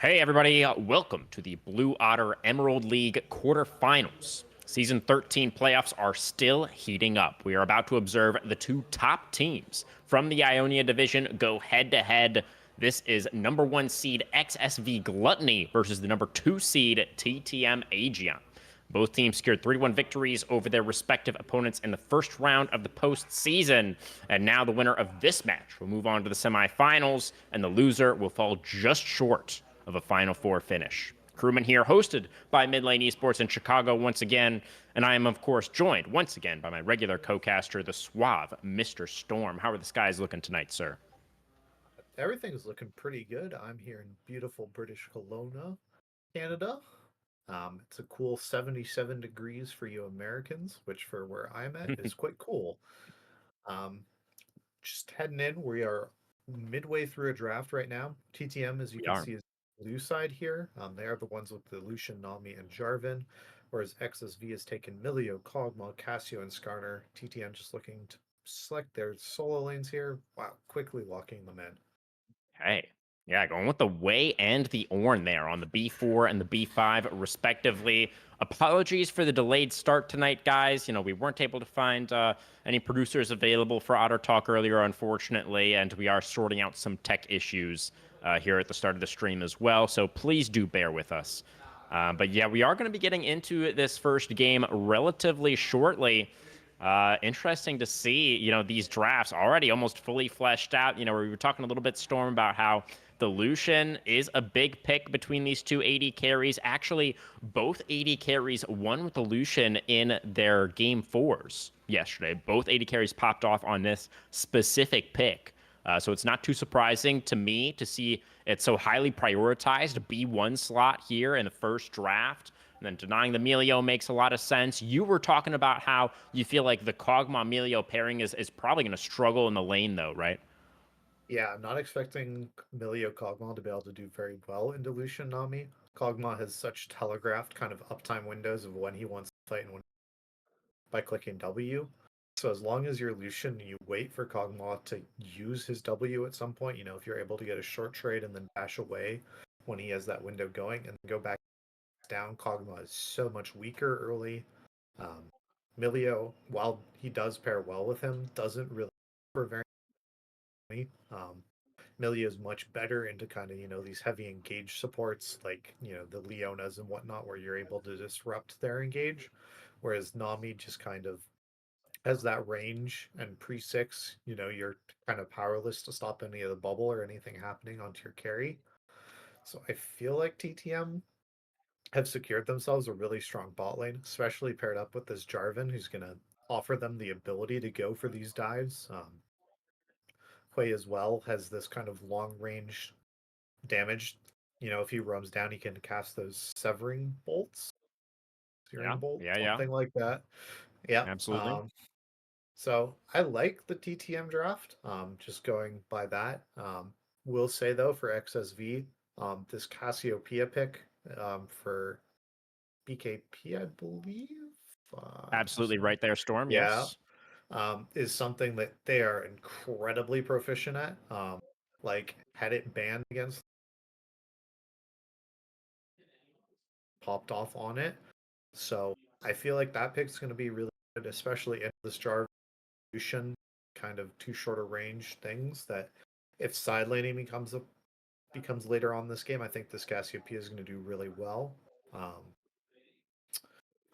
Hey everybody, welcome to the Blue Otter Emerald League quarterfinals. Season 13 playoffs are still heating up. We are about to observe the two top teams from the Ionia division go head-to-head. This is number 1 seed XSV Gluttony versus the number 2 seed TTM Aegaeon. Both teams secured 3-1 victories over their respective opponents in the first round of the postseason. And now the winner of this match will move on to the semifinals, and the loser will fall just short of a Final Four finish. Crewman here, hosted by Midlane Esports in Chicago once again, and I am, of course, joined once again by my regular co-caster, the suave Mr. Storm. How are the skies looking tonight, sir? Everything's looking pretty good. I'm here in beautiful British Kelowna, Canada. It's a cool 77 degrees for you Americans, which for where I'm at is quite cool. Um, just heading in, we are midway through a draft right now. TTM, as you We can are. see, is blue side here. They are the ones with the Lucian, Nami, and Jarvan, whereas XSV has taken Milio, Kog'Maw, Cassio, and Skarner. TTM just looking to select their solo lanes here. Wow, quickly locking them in. Hey. Yeah, going with the Wei and the Ornn there on the B4 and the B5, respectively. Apologies for the delayed start tonight, guys. You know, we weren't able to find any producers available for Otter Talk earlier, unfortunately, and we are sorting out some tech issues here at the start of the stream as well, so please do bear with us. But yeah, we are going to be getting into this first game relatively shortly. Interesting to see, these drafts already almost fully fleshed out. We were talking a little bit, Storm, about how the Lucian is a big pick between these two AD carries. Actually, both AD carries won with the Lucian in their game fours yesterday. Both AD carries popped off on this specific pick. So it's not too surprising to me to see it so highly prioritized B1 slot here in the first draft. And then denying the Melio makes a lot of sense. You were talking about how you feel like the Kog'Maw Melio pairing is probably going to struggle in the lane, though, right? Yeah, I'm not expecting Milio Kog'Maw to be able to do very well in Dilution Nami. Kog'Maw has such telegraphed kind of uptime windows of when he wants to fight and when by clicking W. So as long as you're Lucian, you wait for Kog'Maw to use his W at some point. If you're able to get a short trade and then dash away when he has that window going and go back down, Kog'Maw is so much weaker early. Um, Milio, while he does pair well with him, doesn't really for very um, Millia is much better into kind of, these heavy engage supports like, the Leonas and whatnot, where you're able to disrupt their engage. Whereas Nami just kind of has that range and pre six, you're kind of powerless to stop any of the bubble or anything happening onto your carry. So I feel like TTM have secured themselves a really strong bot lane, especially paired up with this Jarvan, who's going to offer them the ability to go for these dives. Quay as well has this kind of long range damage. If he roams down, he can cast those severing bolts, searing Yeah, bolt, yeah, yeah, something like that. Yeah. absolutely. So I like the TTM draft. Just going by that. Will say though for XSV, this Cassiopeia pick for BKP, I believe. Absolutely right there, Storm. Yeah, Yes. is something that they are incredibly proficient at. Like had it banned against popped off on it. So I feel like that pick's going to be really good, especially in this Jarvan kind of too short a range things that if side laning becomes later on this game, I think this Cassiopeia is going to do really well. Um,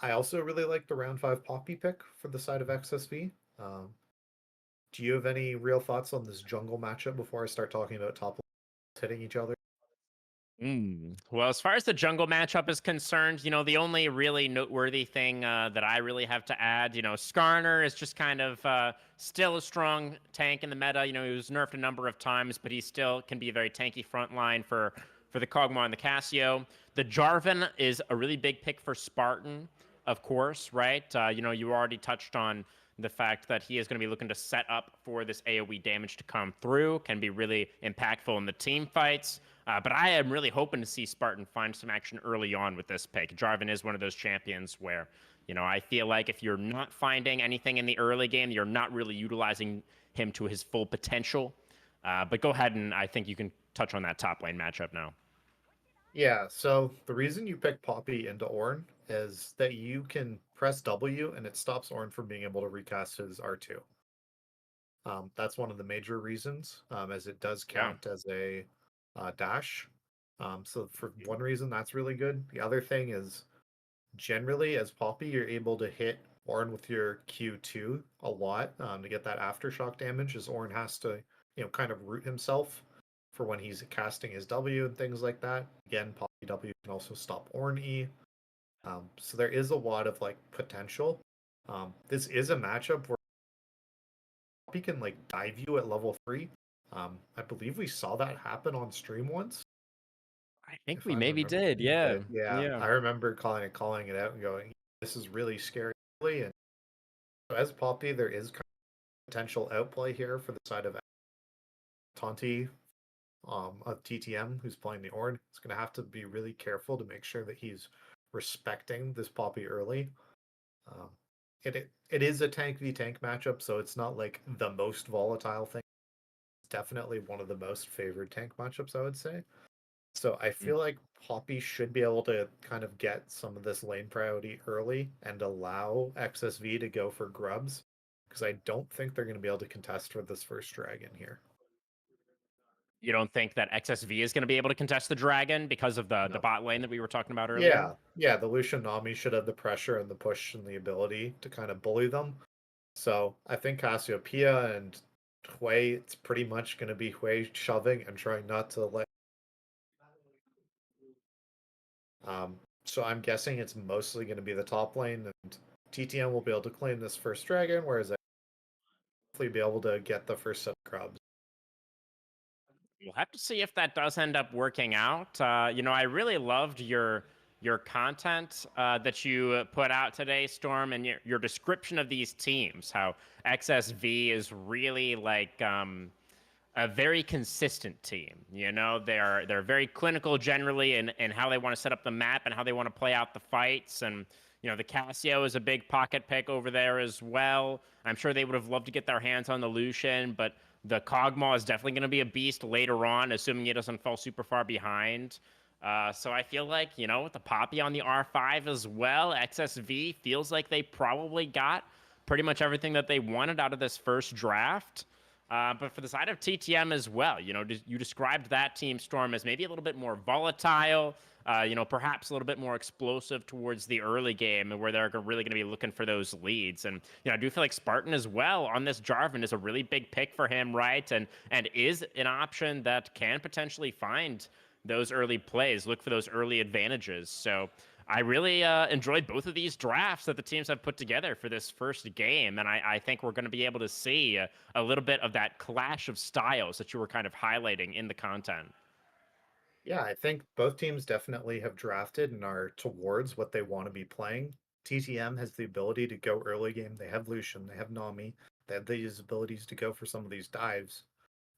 I also really like the round five Poppy pick for the side of XSV. Um, do you have any real thoughts on this jungle matchup before I start talking about top lanes hitting each other? Well, as far as the jungle matchup is concerned, the only really noteworthy thing that I really have to add, Skarner is just kind of still a strong tank in the meta. He was nerfed a number of times, but he still can be a very tanky front line for the Kog'Maw and the Cassio. The Jarvan is a really big pick for Spartan, of course, right? You already touched on the fact that he is going to be looking to set up for this AoE damage to come through, can be really impactful in the team fights. But I am really hoping to see Spartan find some action early on with this pick. Jarvan is one of those champions where, I feel like if you're not finding anything in the early game, you're not really utilizing him to his full potential. But go ahead and I think you can touch on that top lane matchup now. Yeah, so the reason you pick Poppy into Ornn is that you can press W and it stops Ornn from being able to recast his R2. That's one of the major reasons, as it does Yeah. count as a dash. So for one reason, that's really good. The other thing is generally as Poppy, you're able to hit Ornn with your Q2 a lot to get that aftershock damage, as Ornn has to, kind of root himself for when he's casting his W and things like that. Again, Poppy W can also stop Ornn E. So there is a lot of like potential. This is a matchup where Poppy can like dive you at level 3. I believe we saw that happen on stream once, I think if we I'm maybe remembering. did. We Yeah. did, yeah. Yeah. I remember calling it out and going, "This is really scary." And so as Poppy, there is kind of potential outplay here for the side of Tonti, of TTM, who's playing the Ornn. He's going to have to be really careful to make sure that he's respecting this Poppy early. Um, it is a tank v tank matchup, so it's not like the most volatile thing. It's definitely one of the most favored tank matchups, I would say. So I Mm. feel like Poppy should be able to kind of get some of this lane priority early and allow XSV to go for grubs, because I don't think they're going to be able to contest for this first dragon here. You don't think that XSV is going to be able to contest the dragon because of the No. bot lane that we were talking about earlier? Yeah, the Lucian Nami should have the pressure and the push and the ability to kind of bully them. So I think Cassiopeia and Hui, it's pretty much going to be Hui shoving and trying not to let. So I'm guessing it's mostly going to be the top lane, and TTM will be able to claim this first dragon, whereas I hopefully be able to get the first set of grubs. We'll have to see if that does end up working out. I really loved your content that you put out today, Storm, and your description of these teams. How XSV is really like a very consistent team. They're very clinical generally in how they want to set up the map and how they want to play out the fights. And the Casio is a big pocket pick over there as well. I'm sure they would have loved to get their hands on the Lucian, but the Kog'Maw is definitely going to be a beast later on, assuming it doesn't fall super far behind. So I feel like, with the Poppy on the R5 as well, XSV feels like they probably got pretty much everything that they wanted out of this first draft. But for the side of TTM as well, you described that team, Storm, as maybe a little bit more volatile, perhaps a little bit more explosive towards the early game where they're really going to be looking for those leads. And, I do feel like Spartan as well on this Jarvan is a really big pick for him, right? And is an option that can potentially find those early plays, look for those early advantages. So I really enjoyed both of these drafts that the teams have put together for this first game. And I think we're going to be able to see a little bit of that clash of styles that you were kind of highlighting in the content. Yeah, I think both teams definitely have drafted and are towards what they want to be playing. TTM has the ability to go early game. They have Lucian, they have Nami, they have these abilities to go for some of these dives.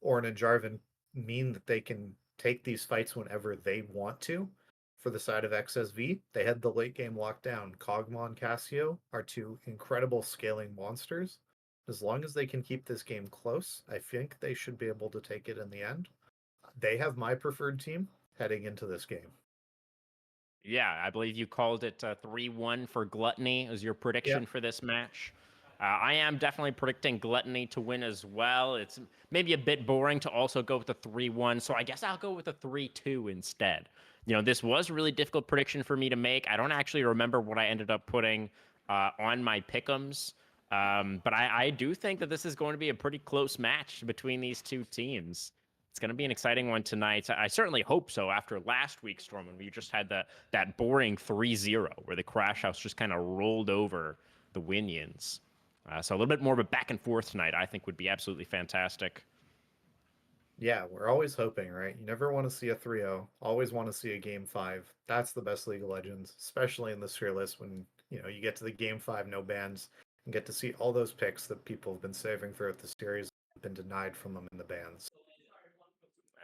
Ornn and Jarvan mean that they can take these fights whenever they want to. For the side of XSV, they had the late game lockdown. Kog'Maw and Cassio are two incredible scaling monsters. As long as they can keep this game close, I think they should be able to take it in the end. They have my preferred team heading into this game. Yeah, I believe you called it 3-1 for Gluttony as your Yeah. prediction for this match. I am definitely predicting Gluttony to win as well. It's maybe a bit boring to also go with a 3-1, so I guess I'll go with a 3-2 instead. This was a really difficult prediction for me to make. I don't actually remember what I ended up putting on my pick'ems, but I do think that this is going to be a pretty close match between these two teams. It's going to be an exciting one tonight. I certainly hope so after last week's storm when we just had that boring 3-0 where the Crash House just kind of rolled over the Winions. So a little bit more of a back and forth tonight, I think, would be absolutely fantastic. Yeah, we're always hoping, right? You never want to see a 3-0. Always want to see a game 5. That's the best League of Legends, especially in this tier list when, you get to the game 5 no bans and get to see all those picks that people have been saving throughout the series have been denied from them in the bans.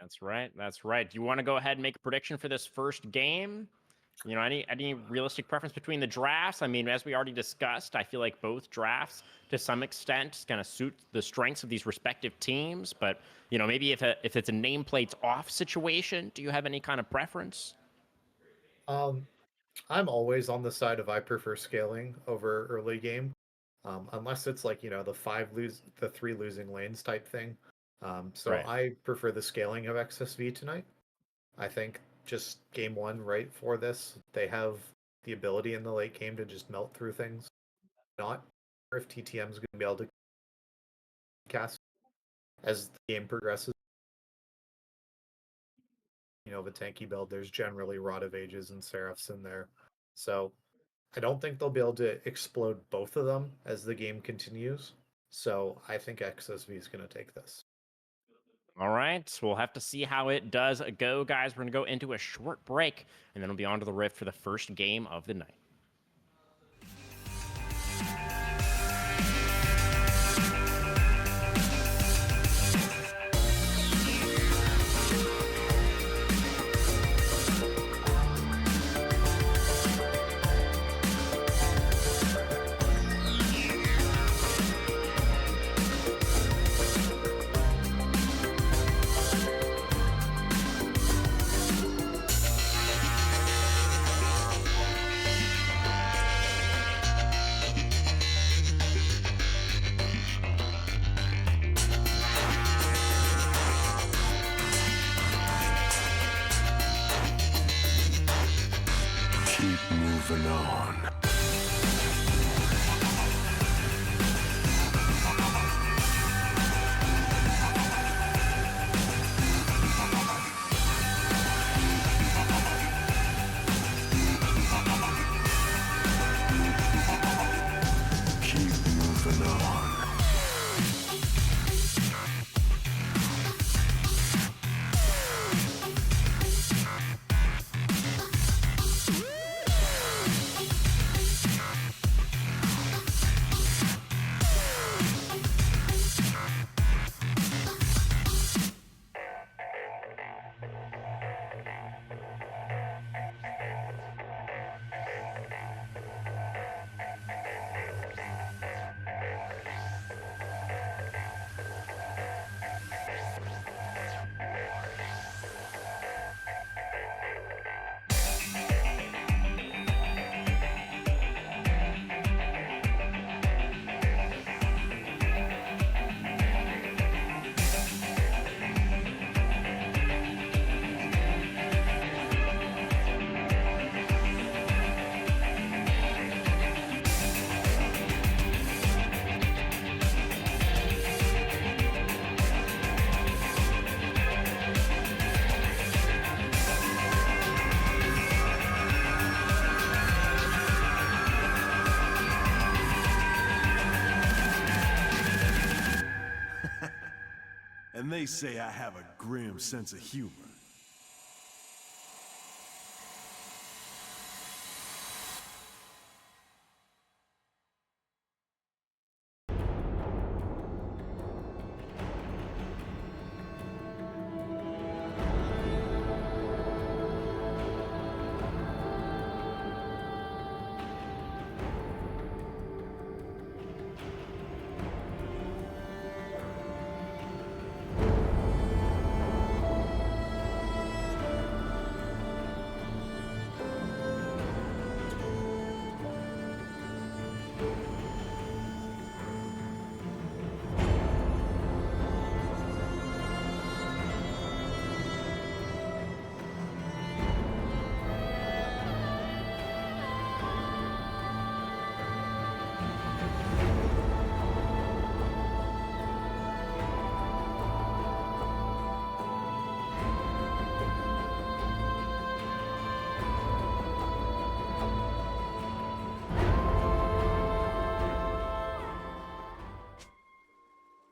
That's right. That's right. Do you want to go ahead and make a prediction for this first game? Any realistic preference between the drafts? I mean, as we already discussed, I feel like both drafts, to some extent, kind of suit the strengths of these respective teams. But maybe if it's a nameplates off situation, do you have any kind of preference? I'm always on the side of I prefer scaling over early game, unless it's like the three losing lanes type thing. So Right. I prefer the scaling of XSV tonight. I think just game one, right for this, they have the ability in the late game to just melt through things. Not sure if TTM is going to be able to cast as the game progresses. The tanky build, there's generally Rod of Ages and Seraphs in there. So I don't think they'll be able to explode both of them as the game continues. So I think XSV is going to take this. All right, we'll have to see how it does go, guys. We're going to go into a short break, and then we'll be on to the Rift for the first game of the night. Keep moving on. Keep moving on. And they say I have a grim sense of humor.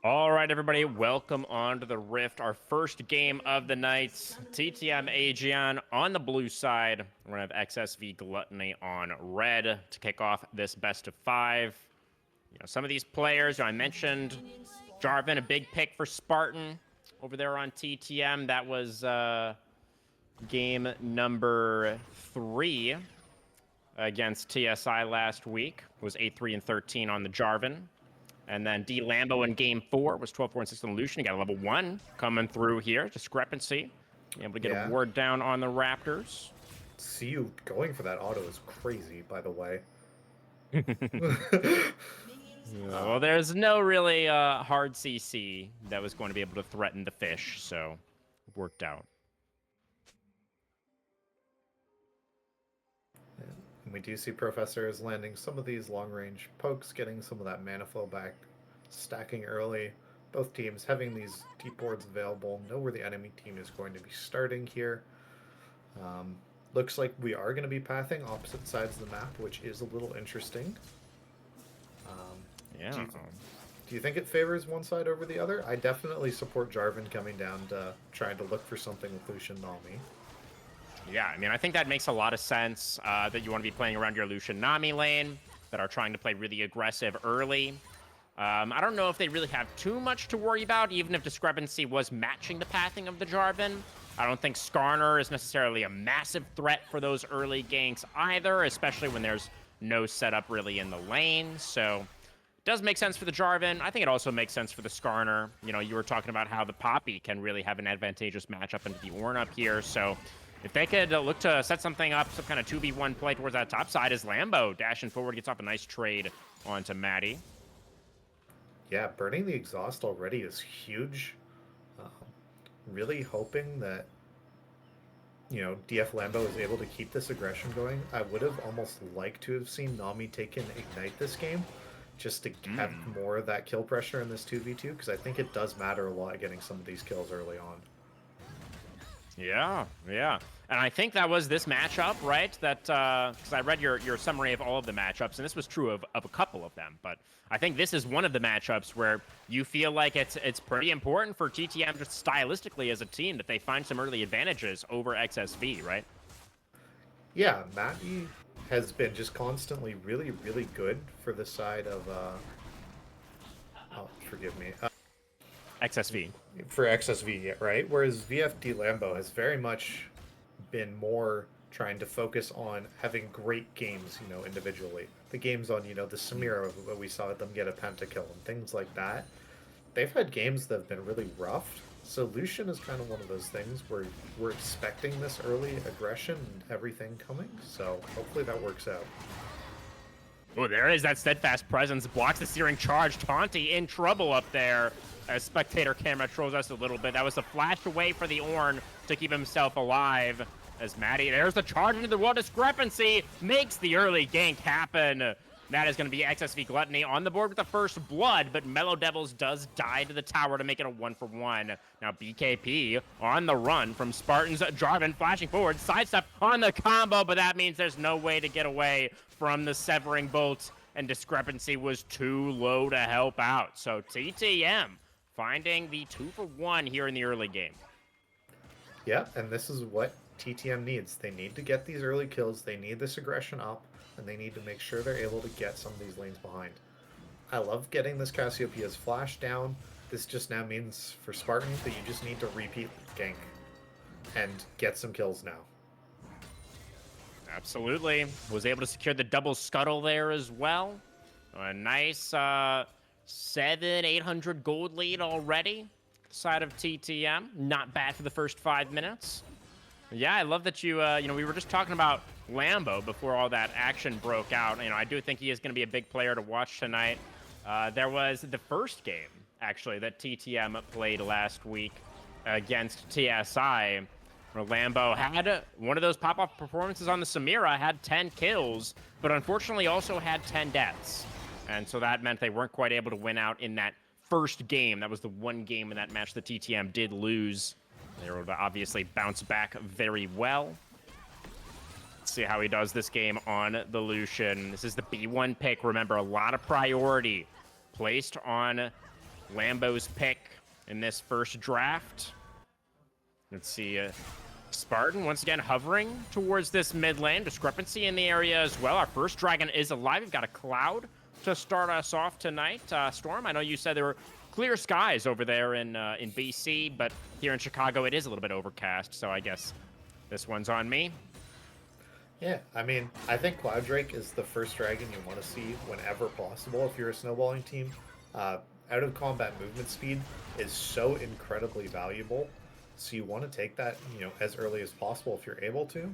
All right, everybody, welcome on to the Rift, our first game of the night. TTM Aegaeon on the blue side. We're going to have XSV Gluttony on red to kick off this best of 5. Some of these players, I mentioned Jarvan, a big pick for Spartan over there on TTM. That was game number 3 against TSI last week. It was 8-3 and 13 on the Jarvan. And then D Lambo in game 4 was 12-4 and 6 on Lucian. He got a level 1 coming through here. Discrepancy. Able to get a Yeah. ward down on the Raptors. see you going for that auto is crazy, by the way. Yeah, well, there's no really hard CC that was going to be able to threaten the fish, so it worked out. And we do see Professor is landing some of these long-range pokes, getting some of that mana flow back, stacking early. Both teams having these deep boards available, know where the enemy team is going to be starting here. Looks like we are going to be pathing opposite sides of the map, which is a little interesting. Yeah. Do you think it favors one side over the other? I definitely support Jarvan coming down to trying to look for something with Lucian Nami. Yeah, I mean, I think that makes a lot of sense that you want to be playing around your Lucian Nami lane, that are trying to play really aggressive early. I don't know if they really have too much to worry about, even if Discrepancy was matching the pathing of the Jarvan. I don't think Skarner is necessarily a massive threat for those early ganks either, especially when there's no setup really in the lane. So it does make sense for the Jarvan. I think it also makes sense for the Skarner. You know, you were talking about how the Poppy can really have an advantageous matchup into the Ornn up here. So if they could look to set something up, some kind of 2v1 play towards that top side, as Lambo dashing forward gets off a nice trade onto Maddie. Yeah, burning the exhaust already is huge. Really hoping that, you know, DF Lambo is able to keep this aggression going. I would have almost liked to have seen Nami take in Ignite this game, just to have more of that kill pressure in this 2v2, because I think it does matter a lot getting some of these kills early on. Yeah, yeah. And I think that was this matchup, right? That, because I read your summary of all of the matchups, and this was true of a couple of them. But I think this is one of the matchups where you feel like it's pretty important for TTM just stylistically as a team that they find some early advantages over XSV, right? Yeah, Matty has been just constantly really, really good for the side of, oh, forgive me. XSV. For XSV, right? Whereas VFD Lambo has very much been more trying to focus on having great games, you know, individually. The games on, you know, the Samira, where we saw them get a pentakill and things like that. They've had games that have been really rough. So Lucian is kind of one of those things where we're expecting this early aggression and everything coming. So hopefully that works out. Oh, there is that steadfast presence. Blocks the searing charge. Taunty in trouble up there. As spectator camera trolls us a little bit. That was a flash away for the Ornn to keep himself alive. As Maddie, there's the charge into the wall. Discrepancy makes the early gank happen. That is going to be XSV Gluttony on the board with the first blood, but Mellow Devils does die to the tower to make it a 1-for-1. Now BKP on the run from Spartans. Jarvan flashing forward, sidestep on the combo, but that means there's no way to get away from the Severing Bolt, and Discrepancy was too low to help out. So TTM finding the 2-for-1 here in the early game. Yeah, and this is what TTM needs. They need to get these early kills, they need this aggression up, and they need to make sure they're able to get some of these lanes behind. I love getting this Cassiopeia's flash down. This just now means for Spartan that you just need to repeat gank and get some kills now. Absolutely. Was able to secure the double scuttle there as well. A nice 700-800 gold lead already. Side of TTM. Not bad for the first 5 minutes. Yeah, I love that you know, we were just talking about Lambo before all that action broke out. You know, I do think he is going to be a big player to watch tonight. There was the first game, actually, that TTM played last week against TSI, where Lambo had one of those pop-off performances on the Samira, had 10 kills, but unfortunately also had 10 deaths. And so that meant they weren't quite able to win out in that first game. That was the one game in that match that TTM did lose. They were able to obviously bounce back very well. Let's see how he does this game on the Lucian. This is the B1 pick. Remember, a lot of priority placed on Lambo's pick in this first draft. Let's see. Spartan, once again, hovering towards this mid lane. Discrepancy in the area as well. Our first dragon is alive. We've got a Cloud to start us off tonight. Storm, I know you said there were clear skies over there in BC, but here in Chicago it is a little bit overcast, so I guess this one's on me. Yeah, I mean, I think Cloud Drake is the first dragon you want to see whenever possible if you're a snowballing team. Out of combat movement speed is so incredibly valuable, so you want to take that, you know, as early as possible if you're able to.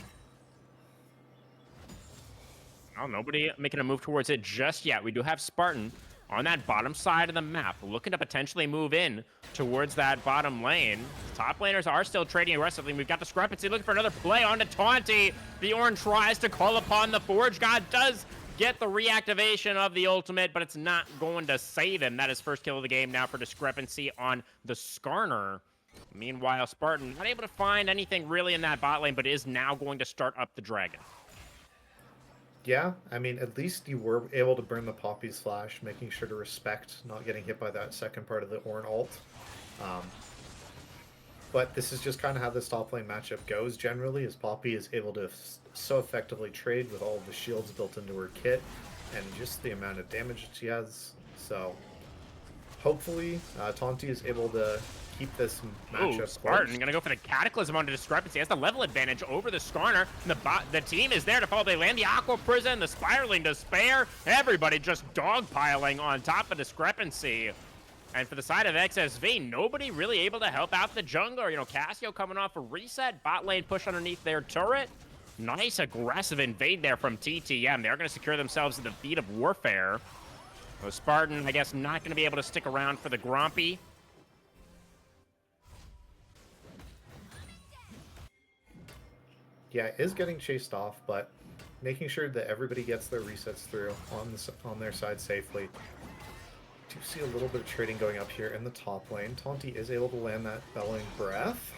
Well, nobody making a move towards it just yet. We do have Spartan on that bottom side of the map, looking to potentially move in towards that bottom lane. Top laners are still trading aggressively. We've got Discrepancy looking for another play onto Taunty. The Ornn tries to call upon the Forge God, does get the reactivation of the ultimate, but it's not going to save him. That is first kill of the game now for Discrepancy on the Skarner. Meanwhile, Spartan not able to find anything really in that bot lane, but is now going to start up the dragon. Yeah, I mean, at least you were able to burn the Poppy's flash, making sure to respect not getting hit by that second part of the Ornn ult. But this is just kind of how this top lane matchup goes generally, as Poppy is able to so effectively trade with all of the shields built into her kit, and just the amount of damage that she has. So, hopefully, Taunty is able to keep this matchup Spartan close. gonna go for the Cataclysm onto Discrepancy. Has the level advantage over the Skarner. The team is there to follow. They land the Aqua Prison, the Spiraling Despair. Everybody just dogpiling on top of Discrepancy. And for the side of XSV, nobody really able to help out the jungler. You know, Cassio coming off a reset. Bot lane push underneath their turret. Nice aggressive invade there from TTM. They're going to secure themselves in the feet of Warfare. So Spartan, I guess, not going to be able to stick around for the Grompy. Yeah, is getting chased off, but making sure that everybody gets their resets through on their side safely. Do see a little bit of trading going up here in the top lane. Taunty is able to land that Belling Breath.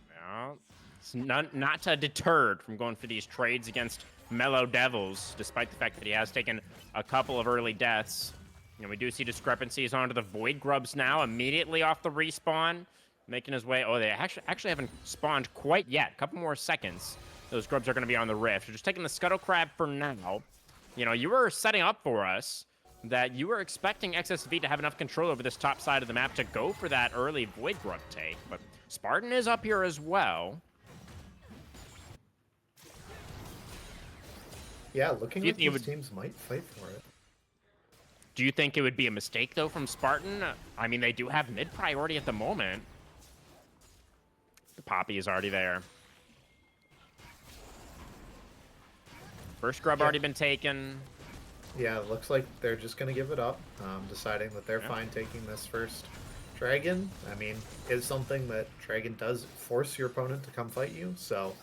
Yeah, it's not deterred from going for these trades against Mellow Devils, despite the fact that he has taken a couple of early deaths. You know, we do see Discrepancies onto the Void Grubs now, immediately off the respawn. Making his way. Oh, they actually haven't spawned quite yet. A couple more seconds. Those grubs are going to be on the rift. We're just taking the Scuttle Crab for now. You know, you were setting up for us that you were expecting XSV to have enough control over this top side of the map to go for that early Void Grub take. But Spartan is up here as well. Yeah, looking like these teams might fight for it. Do you think it would be a mistake, though, from Spartan? I mean, they do have mid priority at the moment. The Poppy is already there. First grub already been taken. Yeah, it looks like they're just going to give it up, deciding that they're fine taking this first dragon. I mean, is something that dragon does force your opponent to come fight you, so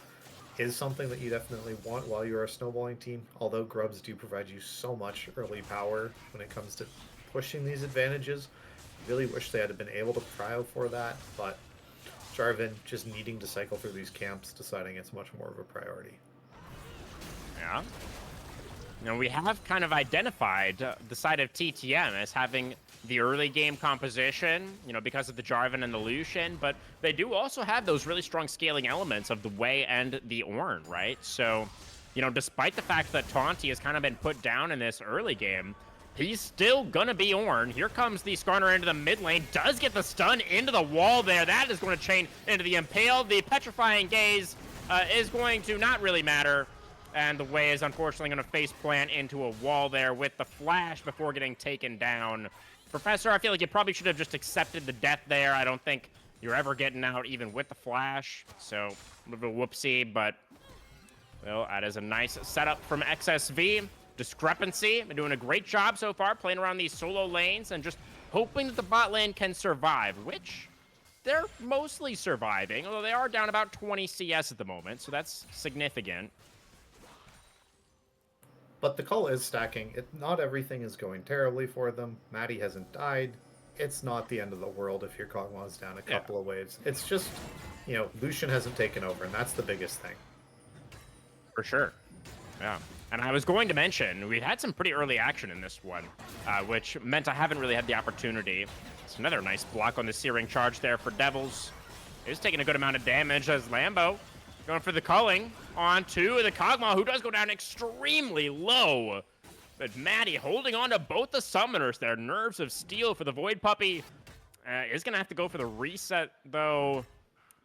is something that you definitely want while you're a snowballing team, although grubs do provide you so much early power when it comes to pushing these advantages. Really wish they had been able to prio for that, but Jarvan just needing to cycle through these camps, deciding it's much more of a priority. Yeah. You know, we have kind of identified the side of TTM as having the early game composition, you know, because of the Jarvan and the Lucian, but they do also have those really strong scaling elements of the Wei and the Ornn, right? So, you know, despite the fact that Taunty has kind of been put down in this early game, he's still gonna be Ornn. Here comes the Skarner into the mid lane, does get the stun into the wall there. That is going to chain into the Impale. The Petrifying Gaze is going to not really matter. And the Wei is unfortunately going to face plant into a wall there with the flash before getting taken down. Professor, I feel like you probably should have just accepted the death there. I don't think you're ever getting out even with the flash. So, a little bit of whoopsie, but, well, that is a nice setup from XSV. Discrepancy, been doing a great job so far, playing around these solo lanes and just hoping that the bot lane can survive, which they're mostly surviving, although they are down about 20 CS at the moment, so that's significant. But the call is stacking. Not everything is going terribly for them. Maddie hasn't died. It's not the end of the world if your Kog'Maw is down a couple of waves. It's just, you know, Lucian hasn't taken over, and that's the biggest thing. For sure. Yeah. And I was going to mention, we had some pretty early action in this one, which meant I haven't really had the opportunity. It's another nice block on the Searing Charge there for Devils. Is taking a good amount of damage as Lambo going for the culling onto the Kog'Maw, who does go down extremely low. But Maddie holding on to both the summoners there. Nerves of Steel for the Void Puppy. Is going to have to go for the reset, though.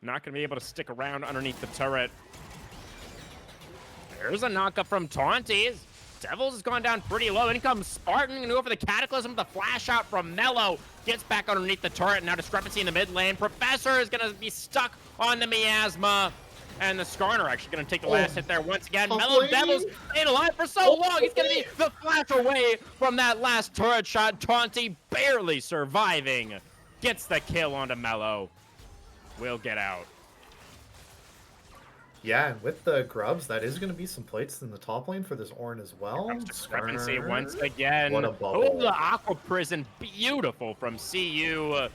Not going to be able to stick around underneath the turret. There's a knockup from Taunty. Devils has gone down pretty low. In comes Spartan. Going to go for the Cataclysm. The flash out from Mellow. Gets back underneath the turret. Now Discrepancy in the mid lane. Professor is going to be stuck on the Miasma. And the Skarner actually going to take the last hit there once again. top Mellow lane. Devils staying alive for so long. He's going to be the flash away from that last turret shot. Taunty barely surviving. Gets the kill onto Mellow. Will get out. Yeah, and with the grubs, that is going to be some plates in the top lane for this Ornn as well. Discrepancy Skarner. once again. What a bubble. Oh, the Aqua Prison. Beautiful from CU.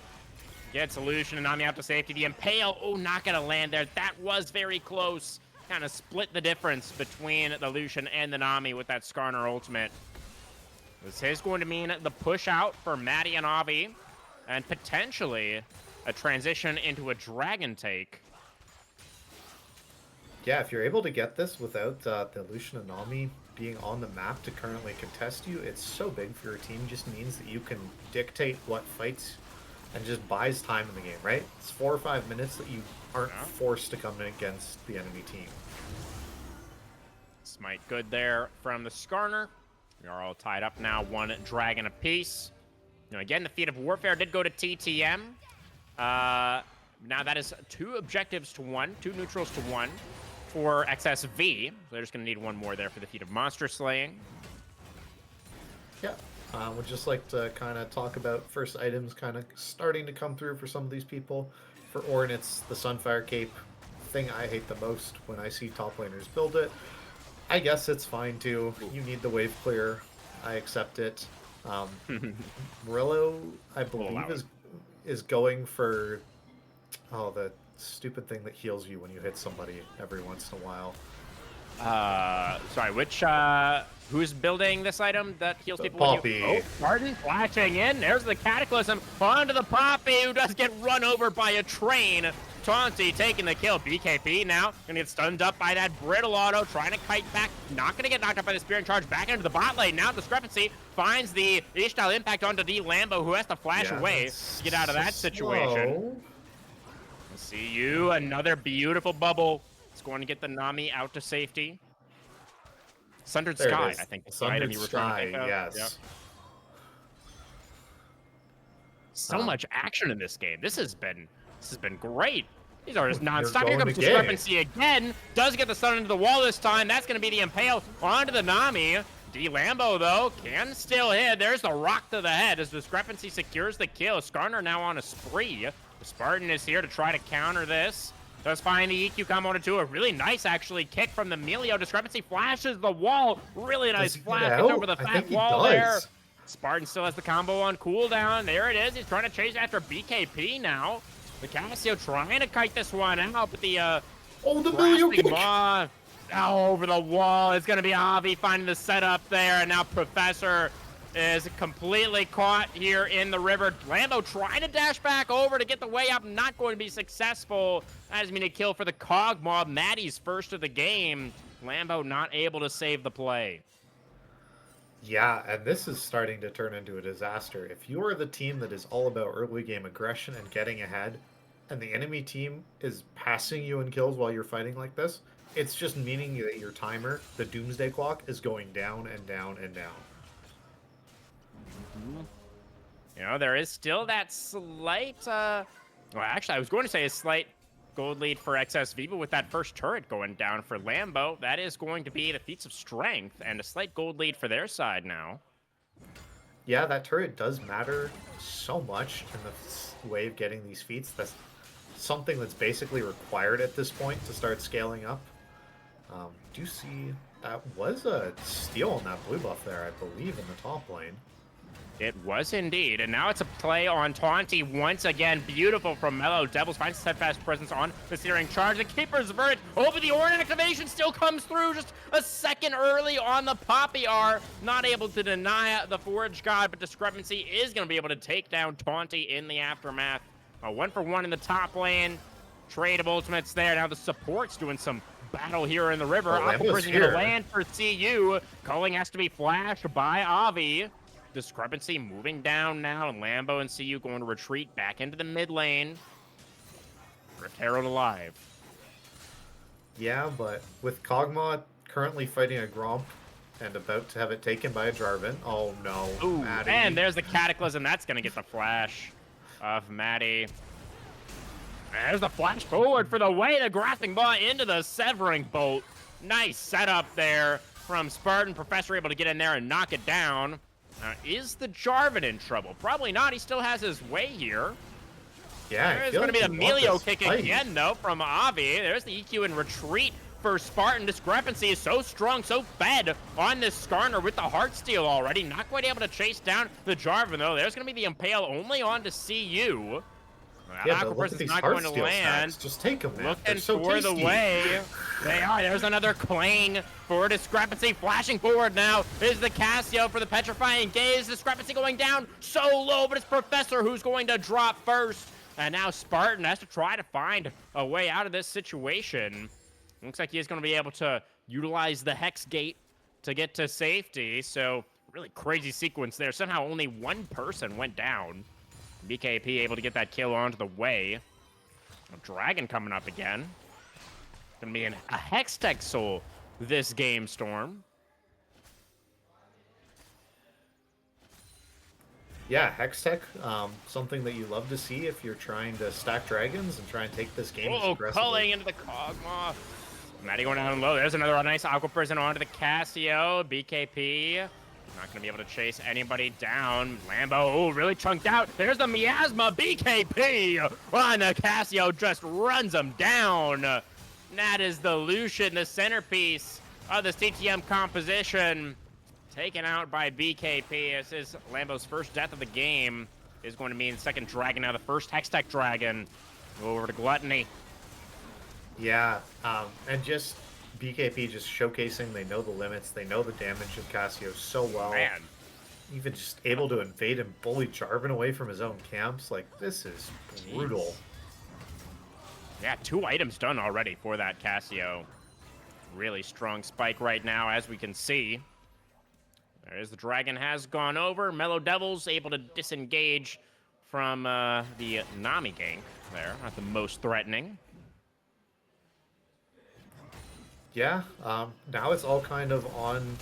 Gets Illusion and Nami out to safety. The Impale, oh, not going to land there. That was very close. Kind of split the difference between the Lucian and the Nami with that Skarner ultimate. This is going to mean the push out for Maddie and Avi, and potentially a transition into a Dragon take. Yeah, if you're able to get this without the Lucian and Nami being on the map to currently contest you, it's so big for your team. Just means that you can dictate what fights and just buys time in the game, right? It's 4 or 5 minutes that you aren't forced to come in against the enemy team. Smite good there from the Skarner. We are all tied up now, 1 dragon apiece. Now again, the Feat of Warfare did go to TTM. Now that is 2 objectives to 1, 2 neutrals to 1 for XSV. So they're just going to need 1 more there for the Feat of Monster Slaying. Yeah, would just like to kind of talk about first items kind of starting to come through for some of these people. For Ornn, it's the Sunfire Cape, thing I hate the most when I see top laners build it. I guess it's fine too. You need the wave clear. I accept it. Murillo, I believe, is going for the stupid thing that heals you when you hit somebody every once in a while. Sorry, which who's building this item that heals people? Poppy. When you... Oh, Martin flashing in. There's the Cataclysm onto the Poppy, who does get run over by a train. Taunty taking the kill. BKP now gonna get stunned up by that Brittle Auto, trying to kite back. Not gonna get knocked up by the Spear and Charge back into the bot lane. Now Discrepancy finds the Ishtal impact onto D Lambo, who has to flash away to get out of that situation. See you, another beautiful bubble. It's going to get the Nami out to safety. Sundered Sky, I think. Sundered item you were trying to think of. Yes. Yep. So much action in this game. This has been great. These are just non-stop. Here comes Discrepancy again. Does get the stun into the wall this time. That's going to be the Impale onto the Nami. D Lambo, though, can still hit. There's the rock to the head as Discrepancy secures the kill. Skarner now on a spree. The Spartan is here to try to counter this. Does find the EQ combo to 2. A really nice, actually, kick from the Melio. Discrepancy flashes the wall. Really nice flash. Gets over the fat wall there. Spartan still has the combo on cooldown. There it is. He's trying to chase after BKP now. The Cassio trying to kite this one out, but the the Melio kick. Over the wall. It's going to be Avi finding the setup there, and now Professor is completely caught here in the river. Lambo trying to dash back over to get the way up. Not going to be successful. That has been a kill for the Cog Mob. Maddie's first of the game. Lambo not able to save the play. Yeah, and this is starting to turn into a disaster. If you are the team that is all about early game aggression and getting ahead, and the enemy team is passing you in kills while you're fighting like this, it's just meaning that your timer, the doomsday clock, is going down and down and down. You know, there is still that slight, well, actually, I was going to say a slight gold lead for XSV, but with that first turret going down for Lambo, that is going to be the feats of strength and a slight gold lead for their side now. Yeah, that turret does matter so much in the way of getting these feats. That's something that's basically required at this point to start scaling up. Do you see that was a steal on that blue buff there, I believe, in the top lane. It was indeed, and now it's a play on Taunty once again. Beautiful from Mellow. Devils finds steadfast presence on the Searing Charge. The Keeper's Verdict over the Ornn activation still comes through just a second early on the Poppy R. Not able to deny the Forge God, but Discrepancy is going to be able to take down Taunty in the aftermath. 1-for-1 in the top lane. Trade of ultimates there. Now the support's doing some battle here in the river. Aqua Prison going to land for CU. Culling has to be flashed by Avi. Discrepancy moving down now, and Lambo and CU going to retreat back into the mid lane. Rift Herald alive. Yeah, but with Kog'Maw currently fighting a Gromp and about to have it taken by a Jarvan. Oh no, Ooh, Maddie. and there's the Cataclysm. That's going to get the flash of Maddie. There's the flash forward for the way, the grasping ball into the severing bolt. Nice setup there from Spartan. Professor able to get in there and knock it down. Is the Jarvan in trouble? Probably not. He still has his way here. Yeah, There's going to be like the you want Melio this kick fight. again, though, from Avi. There's the EQ in retreat for Spartan. Discrepancy is so strong, so fed on this Skarner with the Heartsteel already. Not quite able to chase down the Jarvan, though. There's going to be the Impale only on to CU. Yeah, but look at Aquapress is these not going to Heartsteel land. stacks. Just take them, man. Looking They're so for tasty. the way. They are. There's another cling for Discrepancy. Flashing forward now is the Casio for the Petrifying Gaze. Discrepancy going down so low, but it's Professor who's going to drop first. And now Spartan has to try to find a way out of this situation. Looks like he is going to be able to utilize the Hex Gate to get to safety. So really crazy sequence there. Somehow only one person went down. BKP able to get that kill onto the way. A dragon coming up again. Gonna be a Hextech Soul this game, Storm. Yeah, Hextech, something that you love to see if you're trying to stack dragons and try and take this game Oh, aggressively. culling into the Kog'Maw. Maddie going down low. There's another nice Aqua Prison onto the Casio. BKP. Not going to be able to chase anybody down. Lambo, oh, really chunked out. There's the Miasma. BKP on the Casio just runs him down. That is the Lucian, the centerpiece of the TTM composition. Taken out by BKP. This is Lambo's first death of the game. Is going to mean the second dragon now, the first Hextech dragon. Go over to Gluttony. Yeah, and just BKP just showcasing they know the limits, they know the damage of Casio so well. Man. Even just able to invade and bully Jarvan away from his own camps. Like, this is brutal. Yeah, 2 items done already for that Casio. Really strong spike right now, as we can see. There is the dragon has gone over. Mellow Devils able to disengage from the Nami gank there. Not the most threatening. Yeah, now it's all kind of on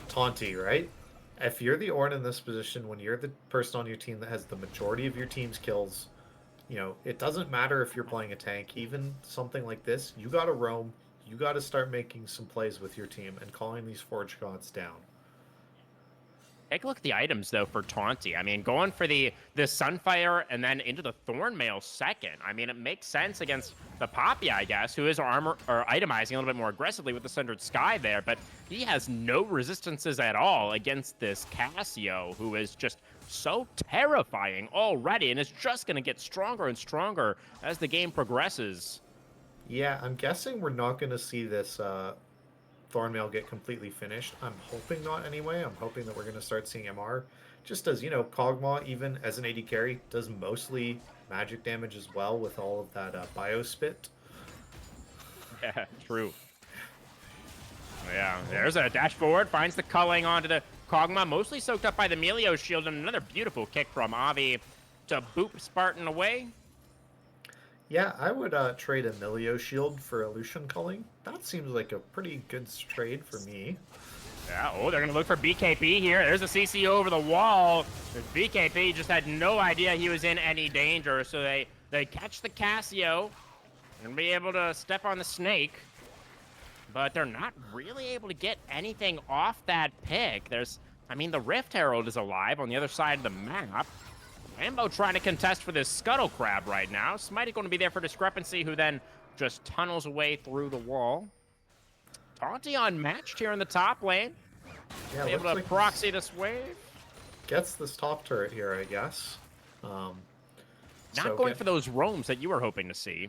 Taunty, right? If you're the Ornn in this position, when you're the person on your team that has the majority of your team's kills, you know, it doesn't matter if you're playing a tank. Even something like this, you gotta roam. You gotta start making some plays with your team and calling these Forge Gods down. Take a look at the items, though, for Taunty. I mean, going for the Sunfire and then into the Thornmail second. I mean, it makes sense against the Poppy, I guess, who is armor or itemizing a little bit more aggressively with the Sundered Sky there, but he has no resistances at all against this Casio, who is just so terrifying already and is just going to get stronger and stronger as the game progresses. Yeah, I'm guessing we're not going to see this Thornmail get completely finished. I'm hoping not anyway. I'm hoping that we're going to start seeing MR. Just as, you know, Kog'Maw, even as an AD carry, does mostly magic damage as well with all of that Biospit. Yeah, true. Yeah, there's a dash forward, finds the culling onto the Kog'Maw, mostly soaked up by the Melio shield, and another beautiful kick from Avi to boop Spartan away. Yeah, I would trade a Melio shield for a Lucian culling. That seems like a pretty good trade for me. Yeah, oh, they're going to look for BKP here. There's a CC over the wall. BKP just had no idea he was in any danger, so they catch the Casio and be able to step on the snake. But they're not really able to get anything off that pick. I mean, the Rift Herald is alive on the other side of the map. Lambo trying to contest for this Scuttle Crab right now. Smite is going to be there for Discrepancy, who then just tunnels away through the wall. Taunty unmatched here in the top lane. Yeah, Able to like proxy this wave. gets this top turret here, I guess. Not going for those roams that you were hoping to see.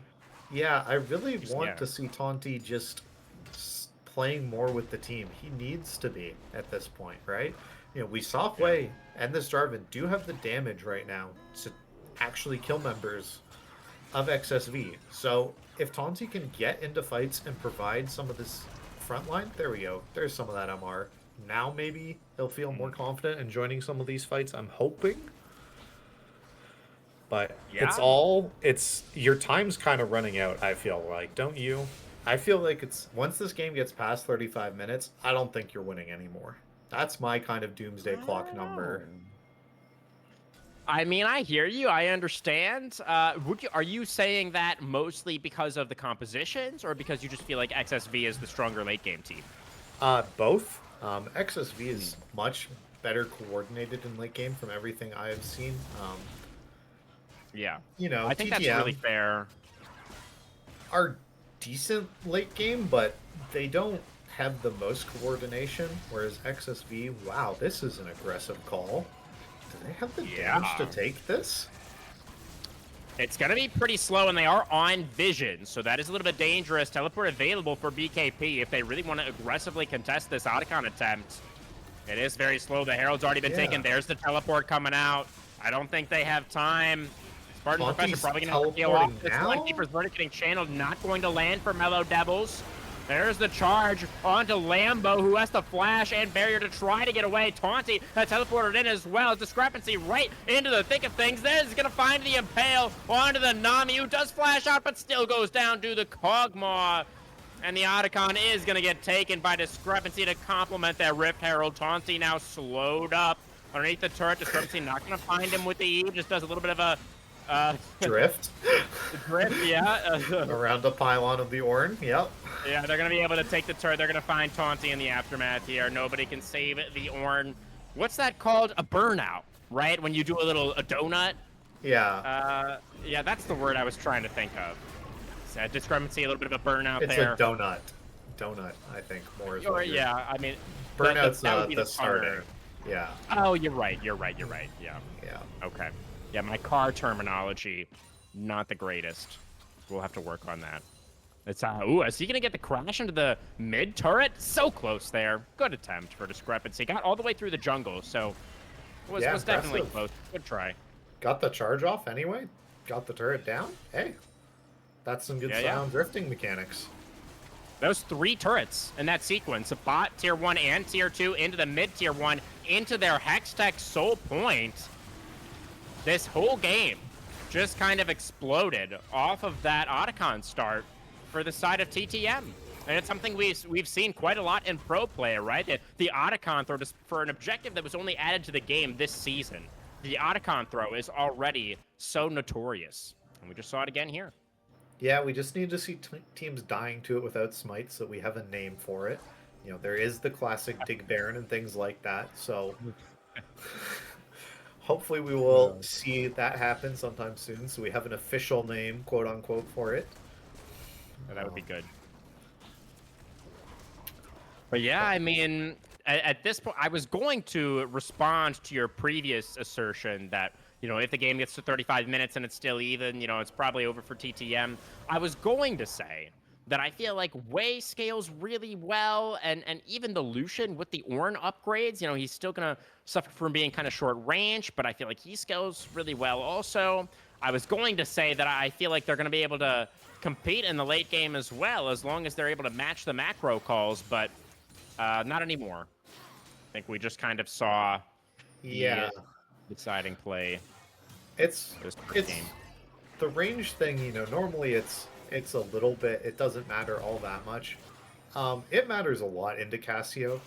Yeah, I really want yeah. to see Taunty just playing more with the team. He needs to be at this point, right? You know, we saw Hui and this Jarvan do have the damage right now to actually kill members of XSV. So if Taunty can get into fights and provide some of this front line, there we go. There's some of that MR. Now maybe he'll feel more confident in joining some of these fights, I'm hoping. But it's your time's kind of running out, I feel like, don't you? I feel like it's once this game gets past 35 minutes, I don't think you're winning anymore. That's my kind of doomsday clock number. I mean, I hear you. I understand. Are you saying that mostly because of the compositions, or because you just feel like XSV is the stronger late game team? Both. XSV is much better coordinated in late game from everything I have seen. Yeah, You know, I think that's really TTM fair. are decent late game, but they don't have the most coordination, whereas XSV, wow, this is an aggressive call. Do they have the damage to Yeah. take this? It's going to be pretty slow, and they are on vision, so that is a little bit dangerous. Teleport available for BKP if they really want to aggressively contest this Aegaeon attempt. It is very slow. The Herald's already been taken. There's the teleport coming out. I don't think they have time. Spartan Professor probably going to have to peel off. This one Keeper's Verdict getting channeled. Not going to land for Mellow Devils. There's the charge onto Lambo, who has to flash and barrier to try to get away. Taunty teleported in as well. Discrepancy right into the thick of things. There's going to find the Impale onto the Nami, who does flash out, but still goes down to the Kog'Maw. And the Aegaeon is going to get taken by Discrepancy to complement that Rift Herald. Taunty now slowed up underneath the turret. Discrepancy not going to find him with the E. Just does a little bit of a Drift? drift, yeah. Around the pylon of the Ornn, yep. Yeah, they're going to be able to take the turret. They're going to find Taunty in the aftermath here. Nobody can save the Ornn. What's that called? A burnout, right? When you do a donut? Yeah. Yeah, that's the word I was trying to think of. So, discrepancy, a little bit of a burnout It's there. a donut. Donut, I think, more is what you're... Yeah, I mean... Burnout's that would be the starting. Yeah. Oh, you're right. Yeah. Yeah. Okay. Yeah, my car terminology, not the greatest. We'll have to work on that. It's ooh, is he gonna get the crash into the mid turret? So close there. Good attempt for Discrepancy. Got all the way through the jungle, so was definitely close. Good try. Got the charge off anyway. Got the turret down. Hey, that's some good sound drifting mechanics. Those 3 turrets in that sequence, a bot tier 1 and tier 2 into the mid tier 1 into their Hextech Soul Point. This whole game just kind of exploded off of that Aegaeon start for the side of TTM. And it's something we've seen quite a lot in pro play, right? The Aegaeon throw, for an objective that was only added to the game this season, the Aegaeon throw is already so notorious. And we just saw it again here. Yeah, we just need to see teams dying to it without smite so we have a name for it. You know, there is the classic Dig Baron and things like that, so... Hopefully we will see that happen sometime soon, so we have an official name, quote-unquote, for it. That would be good. But yeah, I mean, at this point, I was going to respond to your previous assertion that, you know, if the game gets to 35 minutes and it's still even, you know, it's probably over for TTM. I was going to say that I feel like Wei scales really well, and even the Lucian with the Ornn upgrades, you know, he's still going to suffer from being kind of short range, but I feel like he scales really well also. I was going to say that I feel like they're going to be able to compete in the late game as well, as long as they're able to match the macro calls, but not anymore. I think we just kind of saw the deciding play. It's the range thing, you know, normally it's a little bit, it doesn't matter all that much. It matters a lot into Cassio.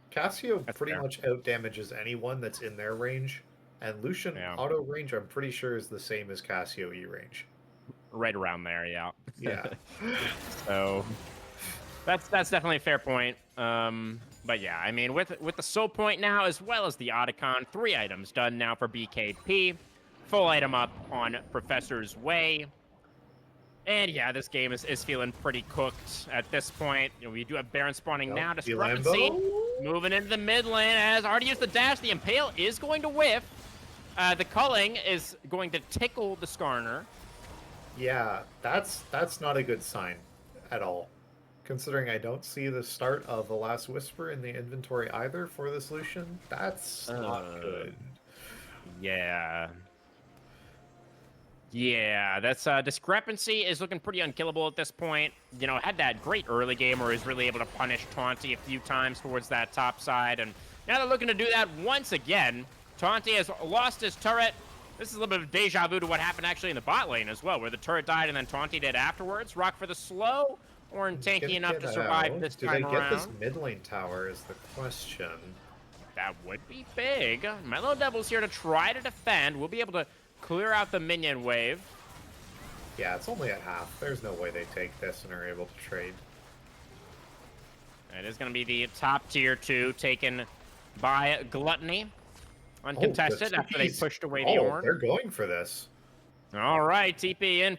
Cassio pretty much out damages anyone that's in their range, and Lucian auto range I'm pretty sure is the same as Cassio E range. Right around there, yeah. Yeah. So that's definitely a fair point. But yeah, I mean, with the soul point now, as well as the Aegaeon, 3 items done now for BKP. Full item up on Professor's Way. And yeah, this game is feeling pretty cooked at this point. You know, we do have Baron spawning now. Discrepancy moving into the mid lane as already used the dash. The Impale is going to whiff. The culling is going to tickle the Skarner. Yeah, that's not a good sign at all. Considering I don't see the start of the Last Whisper in the inventory either for this Lucian, that's not good. Yeah. Yeah, that's Discrepancy is looking pretty unkillable at this point. You know, had that great early game where he was really able to punish Taunty a few times towards that top side, and now they're looking to do that once again. Taunty has lost his turret. This is a little bit of deja vu to what happened actually in the bot lane as well, where the turret died and then Taunty did afterwards. Rock for the slow, or tanky enough to survive this time around. Do they get this mid lane tower is the question. That would be big. Mellow Devil's here to try to defend. We'll be able to clear out the minion wave. Yeah, it's only at half. There's no way they take this and are able to trade. It is going to be the top tier 2 taken by Gluttony. Uncontested after they pushed away the Ornn. They're going for this. All right, TP in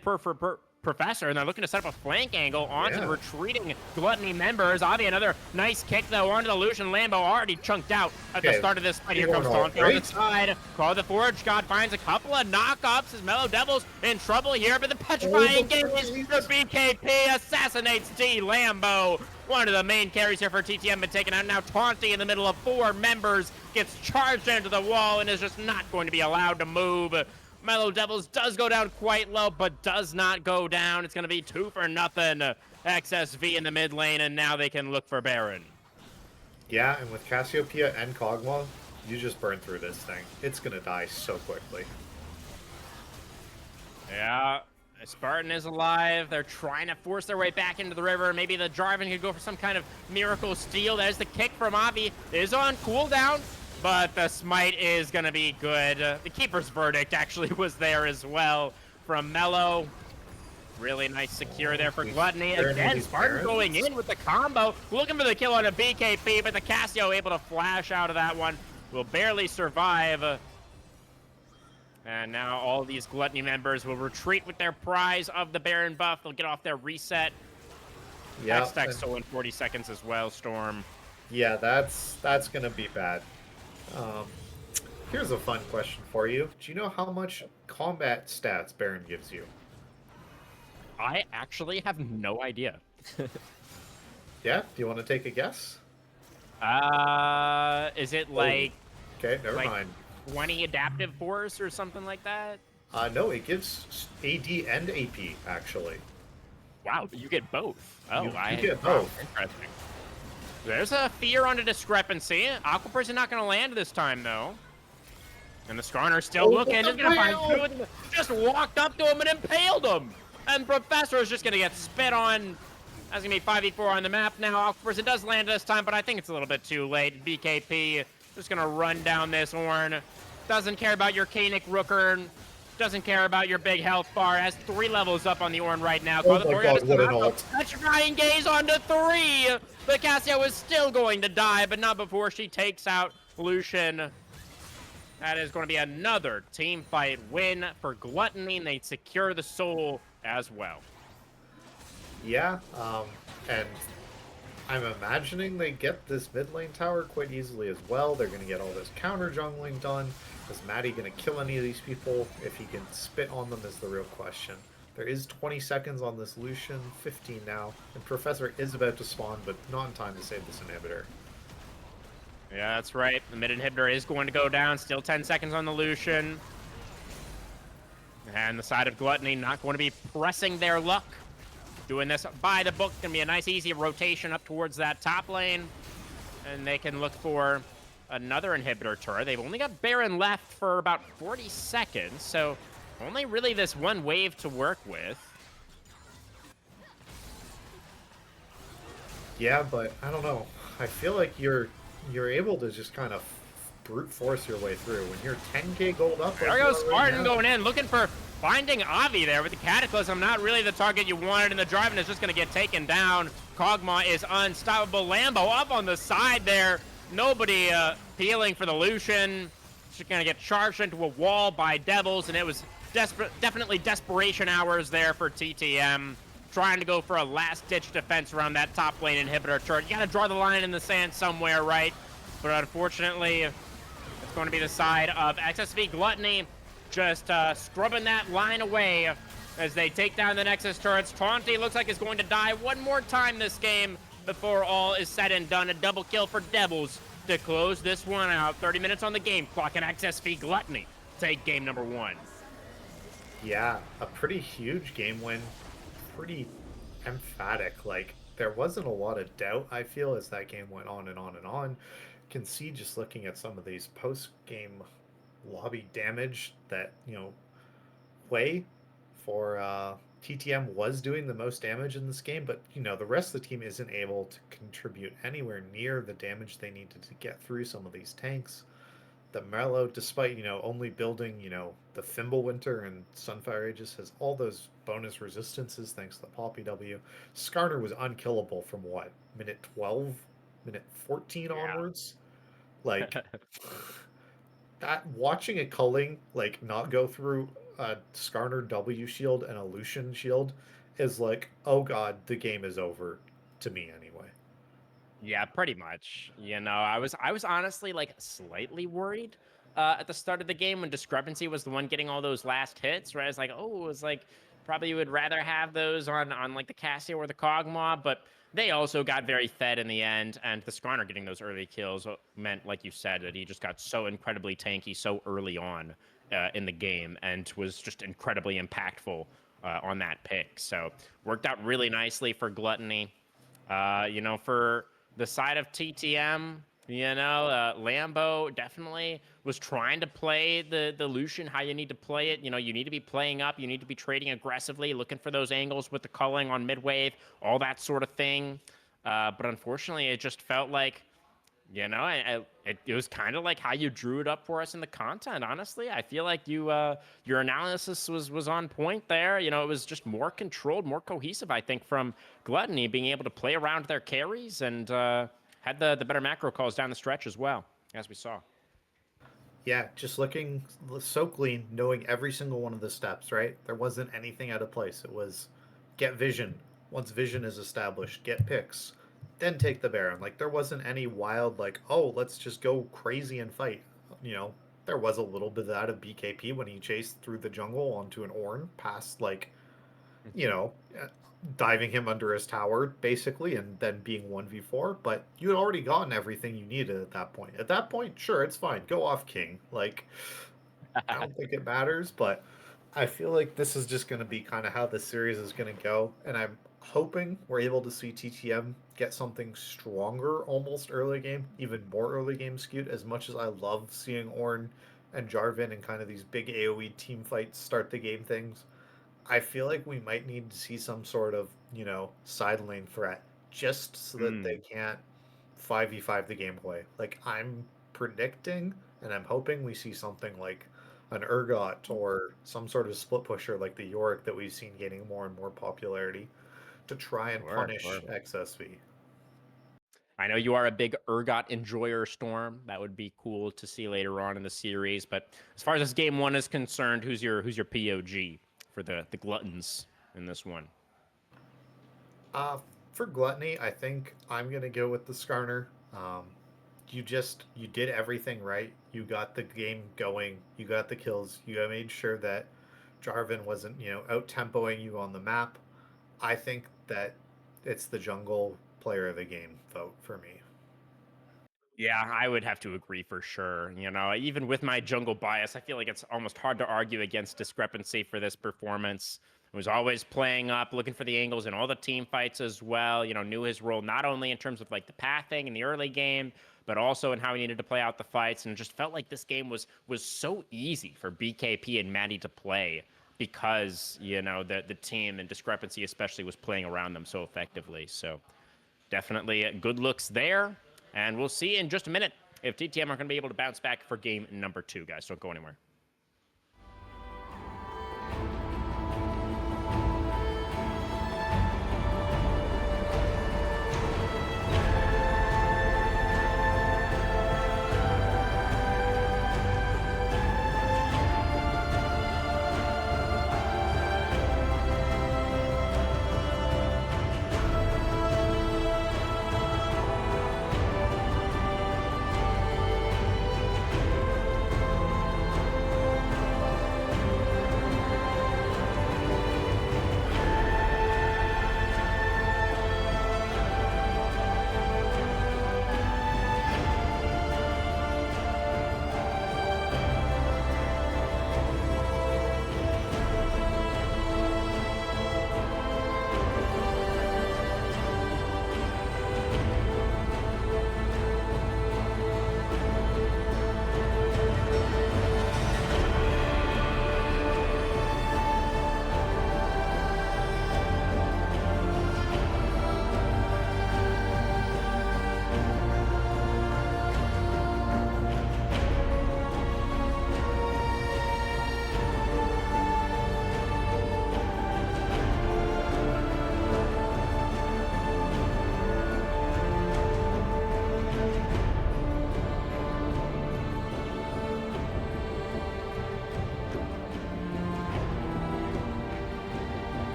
Professor, and they're looking to set up a flank angle onto the retreating Gluttony members. Avi, another nice kick, though, onto the Lucian. Lambo already chunked out at the start of this fight. Here comes Tonka on the side. Call the Forge God finds a couple of knockups as Mellow Devil's in trouble here, but the Petrifying Gaze, the BKP assassinates D Lambo. One of the main carries here for TTM been taken out. Now Taunty in the middle of 4 members gets charged into the wall and is just not going to be allowed to move. Mellow Devils does go down quite low, but does not go down. It's going to be 2 for nothing. XSV in the mid lane, and now they can look for Baron. Yeah, and with Cassiopeia and Kog'Maw, you just burn through this thing. It's going to die so quickly. Yeah, Spartan is alive. They're trying to force their way back into the river. Maybe the Jarvan could go for some kind of miracle steal. There's the kick from Avi. It is on cooldown, but the smite is going to be good. The Keeper's Verdict actually was there as well from Mellow. Really nice secure there for Gluttony. Again, Spartan going in with the combo. Looking for the kill on a BKP, but the Cassio able to flash out of that one. Will barely survive. And now all these Gluttony members will retreat with their prize of the Baron buff. They'll get off their reset. Yeah. X-Tech still in 40 seconds as well, Storm. Yeah, that's going to be bad. Here's a fun question for you. Do you know how much combat stats Baron gives you? I actually have no idea. Yeah? Do you want to take a guess? Is it like... Okay, never mind. 20 adaptive force or something like that? No, it gives AD and AP, actually. Wow, you get both. Oh, you get both. Interesting. There's a fear on a discrepancy. Aquapur's not going to land this time, though. And the Skarner's still looking. Just going to find two. Just walked up to him and impaled him. And Professor is just going to get spit on. That's going to be 5v4 on the map now. Aquapur's does land this time, but I think it's a little bit too late. BKP just going to run down this Ornn. Doesn't care about your Koenig Rooker. Doesn't care about your big health bar. Has 3 levels up on the Ornn right now. Oh my god, what an ult. Petrifying Gaze onto 3. The Cassio is still going to die, but not before she takes out Lucian. That is going to be another team fight win for Gluttony, and they secure the soul as well. Yeah, and I'm imagining they get this mid lane tower quite easily as well. They're going to get all this counter jungling done. Is Matty going to kill any of these people? If he can spit on them is the real question. There is 20 seconds on this Lucian, 15 now, and Professor is about to spawn, but not in time to save this inhibitor. Yeah, that's right. The mid inhibitor is going to go down. Still 10 seconds on the Lucian. And the side of Gluttony not going to be pressing their luck. Doing this by the book. Going to be a nice, easy rotation up towards that top lane. And they can look for another inhibitor turret. They've only got Baron left for about 40 seconds, so only really this one wave to work with. Yeah, but I don't know. I feel like you're able to just kind of brute force your way through. When you're 10k gold up... There goes Spartan going in, looking for finding Avi there with the Cataclysm. Not really the target you wanted, and the Jarvan is just going to get taken down. Kog'Maw is unstoppable. Lambo up on the side there. Nobody peeling for the Lucian. She's going to get charged into a wall by Devils, and it was definitely desperation hours there for TTM. Trying to go for a last-ditch defense around that top lane inhibitor turret. You got to draw the line in the sand somewhere, right? But unfortunately, it's going to be the side of XSV Gluttony just scrubbing that line away as they take down the Nexus turrets. Taunty looks like is going to die one more time this game before all is said and done. A double kill for Devils to close this one out. 30 minutes on the game clock, and XSV Gluttony take game number 1. Yeah, a pretty huge game win. Pretty emphatic. Like, there wasn't a lot of doubt, I feel, as that game went on and on and on. You can see just looking at some of these post-game lobby damage that, you know, Wei for TTM was doing the most damage in this game, but the rest of the team isn't able to contribute anywhere near the damage they needed to get through some of these tanks. The Mellow, despite only building the Fimbulwinter and Sunfire Aegis, has all those bonus resistances thanks to the Poppy W. Skarner was unkillable from what, minute 12, minute 14 Yeah. onwards. Like that, watching a culling like not go through a Skarner W shield and a Lucian shield is like, oh god, the game is over to me anyway. Yeah, pretty much. I was honestly like slightly worried at the start of the game when Discrepancy was the one getting all those last hits. Where I was like, oh, it was like probably you would rather have those on like the Cassia or the Kog'Maw, but they also got very fed in the end. And the Skarner getting those early kills meant, like you said, that he just got so incredibly tanky so early on in the game and was just incredibly impactful on that pick. So worked out really nicely for Gluttony. For the side of TTM, Lambo definitely was trying to play the Lucian how you need to play it. You need to be playing up, you need to be trading aggressively, looking for those angles with the culling on mid wave, all that sort of thing. But unfortunately, it just felt like it was kind of like how you drew it up for us in the content. Honestly, I feel like your analysis was on point there. It was just more controlled, more cohesive. I think from Gluttony being able to play around their carries and had the better macro calls down the stretch as well, as we saw. Yeah, just looking so clean, knowing every single one of the steps, right? There wasn't anything out of place. It was get vision. Once vision is established, get picks, then take the Baron. Like, there wasn't any wild, like, oh, let's just go crazy and fight. You know, there was a little bit of that of BKP when he chased through the jungle onto an Ornn past, like, you know, diving him under his tower, basically, and then being 1v4. But you had already gotten everything you needed at that point. At that point, sure, it's fine. Go off King. Like, I don't think it matters, but I feel like this is just going to be kind of how the series is going to go. And I'm hoping we're able to see TTM get something stronger almost early game, even more early game skewed. As much as I love seeing Ornn and Jarvan and kind of these big AoE team fights start the game things, I feel like we might need to see some sort of, side lane threat just so that they Mm, can't 5v5 the gameplay. Like, I'm predicting and I'm hoping we see something like an Urgot or some sort of split pusher like the Yorick that we've seen gaining more and more popularity to try and sure, punish sure. XSV. I know you are a big Urgot enjoyer, Storm. That would be cool to see later on in the series. But as far as this game one is concerned, who's your POG for the Gluttons in this one? Uh, for Gluttony, I think I'm gonna go with the Skarner. You did everything right. You got the game going. You got the kills. You made sure that Jarvan wasn't out tempoing you on the map. I think that it's the jungle player of the game vote for me. Yeah, I would have to agree for sure. Even with my jungle bias, I feel like it's almost hard to argue against Discrepancy for this performance. He was always playing up, looking for the angles in all the team fights as well. Knew his role not only in terms of like the pathing in the early game, but also in how he needed to play out the fights. And just felt like this game was so easy for BKP and Maddie to play because the team and Discrepancy especially was playing around them so effectively. So definitely good looks there. And we'll see in just a minute if TTM are going to be able to bounce back for game number 2, guys. Don't go anywhere.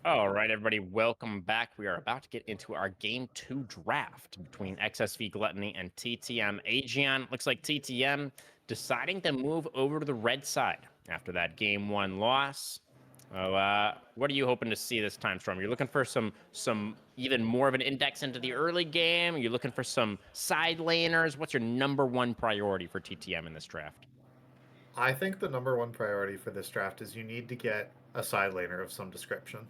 All right, everybody, welcome back. We are about to get into our Game 2 draft between XSV Gluttony and TTM Aegaeon. Looks like TTM deciding to move over to the red side after that Game 1 loss. What are you hoping to see this time, Storm? You're looking for some even more of an index into the early game? You're looking for some side laners? What's your #1 priority for TTM in this draft? I think the #1 priority for this draft is you need to get a side laner of some description.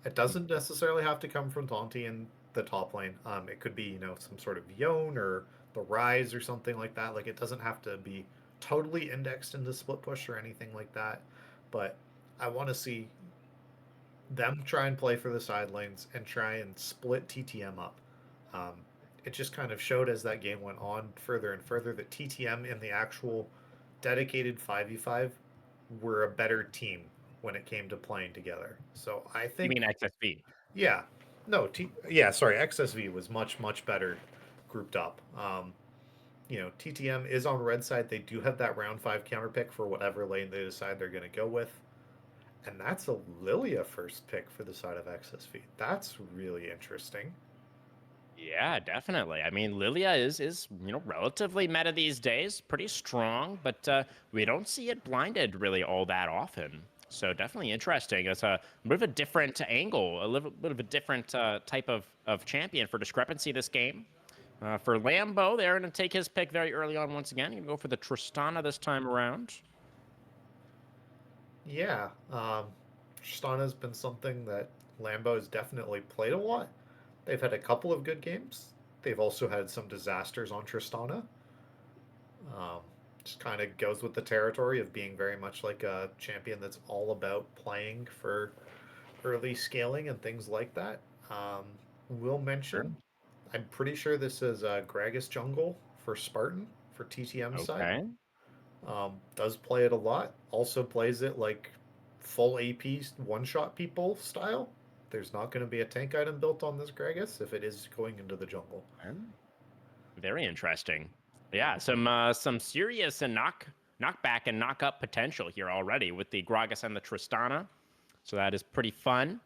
It doesn't necessarily have to come from Taunty in the top lane. It could be, some sort of Yone or the Rise or something like that. Like, it doesn't have to be totally indexed into split push or anything like that. But I want to see them try and play for the side lanes and try and split TTM up. Um, it just kind of showed as that game went on further and further that TTM in the actual dedicated 5v5 were a better team when it came to playing together. So I You mean think, XSV? yeah, no, yeah, sorry, XSV was much, much better grouped up. TTM is on red side. They do have that round 5 counter pick for whatever lane they decide they're going to go with. And that's a Lilia first pick for the side of XSV. That's really interesting. Yeah, definitely. I mean, Lilia is relatively meta these days, pretty strong, but we don't see it blinded really all that often. So definitely interesting. It's a bit of a different angle, a little bit of a different type of champion for discrepancy this game. For Lambo, they're going to take his pick very early on once again. Going to go for the Tristana this time around. Yeah, Tristana's been something that Lambo has definitely played a lot. They've had a couple of good games. They've also had some disasters on Tristana. Um, just kind of goes with the territory of being very much like a champion that's all about playing for early scaling and things like that. We'll Sure. mention, I'm pretty sure this is Gragas Jungle for Spartan for TTM side. Okay. Does play it a lot. Also plays it like full AP one shot people style. There's not going to be a tank item built on this Gragas if it is going into the jungle. Very interesting. Yeah, some serious and knockback and knock up potential here already with the Gragas and the Tristana. So that is pretty fun.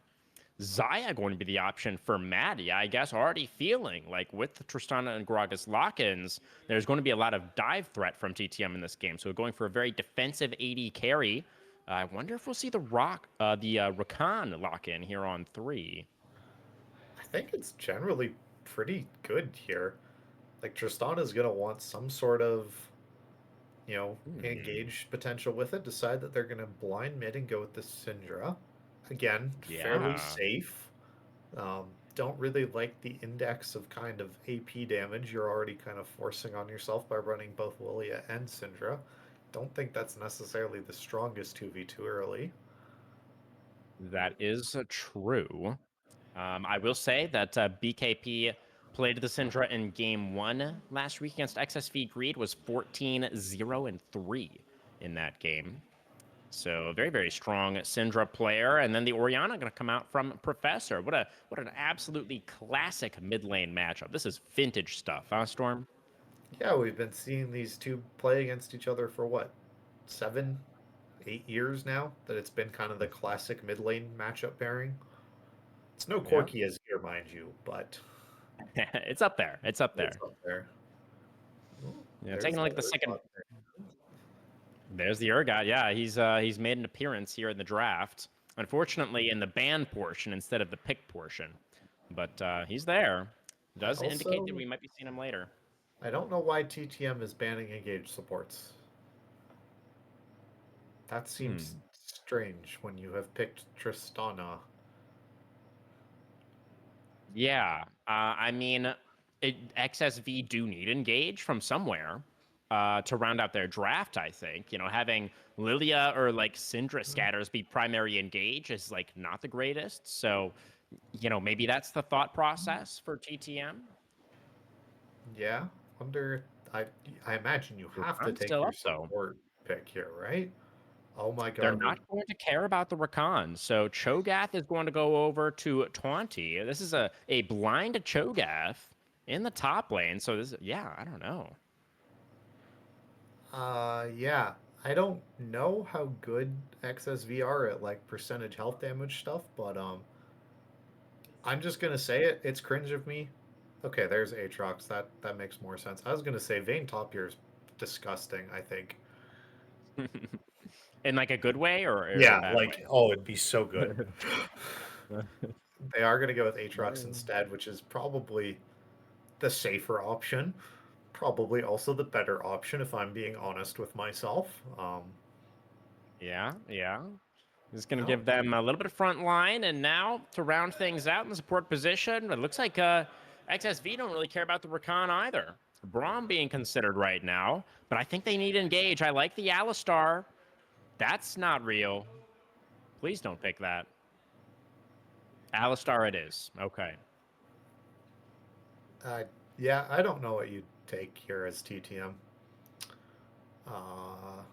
Zaya going to be the option for Maddie, I guess, already feeling like with the Tristana and Gragas lock-ins, there's going to be a lot of dive threat from TTM in this game. So going for a very defensive AD carry. I wonder if we'll see the Rakan lock-in here on 3. I think it's generally pretty good here. Like Tristana's going to want some sort of, Hmm. engage potential with it. Decide that they're going to blind mid and go with the Syndra. Again, fairly Yeah. safe. Don't really like the index of kind of AP damage you're already kind of forcing on yourself by running both Lilia and Syndra. Don't think that's necessarily the strongest 2v2 early. That is true. I will say that BKP played the Syndra in game 1 last week against XSV Greed, was 14-0-3 in that game. So a very, very strong Syndra player. And then the Orianna going to come out from Professor. What an absolutely classic mid lane matchup. This is vintage stuff, huh, Storm? Yeah, we've been seeing these two play against each other for what, 7, 8 years now? That it's been kind of the classic mid lane matchup pairing. It's no Yeah. Corki as here, mind you, but It's up there. It's up it's there. up there. Oh, Yeah, there's taking a the look at the second. Urgot there. There's the Urgot. Yeah, he's made an appearance here in the draft. Unfortunately, in the ban portion instead of the pick portion, but he's there. I Does indicate that also we might be seeing him later. I don't know why TTM is banning engaged supports. That seems Hmm. strange when you have picked Tristana. Yeah, I mean, XSV do need engage from somewhere to round out their draft. I think having Lilia or like Syndra scatters be primary engage is like not the greatest. So maybe that's the thought process for TTM. Yeah, wonder. I I imagine you have to I'm take still your up though. support pick here, right? Oh my They're god, not going to care about the Rakan. So Cho'Gath is going to go over to 20. This is a blind Cho'Gath in the top lane. So this, yeah, I don't know. yeah. I don't know how good XSV are at like percentage health damage stuff, but I'm just gonna say it. It's cringe of me. Okay, there's Aatrox. That makes more sense. I was gonna say Vayne top tier is disgusting, I think. In like a good way or a Yeah, bad like oh, it'd be so good. way? They are gonna go with Aatrox instead, which is probably the safer option. Probably also the better option if I'm being honest with myself. Yeah, yeah. Just going to No, give them a little bit of front line. And now to round things out in the support position, it looks like XSV don't really care about the Rakan either. Braum being considered right now, but I think they need to engage. I like the Alistar. That's not real. Please don't pick that. Alistar it is. Okay. yeah, I don't know what you'd take here as TTM. Uh,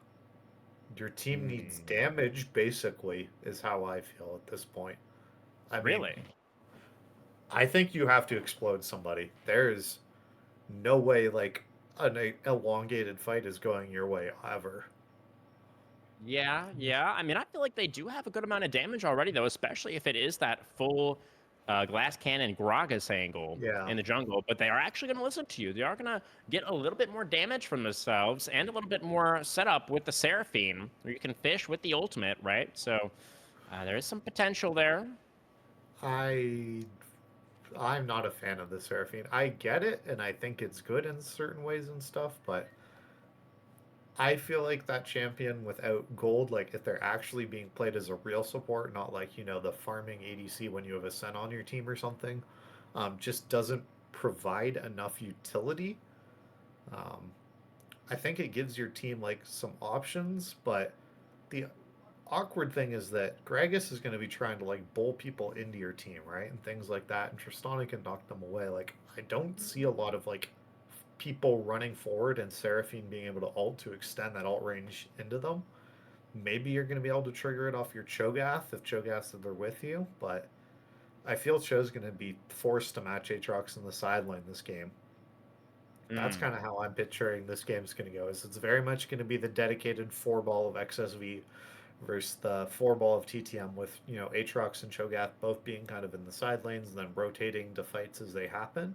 your team needs Hmm. damage, basically, is how I feel at this point. I mean, Really? I think you have to explode somebody. There's no way, like, an elongated fight is going your way ever. Yeah, yeah. I mean, I feel like they do have a good amount of damage already, though, especially if it is that full glass cannon Gragas angle Yeah. in the jungle. But they are actually going to listen to you. They are going to get a little bit more damage from themselves and a little bit more setup with the Seraphine, where you can fish with the ultimate, right? So there is some potential there. I I'm not a fan of the Seraphine. I get it, and I think it's good in certain ways and stuff, but I feel like that champion without gold, like if they're actually being played as a real support, not like, the farming ADC when you have a Sen on your team or something, just doesn't provide enough utility. Um, I think it gives your team like some options, but the awkward thing is that Gragas is going to be trying to like bowl people into your team, right? And things like that. And Tristana can knock them away. Like, I don't see a lot of like people running forward and Seraphine being able to ult to extend that ult range into them. Maybe you're going to be able to trigger it off your Cho'Gath if Cho'Gath's there with you, but I feel Cho's going to be forced to match Aatrox in the sideline this game. That's kind Mm. of how I'm picturing this game's going to go. Is it's very much going to be the dedicated four ball of XSV versus the four ball of TTM with Aatrox and Cho'Gath both being kind of in the side lanes and then rotating to fights as they happen.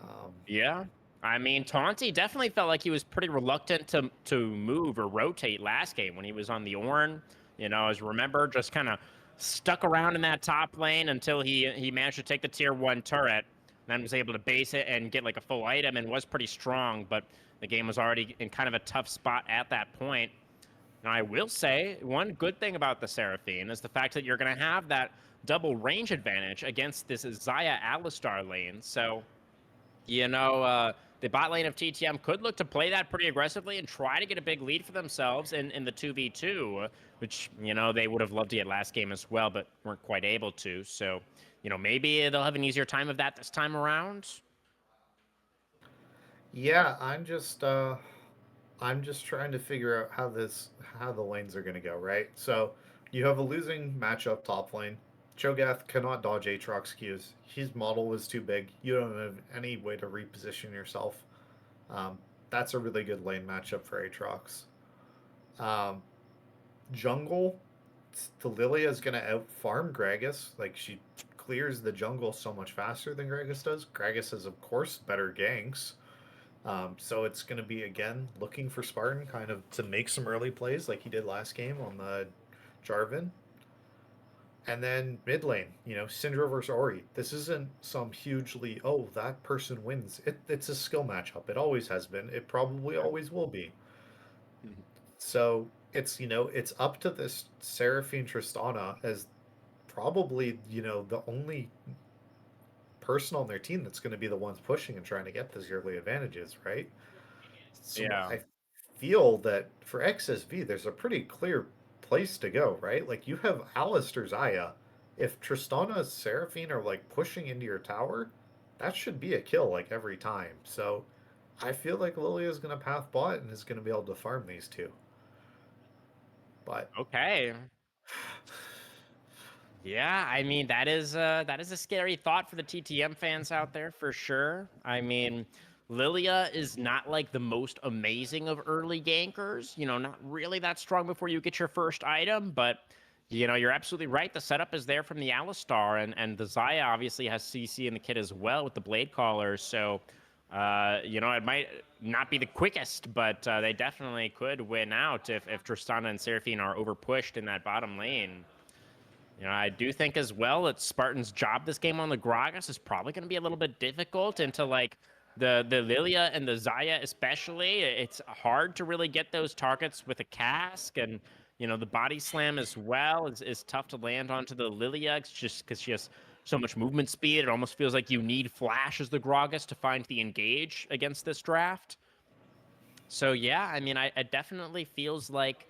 Um, Yeah. I mean, Taunty definitely felt like he was pretty reluctant to move or rotate last game when he was on the Ornn. As remember, just kind of stuck around in that top lane until he managed to take the tier 1 turret, then was able to base it and get like a full item and was pretty strong, but the game was already in kind of a tough spot at that point. Now, I will say one good thing about the Seraphine is the fact that you're going to have that double range advantage against this Xayah Alistar lane. So the bot lane of TTM could look to play that pretty aggressively and try to get a big lead for themselves in the 2v2, which, they would have loved to get last game as well, but weren't quite able to. So, maybe they'll have an easier time of that this time around. yeah, I'm just trying to figure out how the lanes are going to go, right? So you have a losing matchup top lane. Cho'Gath cannot dodge Aatrox Qs. His model was too big. You don't have any way to reposition yourself. Um, that's a really good lane matchup for Aatrox. Um, jungle, the Lilia is going to out farm Gragas. Like, she clears the jungle so much faster than Gragas does. Gragas has, of course, better ganks. So it's going to be, again, looking for Spartan kind of to make some early plays like he did last game on the Jarvan. And then mid lane, Syndra versus Ori. This isn't some hugely, oh, that person wins. It's a skill matchup. It always has been. It probably always will be. So it's up to this Seraphine Tristana as probably, the only person on their team that's going to be the ones pushing and trying to get those early advantages, right? So Yeah. I feel that for XSV, there's a pretty clear place to go, right? Like you have Alistair's Aya. If Tristana and Seraphine are like pushing into your tower, that should be a kill like every time. So I feel like Lilia is going to path bot and is going to be able to farm these two. But Okay. Yeah, I mean that is a scary thought for the TTM fans out there for sure. I mean, Lilia is not like the most amazing of early gankers, you know, not really that strong before you get your first item, but you know, you're absolutely right. The setup is there from the Alistar, and the Zaya obviously has CC in the kit as well with the Blade Caller, so you know, it might not be the quickest, but they definitely could win out if Tristana and Seraphine are overpushed in that bottom lane. You know, I do think as well that Spartan's job this game on the Gragas is probably going to be a little bit difficult into like the Lilia and the Zaya especially. It's hard to really get those targets with a cask, and you know the body slam as well is tough to land onto the Lilia. It's just because she has so much movement speed. It almost feels like you need flash as the Gragas to find the engage against this draft. So yeah, I mean, it definitely feels like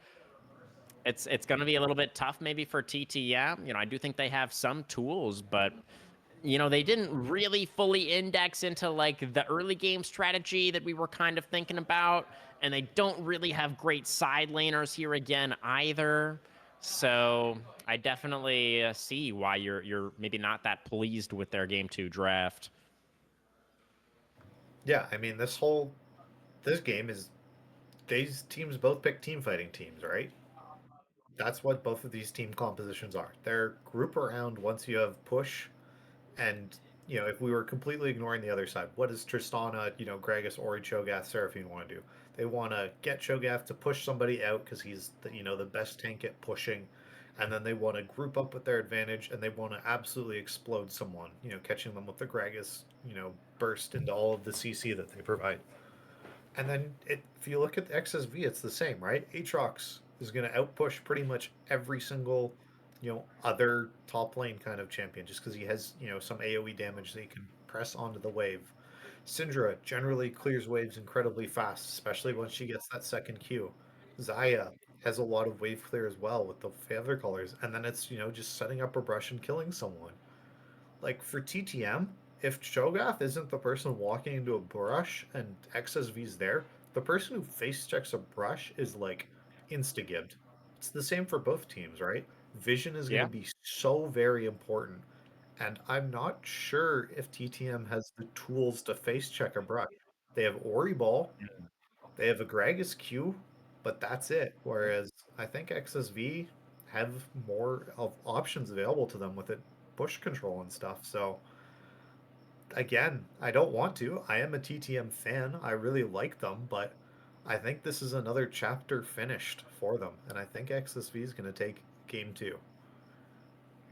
it's going to be a little bit tough maybe for TTM. You know, I do think they have some tools, but you know, they didn't really fully index into like the early game strategy that we were kind of thinking about, and they don't really have great side laners here again either. So I definitely see why you're maybe not that pleased with their game 2 draft. yeah, I mean, this game is these teams both pick team fighting teams, right? That's what both of these team compositions are. They're group around once you have push, and you know, if we were completely ignoring the other side, what does Tristana, you know, Gragas, Ori, Cho'Gath, Seraphine want to do? They want to get Cho'Gath to push somebody out because he's the, you know, the best tank at pushing, and then they want to group up with their advantage and they want to absolutely explode someone, you know, catching them with the Gragas, you know, burst into all of the CC that they provide. And then if you look at the XSV, it's the same, right? Aatrox is going to outpush pretty much every single, you know, other top lane kind of champion just because he has, you know, some AoE damage that he can press onto the wave. Syndra generally clears waves incredibly fast, especially once she gets that second Q. Zaya has a lot of wave clear as well with the feather colors, and then it's, you know, just setting up a brush and killing someone. Like for TTM, if Cho'Gath isn't the person walking into a brush and XSV's there, the person who face checks a brush is like insta-gibbed. It's the same for both teams, right? Vision is going to Yeah. be so very important. And I'm not sure if TTM has the tools to face check a brush. They have Ori Ball, they have a Gragas Q, but that's it. Whereas I think XSV have more of options available to them with it push control and stuff. So again, I don't want to. I am a TTM fan. I really like them, but I think this is another chapter finished for them, and I think XSV is going to take game 2.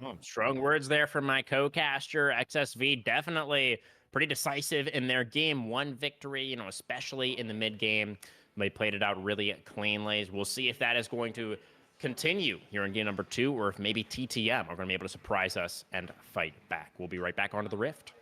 Oh, strong words there from my co-caster. XSV definitely pretty decisive in their game 1 victory, you know, especially in the mid game. They played it out really cleanly. We'll see if that is going to continue here in game number 2, or if maybe TTM are going to be able to surprise us and fight back. We'll be right back onto the Rift.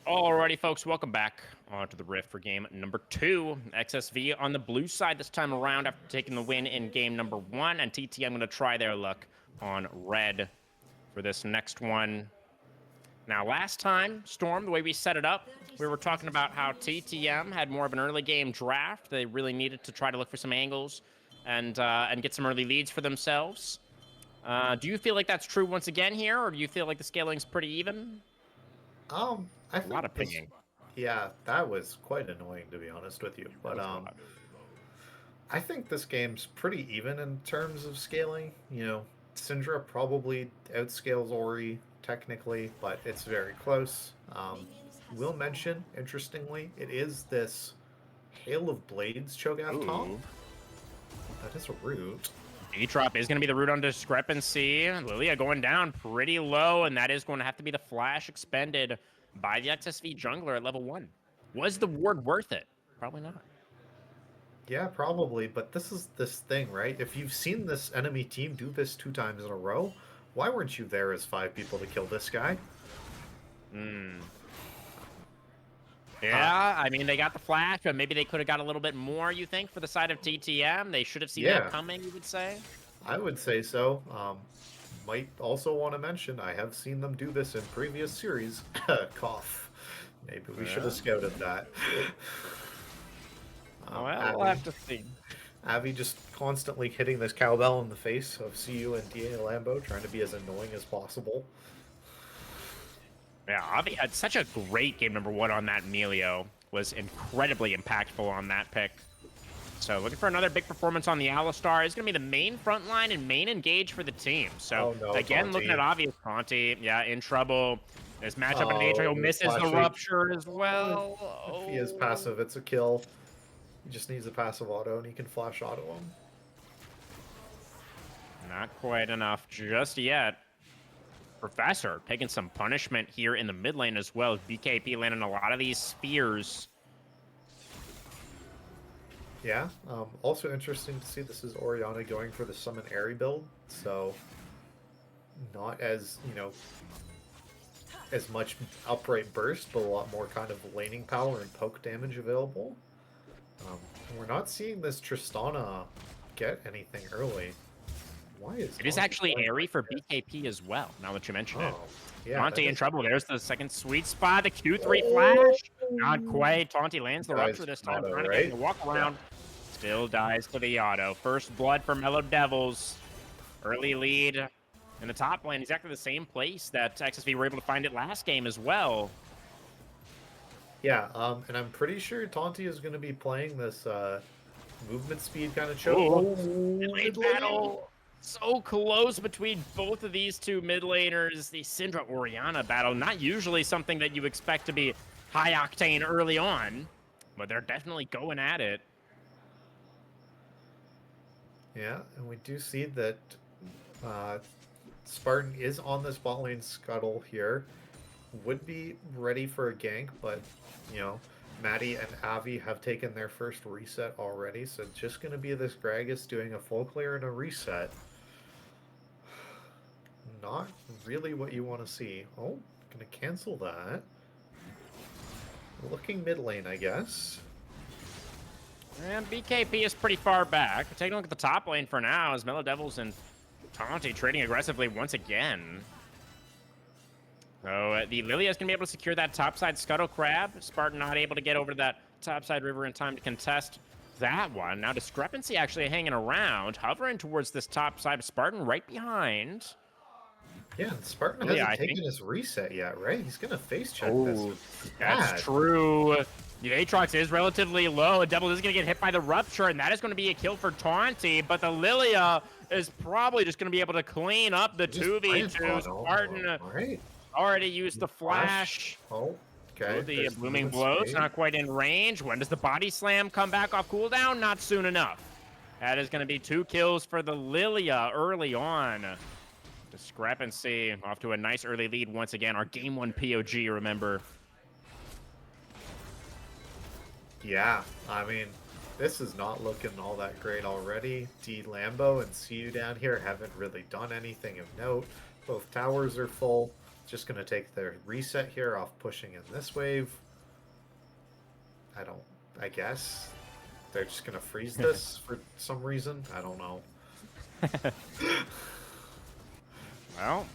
Alrighty, folks, welcome back onto the Rift for game number 2. XSV on the blue side this time around after taking the win in game number 1, and TTM going to try their luck on red for this next one. Now, last time, Storm, the way we set it up, we were talking about how TTM had more of an early game draft. They really needed to try to look for some angles and get some early leads for themselves. Do you feel like that's true once again here, or do you feel like the scaling's pretty even? I A think lot of pinging. yeah, that was quite annoying to be honest with you. But I think this game's pretty even in terms of scaling. You know, Syndra probably outscales Ori technically, but it's very close. Will mention, interestingly, it is this Hail of Blades Cho'Gath top. Ooh. That is a root. Aatrox is going to be the root on Discrepancy. Lilia going down pretty low, and that is going to have to be the flash expended by the XSV jungler at level 1. Was the ward worth it? Probably not. Yeah, probably, but this is this thing, right? If you've seen this enemy team do this 2 times in a row, why weren't you there as 5 people to kill this guy? Yeah, I mean, they got the flash, but maybe they could have got a little bit more, you think, for the side of TTM? They should have seen that coming, you would say? I would say so. Might also want to mention, I have seen them do this in previous series. Cough. Maybe we should have scouted that. Well, we'll have to see. Avi just constantly hitting this cowbell in the face of CU and DA Lambo, trying to be as annoying as possible. Yeah, Avi had such a great game number 1 on that Melio. Was incredibly impactful on that pick. So looking for another big performance on the Alistar. Is going to be the main front line and main engage for the team. So again, Taunty. looking at obvious Taunty, yeah, in trouble. This matchup in Aegaeon misses the rupture as well. If he is passive, it's a kill. He just needs a passive auto, and he can flash auto him. Not quite enough just yet. Professor taking some punishment here in the mid lane as well. BKP landing a lot of these spears. Yeah. Also interesting to see this is Orianna going for the Summon Airy build. So not as, as much upright burst, but a lot more kind of laning power and poke damage available. We're not seeing this Tristana get anything early. Why is it is actually airy for BKP as well, now that you mention it. Yeah, Taunty in trouble. There's the second sweet spot. The Q3 flash. Not quite. Taunty lands the rupture this time. Trying to get him to walk around. Still dies to the auto. First blood for Mellow Devils. Early lead in the top lane. Exactly the same place that XSV were able to find it last game as well. Yeah, and I'm pretty sure Taunty is going to be playing this movement speed kind of choke. Mid-lane battle. So close between both of these two mid laners. The Syndra Orianna battle. Not usually something that you expect to be high octane early on, but they're definitely going at it. Yeah, and we do see that Spartan is on this bot lane scuttle here. Would be ready for a gank, but, Maddie and Avi have taken their first reset already, so it's just going to be this Gragas doing a full clear and a reset. Not really what you want to see. Oh, going to cancel that. Looking mid lane, I guess. And BKP is pretty far back. Taking a look at the top lane for now as Mellow Devils and Taunty trading aggressively once again. So the Lilia is going to be able to secure that topside Scuttle Crab. Spartan not able to get over to that topside river in time to contest that one. Now Discrepancy actually hanging around, hovering towards this topside. Spartan right behind. Yeah, Spartan hasn't taken his reset yet, right? He's going to face check this. That's true. The Aatrox is relatively low. Devil is going to get hit by the rupture, and that is going to be a kill for Taunty. But the Lilia is probably just going to be able to clean up the 2v2. Spartan already used the flash. Oh, okay. The Blooming Blows not quite in range. When does the body slam come back off cooldown? Not soon enough. That is going to be 2 kills for the Lilia early on. Discrepancy off to a nice early lead once again. Our game 1 POG, remember. Yeah, I mean, this is not looking all that great already. D Lambo and CU down here haven't really done anything of note. Both towers are full. just going to take their reset here off pushing in this wave. I guess. They're just going to freeze this for some reason. I don't know. Well,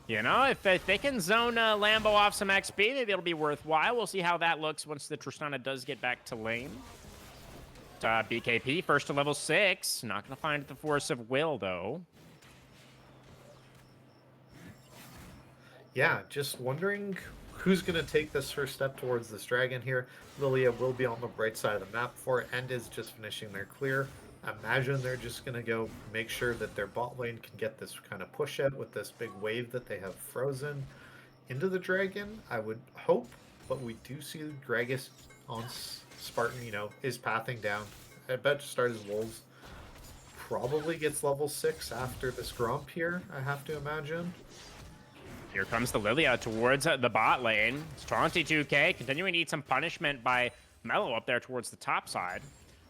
you know, if they can zone Lambo off some XP, maybe it'll be worthwhile. We'll see how that looks once the Tristana does get back to lane. BKP, first to level 6. Not going to find the Force of Will, though. Yeah, just wondering who's going to take this first step towards this dragon here. Lilia will be on the right side of the map for it, and is just finishing their clear. Imagine they're just going to go make sure that their bot lane can get this kind of push out with this big wave that they have frozen into the dragon. I would hope, but we do see Gragas on Spartan, you know, is pathing down. I bet to start his wolves. Probably gets level 6 after this Grump here, I have to imagine. Here comes the Lilia towards the bot lane. It's Taunty 2K, continuing to eat some punishment by Mellow up there towards the top side.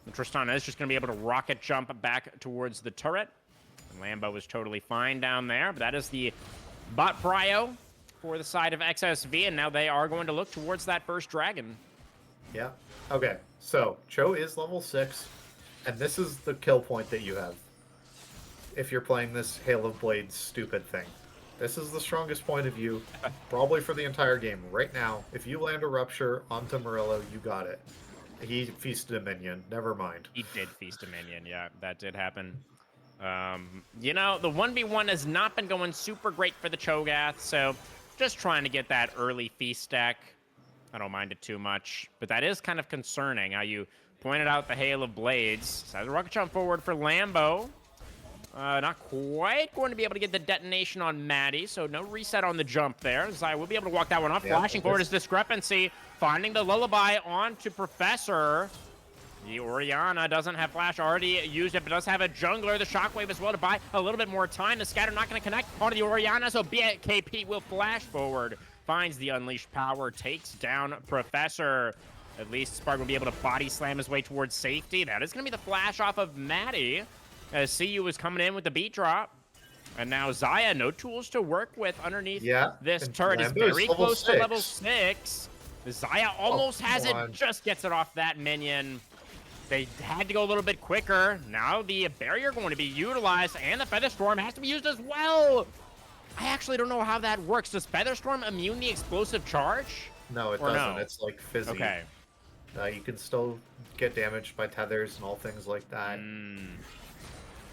And Tristana is just going to be able to rocket jump back towards the turret. And Lambo is totally fine down there, but that is the bot prio for the side of XSV, and now they are going to look towards that first dragon. Yeah. Okay, so Cho is level 6, and this is the kill point that you have if you're playing this Hail of Blades stupid thing. This is the strongest point of view, probably for the entire game. Right now, if you land a Rupture onto Murillo, you got it. He feasted a minion, never mind. He did feast a minion, yeah, that did happen. You know, the 1v1 has not been going super great for the Cho'Gath, so just trying to get that early feast stack. I don't mind it too much, but that is kind of concerning how you pointed out the Hail of Blades. So the rocket jump forward for Lambo. Not quite going to be able to get the detonation on Maddie, so no reset on the jump there. Zai will be able to walk that one off. Yeah, Flashing forward is Discrepancy, finding the Lullaby onto Professor. The Orianna doesn't have flash, already used it, but does have a jungler. The Shockwave as well to buy a little bit more time. The Scatter not going to connect onto the Orianna, so BKP will flash forward. Finds the Unleashed Power, takes down Professor. At least Spark will be able to body slam his way towards safety. That is going to be the flash off of Maddie, as CU is coming in with the beat drop. And now Zaya, no tools to work with underneath this turret. Is very close to level 6. Zaya almost has it, just gets it off that minion. They had to go a little bit quicker. Now the barrier going to be utilized, and the Featherstorm has to be used as well. I actually don't know how that works. Does Featherstorm immune the explosive charge? No, it doesn't. No? It's like fizzy. Okay. You can still get damaged by tethers and all things like that.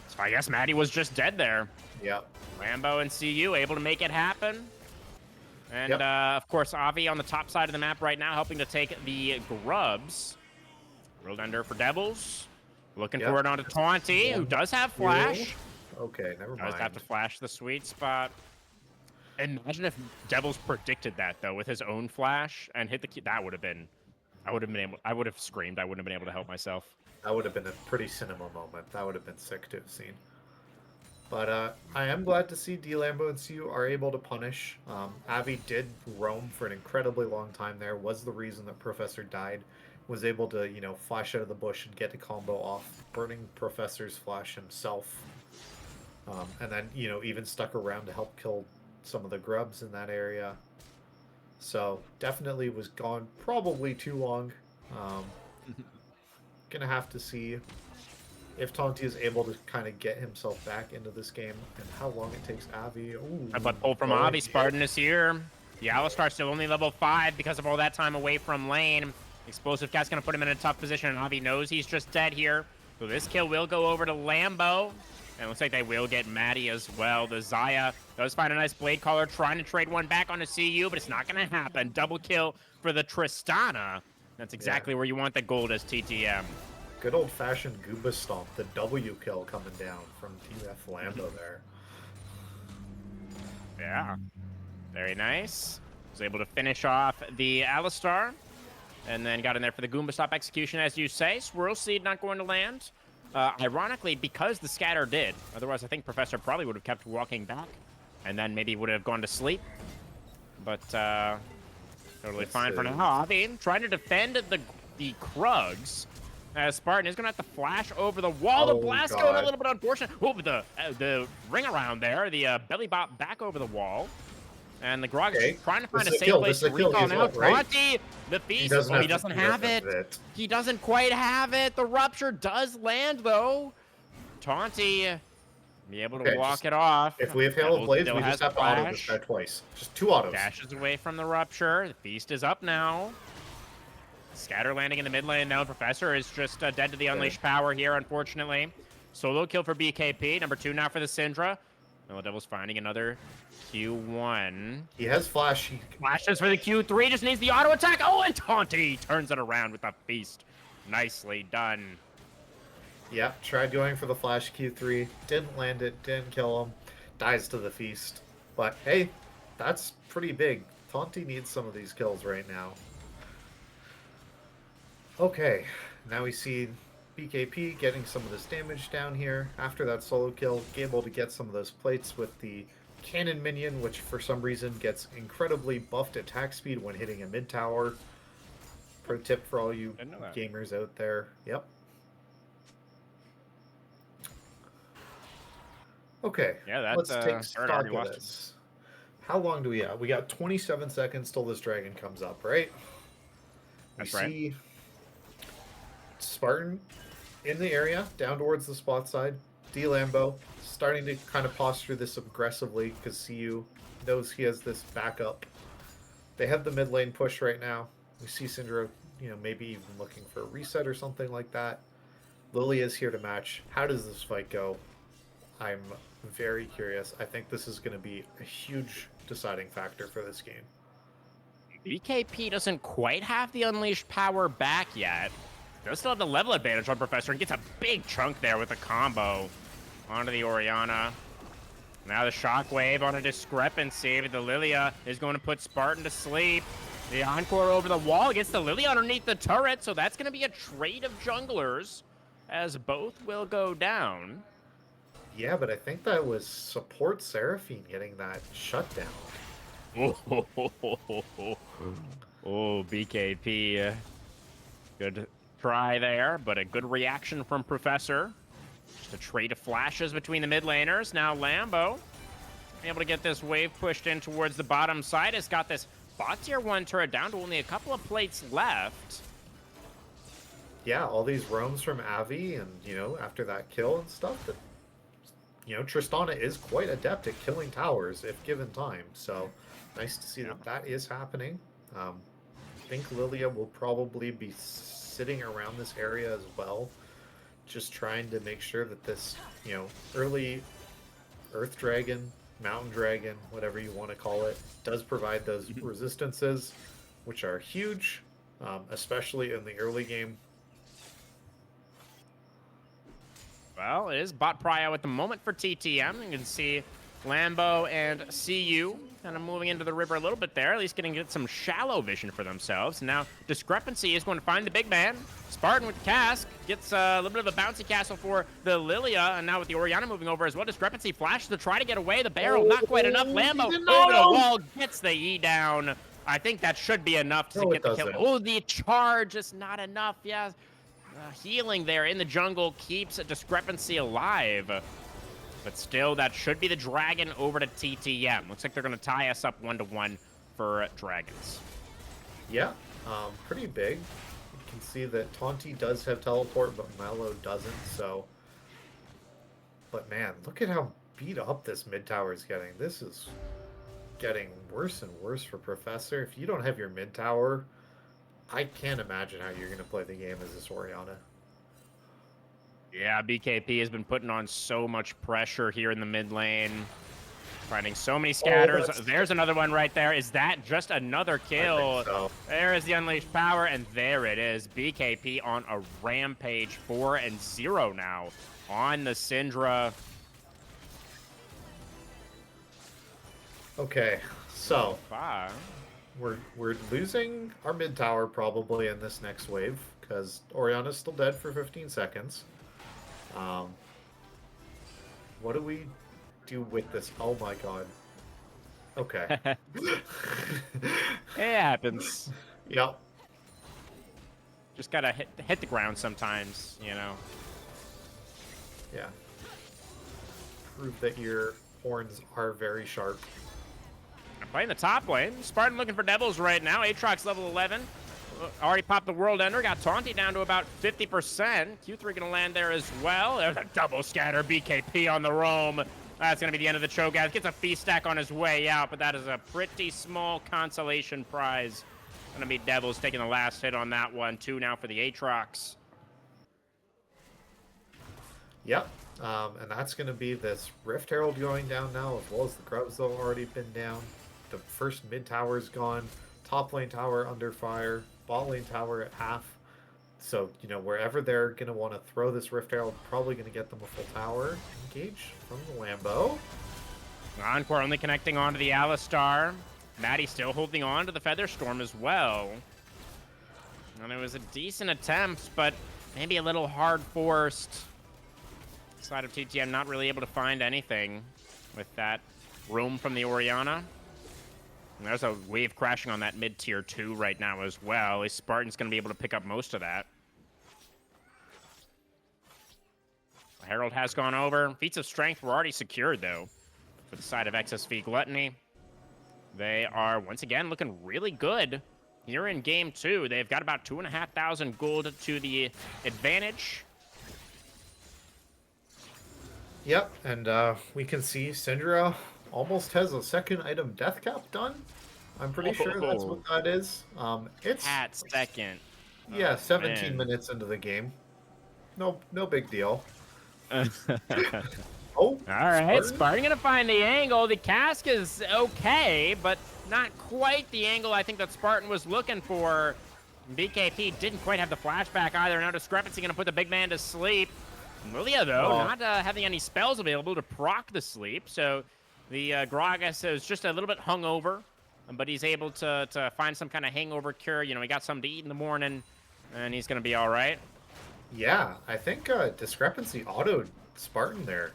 So I guess Maddie was just dead there. Yep. Lambo and CU able to make it happen. And of course, Avi on the top side of the map right now, helping to take the grubs. World Ender for Devils. Looking for it onto Taunty, who does have flash. Okay, never mind. Does have to flash the sweet spot. Imagine if Devils predicted that though with his own flash and hit the key. That would have been. I would have screamed. I wouldn't have been able to help myself. That would have been a pretty cinema moment. That would have been sick to have seen. But I am glad to see D-Lambo and CU are able to punish. Avi did roam for an incredibly long time there. Was the reason that Professor died. Was able to, you know, flash out of the bush and get a combo off, burning Professor's flash himself. And then, you know, even stuck around to help kill some of the grubs in that area. So definitely was gone probably too long. Gonna have to see if Taunty is able to kind of get himself back into this game and how long it takes Avi. Ooh, but pull from Avi. Spartan is here. The Alistar still only level 5 because of all that time away from lane. Explosive Cat's going to put him in a tough position, and Avi knows he's just dead here. So this kill will go over to Lambo. And it looks like they will get Maddie as well. The Zaya does find a nice Blade Caller, trying to trade one back onto CU, but it's not going to happen. Double kill for the Tristana. That's exactly where you want the gold as TTM. Good old-fashioned Goomba Stomp, the W kill coming down from TF Lambo there. Yeah, very nice. Was able to finish off the Alistar. And then got in there for the Goomba Stop execution, as you say. Swirl Seed not going to land. Ironically, because the Scatter did. Otherwise, I think Professor probably would have kept walking back. And then maybe would have gone to sleep. But totally fine for now. Avi trying to defend the Krugs. Spartan is going to have to flash over the wall. The blast going a little bit unfortunate. Oh, but the ring around there. The belly bop back over the wall. And the Grog is Okay, just trying to find this a is a safe kill, place this to is a kill, recall he's now. what, right? Taunty, the feast. doesn't Oh, he have doesn't to- have doesn't it. have it. He doesn't quite have it. The rupture does land, though. Taunty be able to Okay, walk just- it off. If we have Hail of Devil Blades, still we has just have to auto this flash. guy twice. Just 2 autos. Dashes away from the rupture. The feast is up now. Scatter landing in the mid lane now. Professor is just dead to the unleashed power here, unfortunately. Solo kill for BKP. Number 2 now for the Syndra. Mellow Devil's finding another Q1. He has flash. Flashes for the Q3. Just needs the auto attack. Oh, and Taunty turns it around with a feast. Nicely done. Yeah, tried going for the flash Q3. Didn't land it. Didn't kill him. Dies to the feast. But hey, that's pretty big. Taunty needs some of these kills right now. Okay, now we see BKP getting some of this damage down here. After that solo kill, able to get some of those plates with the cannon minion, which for some reason gets incredibly buffed attack speed when hitting a mid tower. Pro tip for all you Didn't know that. gamers out there. Yep. Okay, Yeah, that's, let's take Bird stock already of lost. this. How long do we have? We got 27 seconds till this dragon comes up, right? That's we right. see Spartan in the area, down towards the spot side. D Lambo starting to kind of posture this aggressively because CU knows he has this backup. They have the mid lane push right now. We see Syndra, maybe even looking for a reset or something like that. Lily is here to match. How does this fight go? I'm very curious. I think this is going to be a huge deciding factor for this game. BKP doesn't quite have the unleashed power back yet. Does still have the level advantage on Professor and gets a big chunk there with a combo onto the Orianna. Now the Shockwave on a discrepancy, but the Lilia is going to put Spartan to sleep. The Encore over the wall gets the Lilia underneath the turret, so that's going to be a trade of junglers as both will go down. Yeah, but I think that was support Seraphine getting that shutdown. Oh, BKP. Good try there, but a good reaction from Professor. Just a trade of flashes between the mid laners. Now Lambo able to get this wave pushed in towards the bottom side. Has got this bot tier 1 turret down to only a couple of plates left. Yeah, all these roams from Avi and, after that kill and stuff, that, Tristana is quite adept at killing towers if given time. So nice to see that is happening. I think Lilia will probably be sitting around this area as well, just trying to make sure that this, early Earth Dragon, Mountain Dragon, whatever you want to call it, does provide those resistances, which are huge, especially in the early game. Well, it is bot prio at the moment for TTM. You can see Lambo and CU kind of moving into the river a little bit there, at least getting some shallow vision for themselves. Now, Discrepancy is going to find the big man. Spartan with the cask gets a little bit of a bouncy castle for the Lilia, and now with the Orianna moving over as well. Discrepancy flashes to try to get away. The barrel, not quite enough. Lambo over the wall, gets the E down. I think that should be enough to get the kill. Oh, the charge is not enough. Yeah. Healing there in the jungle keeps a Discrepancy alive. But still, that should be the dragon over to TTM. Looks like they're going to tie us up 1-1 for dragons. Yeah, pretty big. You can see that Taunty does have teleport, but Mellow doesn't, so... But man, look at how beat up this mid tower is getting. This is getting worse and worse for Professor. If you don't have your mid tower, I can't imagine how you're going to play the game as this Orianna. Yeah, BKP has been putting on so much pressure here in the mid lane. Finding so many scatters. There's another one right there. Is that just another kill? I think so. There is the unleashed power, and there it is. BKP on a rampage, 4-0 now on the Syndra. Okay, so Wow. we're losing our mid tower probably in this next wave because Orianna's still dead for 15 seconds. What do we do with this? Oh my god. Okay. It happens. Yep. Just gotta hit the ground sometimes, you know. Yeah. Prove that your horns are very sharp. Playing the top lane. Spartan looking for Devils right now. Aatrox level 11. Already popped the World Ender. Got Taunty down to about 50%. Q3 going to land there as well. There's a double scatter. BKP on the roam. That's going to be the end of the Cho'Gath. Gets a feast stack on his way out, but that is a pretty small consolation prize. Going to be Devils taking the last hit on that one. 2 now for the Aatrox. Yep. And that's going to be this Rift Herald going down now, as well as the Grubs that have already been down. The first mid tower is gone. Top lane tower under fire. Bot lane tower at half. So, you know, wherever they're going to want to throw this Rift Herald, probably going to get them a full tower. Engage from the Lambo. Encore only connecting onto the Alistar. Maddie still holding on to the Featherstorm as well. And it was a decent attempt, but maybe a little hard-forced. Side of TTM not really able to find anything with that roam from the Orianna. And there's a wave crashing on that mid-tier 2 right now as well. At least Spartan's going to be able to pick up most of that. Herald has gone over. Feats of Strength were already secured, though, for the side of XSV Gluttony. They are, once again, looking really good here in Game 2. They've got about 2,500 gold to the advantage. Yep, and we can see Syndra almost has a second item death cap done. I'm pretty sure that's what that is. It's at second. Yeah, Oh, 17 man. minutes into the game. No big deal. Oh, All right, Spartan gonna find the angle. The cask is okay, but not quite the angle I think that Spartan was looking for. BKP didn't quite have the flashback either. Now Discrepancy gonna put the big man to sleep. Lilia, though, not having any spells available to proc the sleep, so the Gragas is just a little bit hungover, but he's able to find some kind of hangover cure. You know, he got something to eat in the morning, and he's gonna be all right. Yeah, I think Discrepancy autoed Spartan there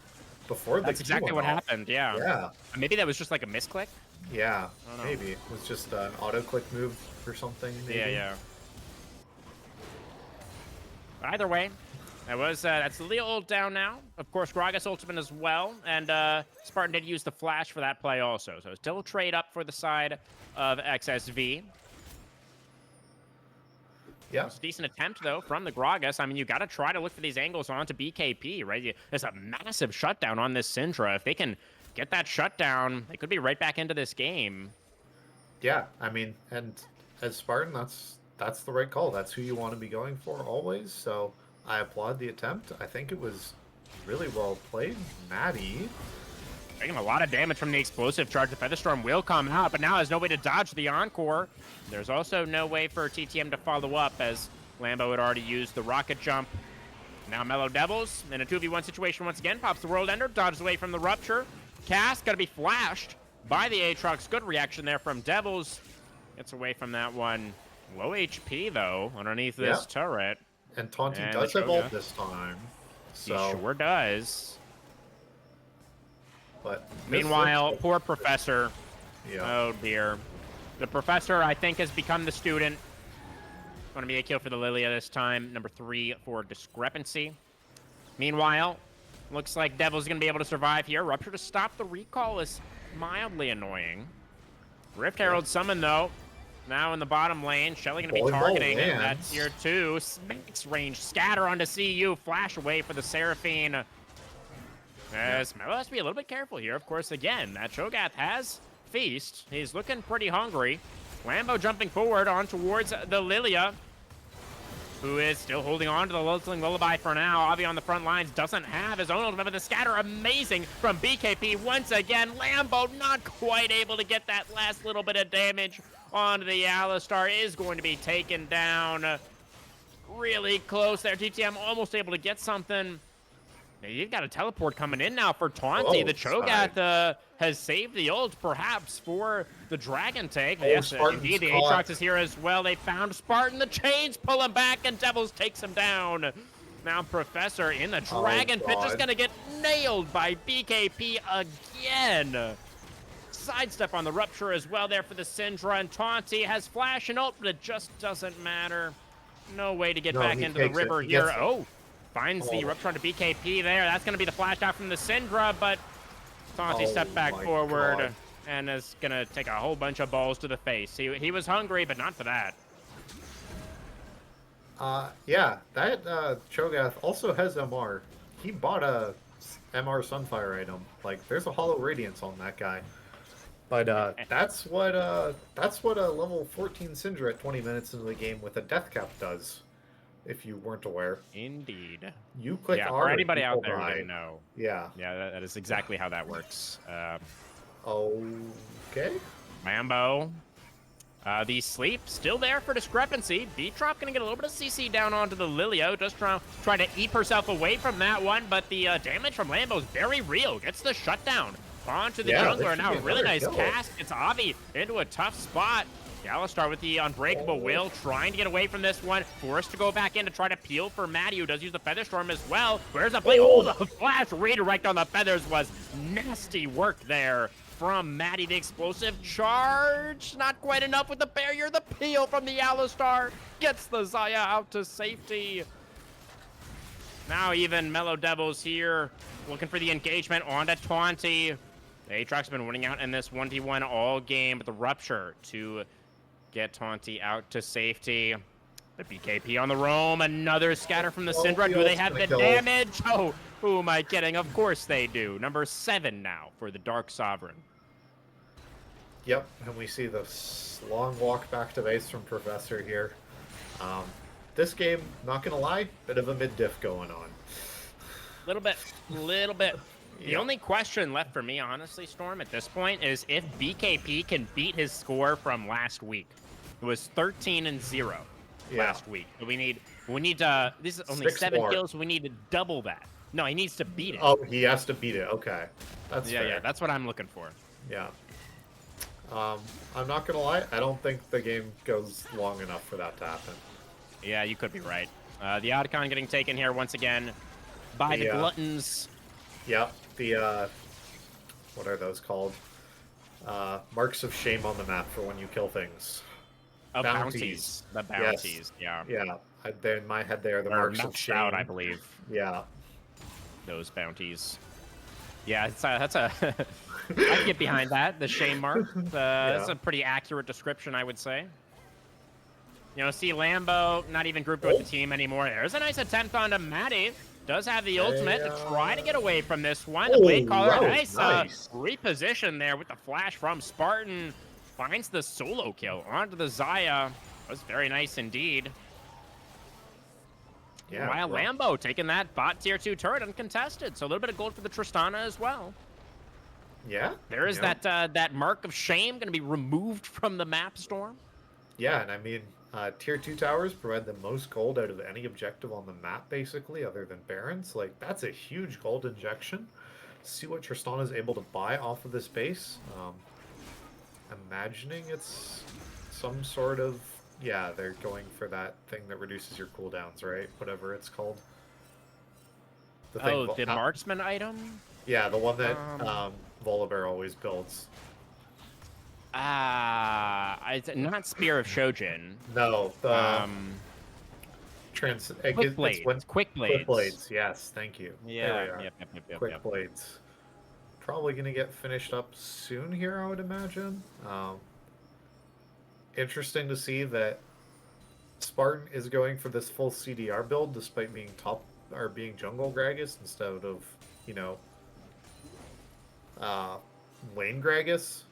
before the That's exactly what happened, yeah. Yeah. Maybe that was just like a misclick? Yeah, I don't know. maybe. It was just an auto-click move or something, maybe. Yeah. Either way, that's Lilia ult down now. Of course, Gragas ultimate as well, and Spartan did use the flash for that play also, so still a trade up for the side of XSV. Yeah. It's a decent attempt, though, from the Gragas. I mean, you got to try to look for these angles onto BKP, right? There's a massive shutdown on this Syndra. If they can get that shutdown, they could be right back into this game. Yeah, I mean, and as Spartan, that's the right call. That's who you want to be going for always, so I applaud the attempt. I think it was really well played. Maddie. Taking a lot of damage from the explosive charge. The Featherstorm will come out, but now has no way to dodge the Encore. There's also no way for TTM to follow up, as Lambo had already used the rocket jump. Now Mellow Devils in a 2v1 situation once again. Pops the World Ender, dodges away from the Rupture. Cass got to be flashed by the Aatrox. Good reaction there from Devils. Gets away from that one. Low HP, though, underneath this turret. And Taunty And does the have ult this time. He So, sure does. but Meanwhile, poor Professor. yeah. Oh, dear. The Professor, I think, has become the student. Going to be a kill for the Lilia this time. Number 3 for Discrepancy. Meanwhile, looks like Devil's going to be able to survive here. Rupture to stop the recall is mildly annoying. Rift Herald summon, though. Now in the bottom lane. Shelly going to be targeting that tier 2. Max range. Scatter onto CU. Flash away for the Seraphine. As Mello has to be a little bit careful here. Of course, again, that Cho'Gath has Feast. He's looking pretty hungry. Lambo jumping forward on towards the Lilia, who is still holding on to the Lulting Lullaby for now. Avi on the front lines doesn't have his own ultimate, but the scatter amazing from BKP once again. Lambo not quite able to get that last little bit of damage onto the Alistar. Is going to be taken down really close there. TTM almost able to get something. Now, you've got a teleport coming in now for Taunty. The Cho'Gath has saved the ult, perhaps, for the Dragon take. Yes, indeed, the Aatrox is here as well. They found Spartan. The chains pull him back, and Devils takes him down. Now Professor in the Dragon Pit, just going to get nailed by BKP again. Sidestep on the Rupture as well there for the Syndra, and Taunty has flash and ult, but it just doesn't matter. No way to get back into the river here. Finds the Rupture onto BKP there. That's going to be the flash out from the Syndra, but Taunty stepped back forward and is gonna take a whole bunch of balls to the face. He was hungry, but not for that. Yeah, that Cho'Gath also has MR. He bought a MR Sunfire item. Like, there's a Hollow Radiance on that guy. But that's what a level 14 Syndra at 20 minutes into the game with a death cap does. If you weren't aware, Indeed. you click Yeah, R. for anybody people out there who die. didn't know. Yeah. Yeah, that is exactly how that works. Okay. Lambo. The sleep still there for discrepancy. B-Trop gonna get a little bit of CC down onto the Lilio, just try to eep herself away from that one, but the damage from Lambo is very real. Gets the shutdown onto the jungler. Now a really nice cast. It's Avi into a tough spot. Alistar with the Unbreakable Will, trying to get away from this one. Forced to go back in to try to peel for Maddie, who does use the Feather Storm as well. Where's the play? Oh, the flash redirect on the Feathers was nasty work there from Maddie. The explosive charge, not quite enough with the barrier. The peel from the Alistar gets the Xayah out to safety. Now even Mellow Devils here, looking for the engagement onto Taunty. The Aatrox's been winning out in this 1v1 all game, but the Rupture to get Taunty out to safety. The BKP on the roam, another scatter from the Syndra. Do they have the damage? Oh, who am I kidding? Of course they do. Number 7 now for the Dark Sovereign. Yep, and we see this long walk back to base from Professor here. This game, not gonna lie, bit of a mid-diff going on. Little bit. The only question left for me, honestly, Storm, at this point, is if BKP can beat his score from last week. It was 13-0 last week. We need this is only 6 7 more. kills. We need to double that. No, he needs to beat it. Oh, he has to beat it. Okay, that's fair. Yeah, that's what I'm looking for. Yeah. I'm not gonna lie, I don't think the game goes long enough for that to happen. Yeah, you could be right. The Aegaeon getting taken here once again by the Gluttons. Yep, the what are those called? Marks of shame on the map for when you kill things. Bounties. The bounties, yes. Yeah. They're in my head, they are the or marks of shame. Out, I believe. Yeah. Those bounties. Yeah, that's a. I can get behind that. The shame mark. That's a pretty accurate description, I would say. You know, see Lambo not even grouped with the team anymore. There's a nice attempt onto Maddie. Does have the ultimate to try to get away from this one. The Blade Caller, nice reposition there with the flash from Spartan. Finds the solo kill onto the Xayah. Was very nice indeed. Yeah, while Lambo taking that bot tier 2 turret uncontested. So a little bit of gold for the Tristana as well. Yeah. There is that mark of shame going to be removed from the map, Storm. Yeah, and I mean, tier 2 towers provide the most gold out of any objective on the map, basically, other than Barons. Like, that's a huge gold injection. See what Tristana is able to buy off of this base. Imagining it's some sort of... Yeah, they're going for that thing that reduces your cooldowns, right? Whatever it's called. The marksman item? Yeah, the one that Volibear always builds. Not Spear of Shojin. No, the Quick Blades. Quick Blades, yes, thank you. Yeah, yep, Quick Blades. Probably going to get finished up soon here, I would imagine. Interesting to see that Spartan is going for this full CDR build despite being being jungle Gragas instead of, you know, lane Gragas.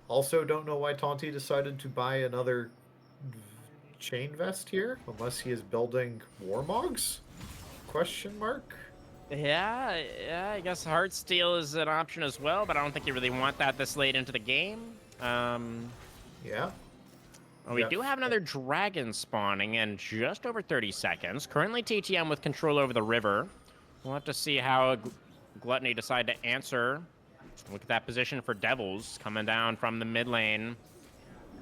Also don't know why Taunty decided to buy another chain vest here, unless he is building Warmogs? Question mark? Yeah, I guess Heartsteel is an option as well, but I don't think you really want that this late into the game. Yeah. Well, we do have another dragon spawning in just over 30 seconds. Currently TTM with control over the river. We'll have to see how Gluttony decide to answer. Look at that position for Devils coming down from the mid lane.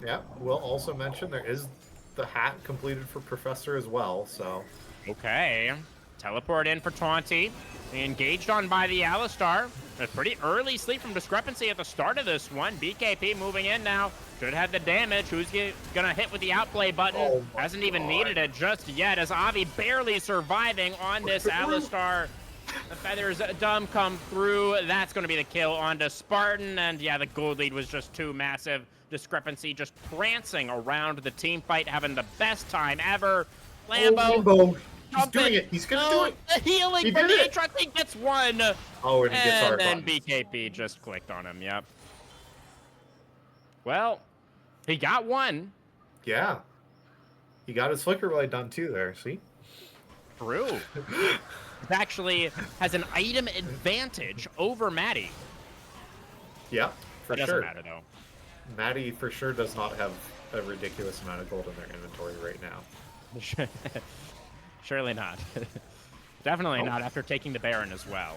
Yeah, we'll also mention there is the hat completed for Professor as well, so... Okay. Teleport in for Taunty. Engaged on by the Alistar. A pretty early sleep from Discrepancy at the start of this one. BKP moving in now. Should have the damage. Who's gonna hit with the outplay button? Oh Hasn't even needed it just yet, as Avi barely surviving on this Alistar. The feathers dumb come through. That's going to be the kill onto Spartan. And yeah, the gold lead was just too massive. Discrepancy just prancing around the team fight, having the best time ever. Lambo, Lambo. He's jumping. doing it. He's going to do it. The healing He from did the it. Aatrox. He gets one. Oh, and he gets our And then buttons. BKP just clicked on him. Yep. Well, he got one. Yeah. He got his flicker blade done too there, see? True. It actually has an item advantage over Maddie. Yeah, for It doesn't sure. matter, though. Maddie for sure does not have a ridiculous amount of gold in their inventory right now. Surely not. Definitely Nope. not after taking the Baron as well.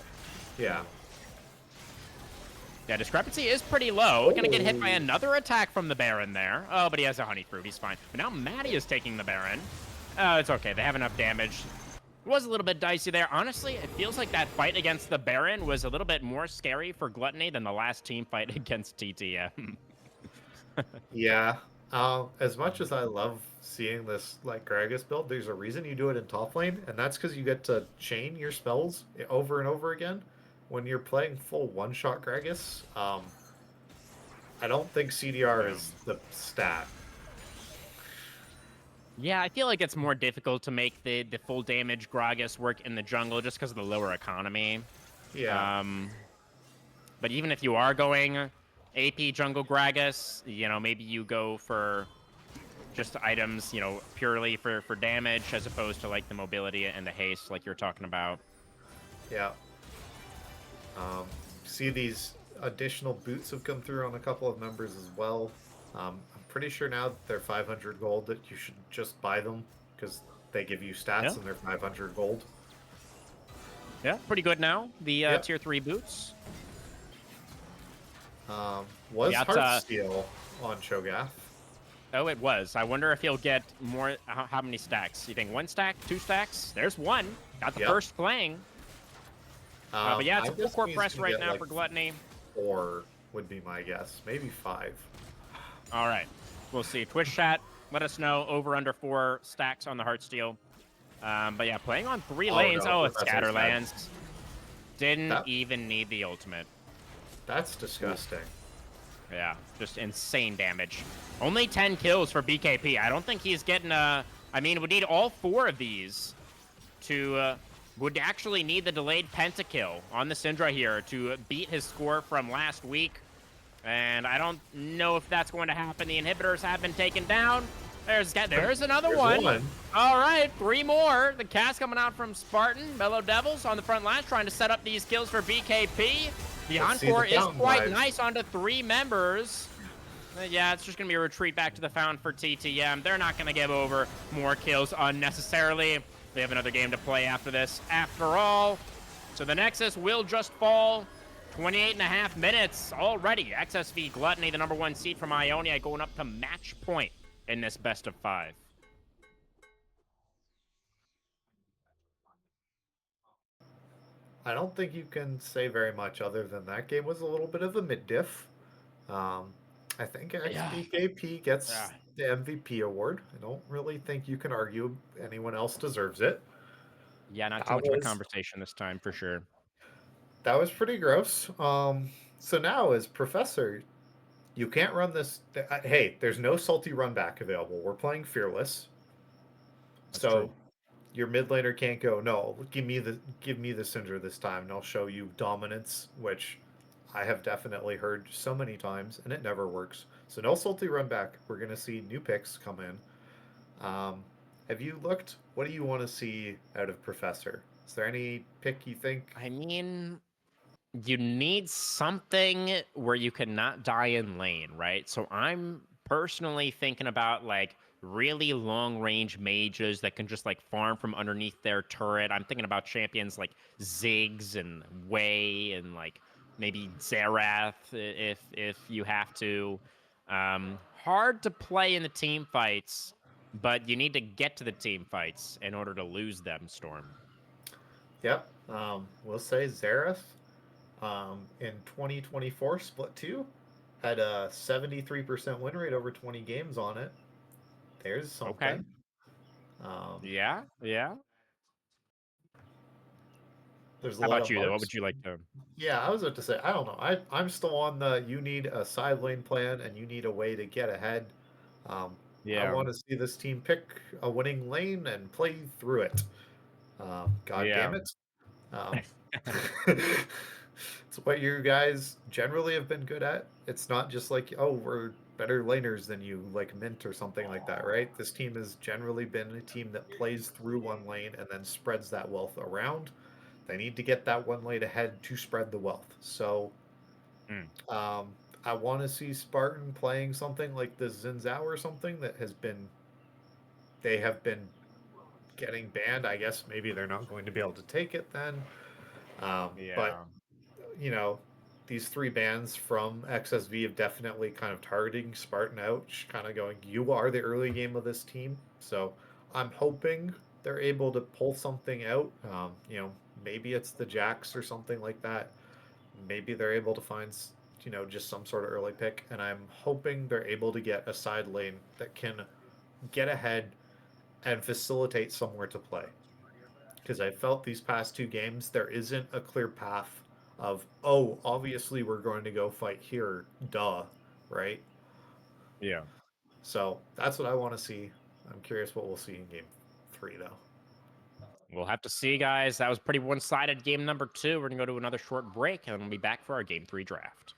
Yeah. Yeah, discrepancy is pretty low. Gonna get hit by Oh. another attack from the Baron there. Oh, but he has a honey fruit. He's fine. But now Maddie is taking the Baron. It's okay. They have enough damage. It was a little bit dicey there. Honestly, it feels like that fight against the Baron was a little bit more scary for Gluttony than the last team fight against TTM. Yeah. As much as I love seeing this like Gragas build, there's a reason you do it in top lane, and that's because you get to chain your spells over and over again. When you're playing full one-shot Gragas, I don't think CDR is the stat. Yeah, I feel like it's more difficult to make the full damage Gragas work in the jungle just because of the lower economy. Yeah. But even if you are going AP jungle Gragas, maybe you go for just items, purely for damage as opposed to like the mobility and the haste like you're talking about. Yeah. See these additional boots have come through on a couple of members as well. I'm pretty sure now that they're 500 gold that you should just buy them because they give you stats Yeah. and they're 500 gold. Yeah, pretty good now. The Yep. tier 3 boots. Was Yeah, it's, Heartsteel on Cho'Gath? Oh, it was. I wonder if he'll get more. How many stacks? You think 1 stack, 2 stacks? There's 1. Got the Yep. first playing. But yeah, it's I'm a full guessing court he's press gonna right get, now like, for Gluttony. 4 would be my guess. Maybe 5. All right. We'll see. Twitch chat, let us know over under 4 stacks on the Heartsteel. But yeah, playing on 3 Oh, lanes. no, Oh, it's Professor's dead. Scatterlands. Didn't That- even need the ultimate. That's disgusting. Yeah, just insane damage. Only 10 kills for BKP. I don't think he's getting I mean, would need all 4 of these to would actually need the delayed pentakill on the Syndra here to beat his score from last week. And I don't know if that's going to happen. The inhibitors have been taken down. There's another There's one. All right, 3 more. The cast coming out from Spartan. Mellow Devils on the front lines trying to set up these kills for BKP. The Let's see the encore is fountain quite vibes. nice onto 3 members. Yeah, it's just going to be a retreat back to the fountain for TTM. They're not going to give over more kills unnecessarily. They have another game to play after this, after all. So the Nexus will just fall. 28.5 minutes already. XSV Gluttony, the #1 seed from Ionia, going up to match point in this best of 5. I don't think you can say very much other than that game was a little bit of a mid-diff. I think XBKP gets Yeah. the MVP award. I don't really think you can argue anyone else deserves it. Yeah, not too That much of a was- conversation this time, for sure. That was pretty gross. So now as Professor, you can't run this. Hey, there's no salty run back available. We're playing Fearless. That's So true. your mid laner can't go, no, give me the Syndra this time and I'll show you dominance, which I have definitely heard so many times and it never works. So no salty run back. We're gonna see new picks come in. Have you looked? What do you want to see out of Professor? Is there any pick you think? I mean, you need something where you cannot die in lane, right? So I'm personally thinking about like really long range mages that can just like farm from underneath their turret. I'm thinking about champions like Ziggs and Wei and like maybe Zerath if you have to. Hard to play in the team fights, but you need to get to the team fights in order to lose them, Storm. Yep. We'll say Xerath in 2024 Split 2 had a 73% win rate over 20 games on it. There's something. Okay. Yeah. There's a How lot about of you, though? What marks. would you like to? Yeah, I was about to say, I don't know. I'm still on the you need a side lane plan and you need a way to get ahead. Um, I Yeah, want to see this team pick a winning lane and play through it. God yeah, damn it. Um, it's what you guys generally have been good at. It's not just like, oh, we're better laners than you, like Mint or something like that, right? This team has generally been a team that plays through one lane and then spreads that wealth around. They need to get that one lane ahead to spread the wealth. So mm, um, I want to see Spartan playing something like the Zinzao or something that has been, they have been getting banned. I guess maybe they're not going to be able to take it then. But yeah, you know, these three bands from XSV have definitely kind of targeting Spartan out, kind of going, you are the early game of this team. So I'm hoping they're able to pull something out. Maybe it's the Jacks or something like that. Maybe they're able to find, just some sort of early pick. And I'm hoping they're able to get a side lane that can get ahead and facilitate somewhere to play because I felt these past two games there isn't a clear path of, oh, obviously we're going to go fight here, duh, right? yeah. So that's what I want to see. I'm curious what we'll see in game three, though. We'll have to see, guys. That was pretty one-sided game number 2. We're gonna go to another short break, and then we'll be back for our game 3 draft.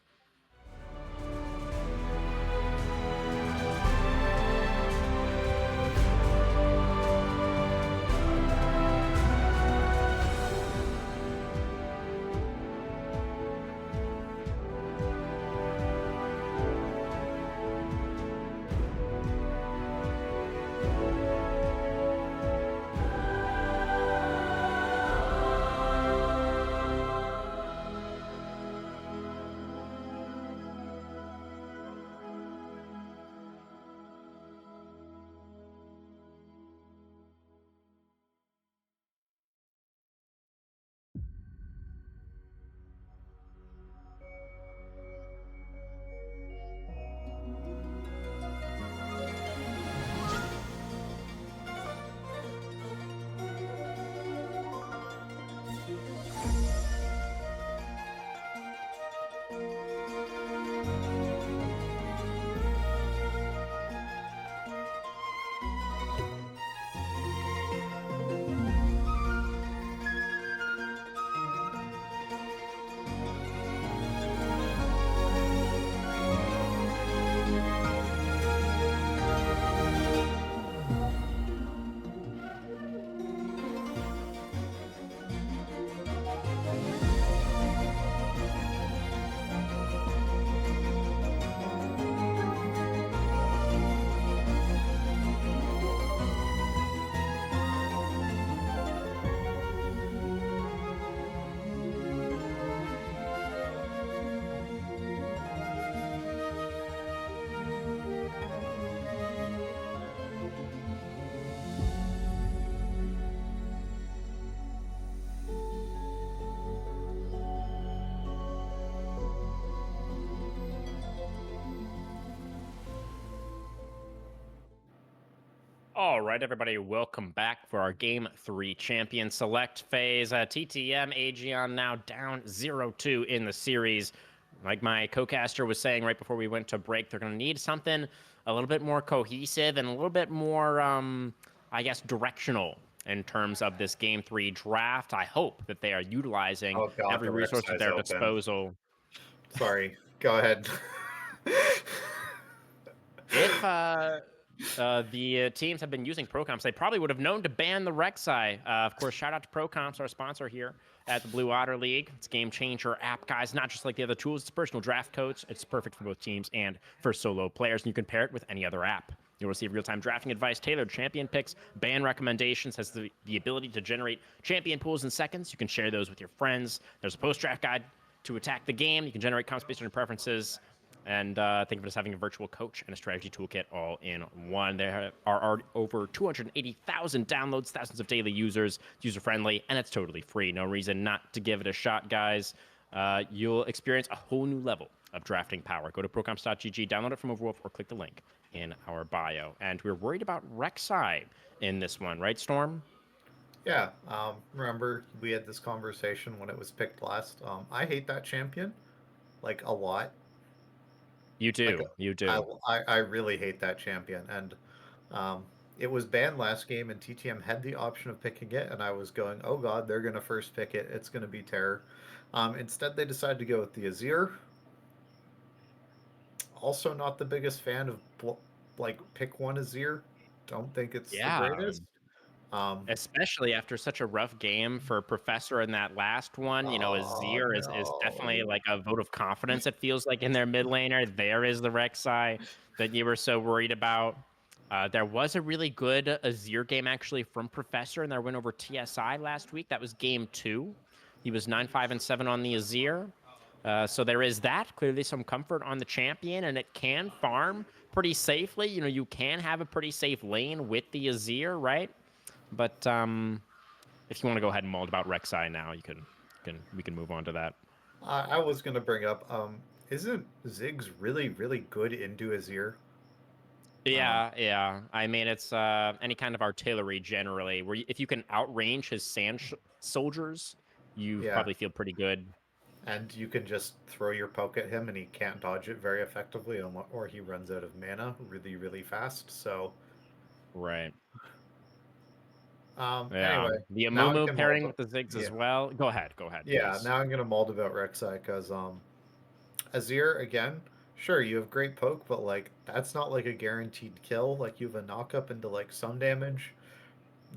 All right, everybody, welcome back for our Game 3 Champion Select phase. TTM Aegaeon now down 0-2 in the series. Like my co-caster was saying right before we went to break, they're going to need something a little bit more cohesive and a little bit more, I guess, directional in terms of this Game 3 draft. I hope that they are utilizing Oh god, every the resource at Rek'Sai's their open. disposal. Sorry, go ahead. If the teams have been using Procomps, they probably would have known to ban the Rek'Sai. Of course, shout out to Procomps, our sponsor here at the Blue Otter League. It's a game changer app, guys. Not just like the other tools. It's personal draft codes. It's perfect for both teams and for solo players, and you can pair it with any other app. You'll receive real-time drafting advice, tailored champion picks, ban recommendations, has the ability to generate champion pools in seconds. You can share those with your friends. There's a post-draft guide to attack the game. You can generate comps based on your preferences. And think of it as having a virtual coach and a strategy toolkit all in one. There are over 280,000 downloads, thousands of daily users. It's user-friendly, and it's totally free. No reason not to give it a shot, guys. You'll experience a whole new level of drafting power. Go to procomps.gg, download it from Overwolf, or click the link in our bio. And we're worried about Rek'Sai in this one, right, Storm? Yeah. Remember we had this conversation when it was picked last. I hate that champion like a lot. You Like do. You I do. I really hate that champion, and um, it was banned last game, and TTM had the option of picking it, and I was going, oh god, they're gonna first pick it. It's gonna be Terror. Instead, they decided to go with the Azir. Also, not the biggest fan of like pick one Azir. Don't think it's the Yeah. greatest. Um, Especially after such a rough game for Professor in that last one, oh Azir is definitely no. like a vote of confidence, it feels like, in their mid laner. There is the Rek'Sai that you were so worried about. There was a really good Azir game, actually, from Professor in their win over TSI last week. That was game 2. He was 9-5-7 on the Azir. So there is that. Clearly some comfort on the champion, and it can farm pretty safely. You can have a pretty safe lane with the Azir, right? But if you want to go ahead and mold about Rek'Sai now, we can move on to that. I was gonna bring up, isn't Ziggs really, really good into Azir? Um, Yeah, yeah. I mean, it's any kind of artillery generally, where if you can outrange his soldiers, you yeah, probably feel pretty good. and you can just throw your poke at him, and he can't dodge it very effectively, or he runs out of mana really, really fast. So, Right. Yeah. anyway, The now I Amumu can mold. pairing with the Ziggs Yeah, as well. Go ahead. Go ahead, yeah. please. Now I'm gonna mold about Rek'Sai because Azir again. Sure, you have great poke, but like that's not like a guaranteed kill. Like you have a knock up into like some damage.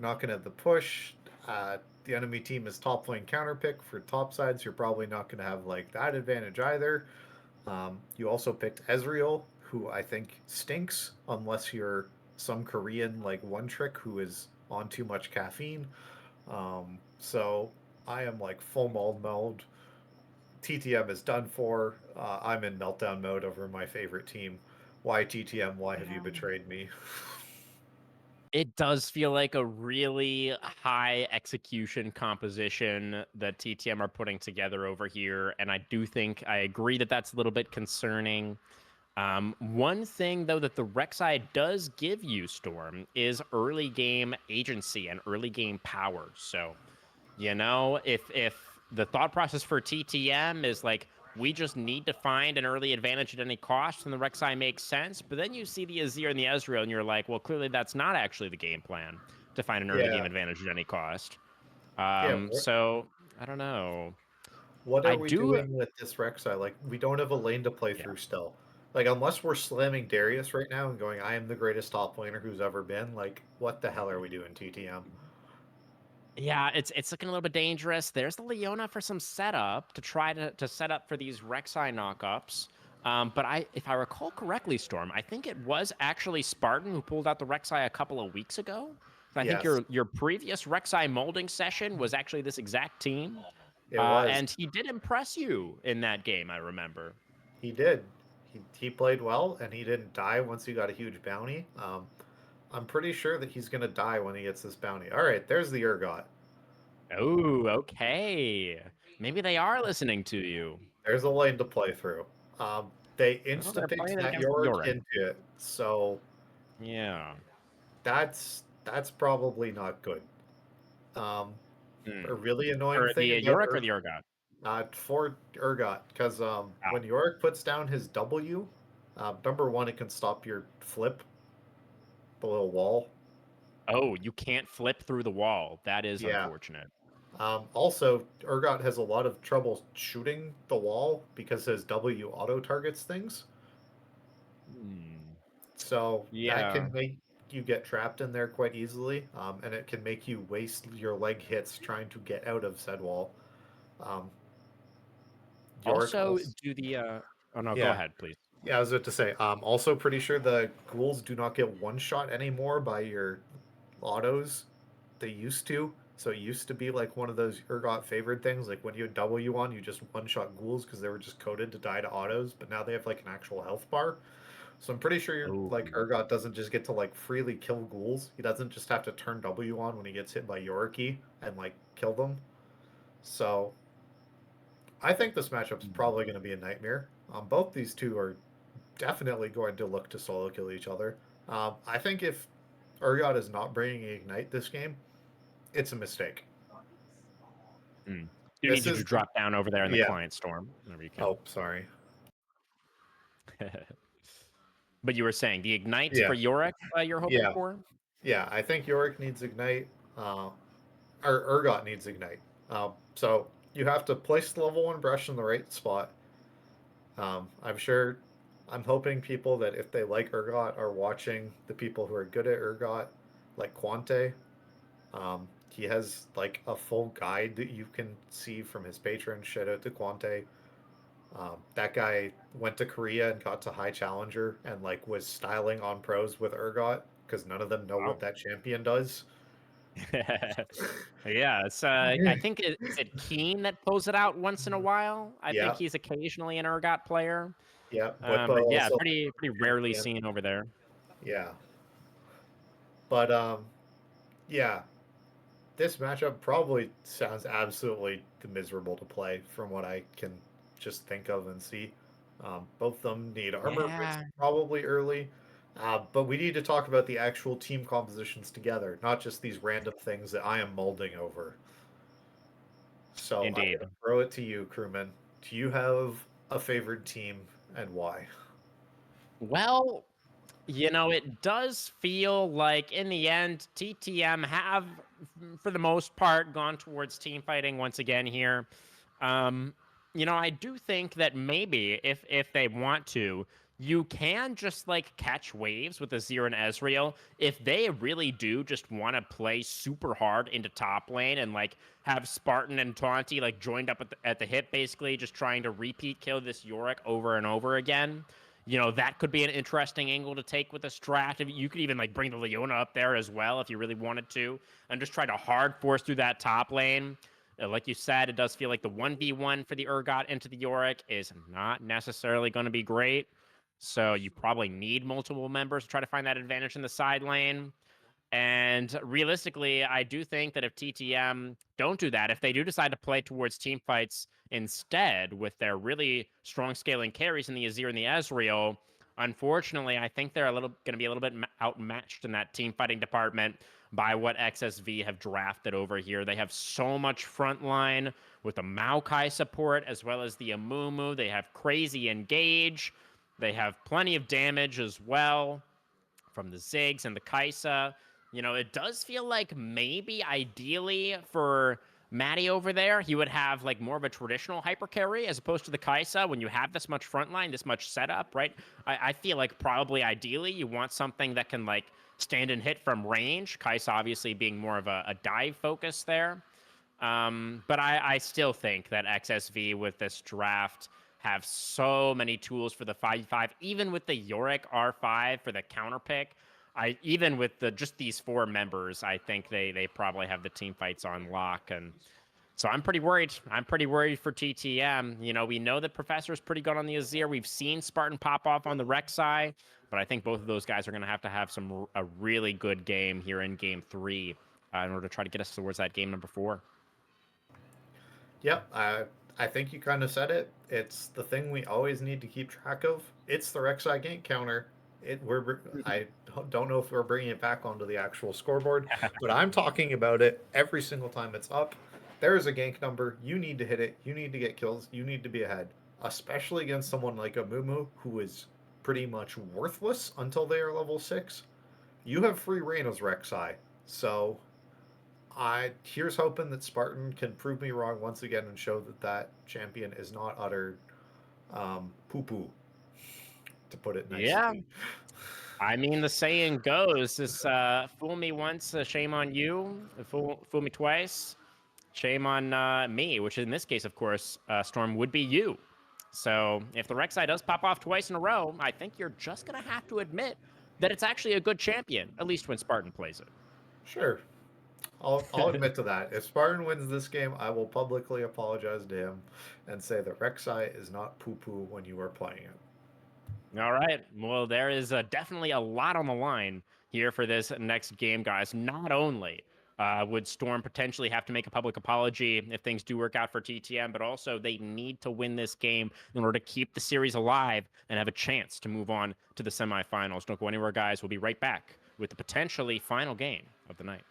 Not gonna have the push. The enemy team is top lane counter pick for top sides. You're probably not gonna have like that advantage either. You also picked Ezreal, who I think stinks unless you're some Korean like one trick who is on too much caffeine. So I am like full mold mode. TTM is done for. I'm in meltdown mode over my favorite team. Why TTM? Why have you betrayed me? It does feel like a really high execution composition that TTM are putting together over here, and I do think I agree that that's a little bit concerning. One thing, though, that the Rek'Sai does give you, Storm, is early game agency and early game power. So, if the thought process for TTM is like, we just need to find an early advantage at any cost, then the Rek'Sai makes sense. But then you see the Azir and the Ezreal, and you're like, well, clearly that's not actually the game plan to find an early game Yeah, advantage at any cost. yeah. So I don't know. What I are we do, doing with this Rek'Sai? Like, we don't have a lane to play yeah. through still. Like, unless we're slamming Darius right now and going, I am the greatest top laner who's ever been, like, what the hell are we doing, TTM? Yeah, it's looking a little bit dangerous. There's the Leona for some setup to try to set up for these Rek'Sai knockups. But if I recall correctly, Storm, I think it was actually Spartan who pulled out the Rek'Sai a couple of weeks ago. And I think Yes, your previous Rek'Sai molding session was actually this exact team, it was. and he did impress you in that game. I remember. He did. He played well, and he didn't die once he got a huge bounty. I'm pretty sure that he's going to die when he gets this bounty. All right, there's the Urgot. Oh, okay. Maybe they are listening to you. There's a lane to play through. They Oh, they're insta-picked playing it that against Yorick Yorick. into it, so Yeah. that's probably not good. Um, Hmm. a really annoying For thing the about Yorick or the Urgot? for Urgot, because Ah. when Yorick puts down his W, number one, it can stop your flip, the little wall. Oh, you can't flip through the wall. That is Yeah. unfortunate. Also, Urgot has a lot of trouble shooting the wall because his W auto targets things. Hmm. So that Yeah. can make you get trapped in there quite easily, and it can make you waste your leg hits trying to get out of said wall. Um, Yorick Also, also, do the oh no, go yeah, ahead, please. yeah, I was about to say. Also pretty sure the ghouls do not get one shot anymore by your autos. They used to. So it used to be like one of those Urgot favored things. Like when you had W on, you just one shot ghouls because they were just coded to die to autos. But now they have like an actual health bar. So I'm pretty sure Oh. like Urgot doesn't just get to like freely kill ghouls. He doesn't just have to turn W on when he gets hit by Yoriki and like kill them. So I think this matchup's probably going to be a nightmare. Both these two are definitely going to look to solo kill each other. I think if Urgot is not bringing Ignite this game, it's a mistake. Mm. You This need you to is drop down over there in the yeah. client storm whenever you can. Oh, sorry. But you were saying the ignites Yeah, for Yorick you're hoping yeah, for? yeah. I think Yorick needs Ignite, or Urgot needs Ignite. So you have to place the level 1 brush in the right spot. I'm sure, I'm hoping people that if they like Urgot are watching the people who are good at Urgot, like Quante. He has like a full guide that you can see from his patron. Shout out to Quante. That guy went to Korea and got to High Challenger and like was styling on pros with Urgot because none of them know what Wow. that champion does. Yeah, it's I think is it Keen that pulls it out once in a while? I think Yeah, he's occasionally an Urgot player. yeah. Bwipo But yeah, also pretty rarely champion. seen over there. Yeah, but yeah. This matchup probably sounds absolutely miserable to play from what I can just think of and see. Both of them need armor boots Yeah. probably early, but we need to talk about the actual team compositions together, not just these random things that I am molding over. So I'm Indeed. going to throw it to you, crewman. Do you have a favorite team and why? Well, it does feel like in the end, TTM have, for the most part, gone towards team fighting once again here. Um, I do think that maybe if they want to, you can just like catch waves with Azir and Ezreal if they really do just want to play super hard into top lane and like have Spartan and Taunty like joined up at the hip, basically just trying to repeat kill this Yorick over and over again. That could be an interesting angle to take with a strat. You could even like bring the Leona up there as well if you really wanted to, and just try to hard force through that top lane. Like you said, it does feel like the 1v1 for the Urgot into the Yorick is not necessarily going to be great. So you probably need multiple members to try to find that advantage in the side lane. And realistically, I do think that if TTM don't do that, if they do decide to play towards team fights instead with their really strong scaling carries in the Azir and the Ezreal, unfortunately, I think they're going to be a little bit outmatched in that team fighting department by what XSV have drafted over here. They have so much frontline with the Maokai support as well as the Amumu. They have crazy engage. They have plenty of damage as well from the Ziggs and the Kaisa. It does feel like maybe ideally for Matty over there, he would have like more of a traditional hyper carry as opposed to the Kaisa when you have this much frontline, this much setup, right? I feel like probably ideally you want something that can like stand and hit from range. Kaisa obviously being more of a dive focus there. But I still think that XSV with this draft have so many tools for the 5v5, even with the Yorick R5 for the counter pick. Even with just these four members, I think they probably have the team fights on lock. And so I'm pretty worried. I'm pretty worried for TTM. We know that Professor's pretty good on the Azir. We've seen Spartan pop off on the Rek'Sai, but I think both of those guys are going to have a really good game here in game 3 in order to try to get us towards that game number 4. Yep, I think you kind of said it. It's the thing we always need to keep track of. It's the Rek'Sai gank counter. I don't know if we're bringing it back onto the actual scoreboard, but I'm talking about it every single time it's up. There is a gank number. You need to hit it. You need to get kills. You need to be ahead, especially against someone like a Mumu who is pretty much worthless until they are level 6. You have free reign as Rek'Sai, so I here's hoping that Spartan can prove me wrong once again and show that that champion is not utter poo poo, to put it Yeah, nicely. I mean the saying goes: "This fool me once, shame on you. Fool me twice, shame on me." Which in this case, of course, Storm would be you. So if the Rek'Sai does pop off twice in a row, I think you're just gonna have to admit that it's actually a good champion, at least when Spartan plays Sure, I'll admit to that. If Spartan wins this game, I will publicly apologize to him and say that Rek'Sai is not poo poo when you are playing it. it. All right. Well, there is definitely a lot on the line here for this next game, guys. Not only would Storm potentially have to make a public apology if things do work out for TTM, but also they need to win this game in order to keep the series alive and have a chance to move on to the semifinals. Don't go anywhere, guys. We'll be right back with the potentially final game of the night.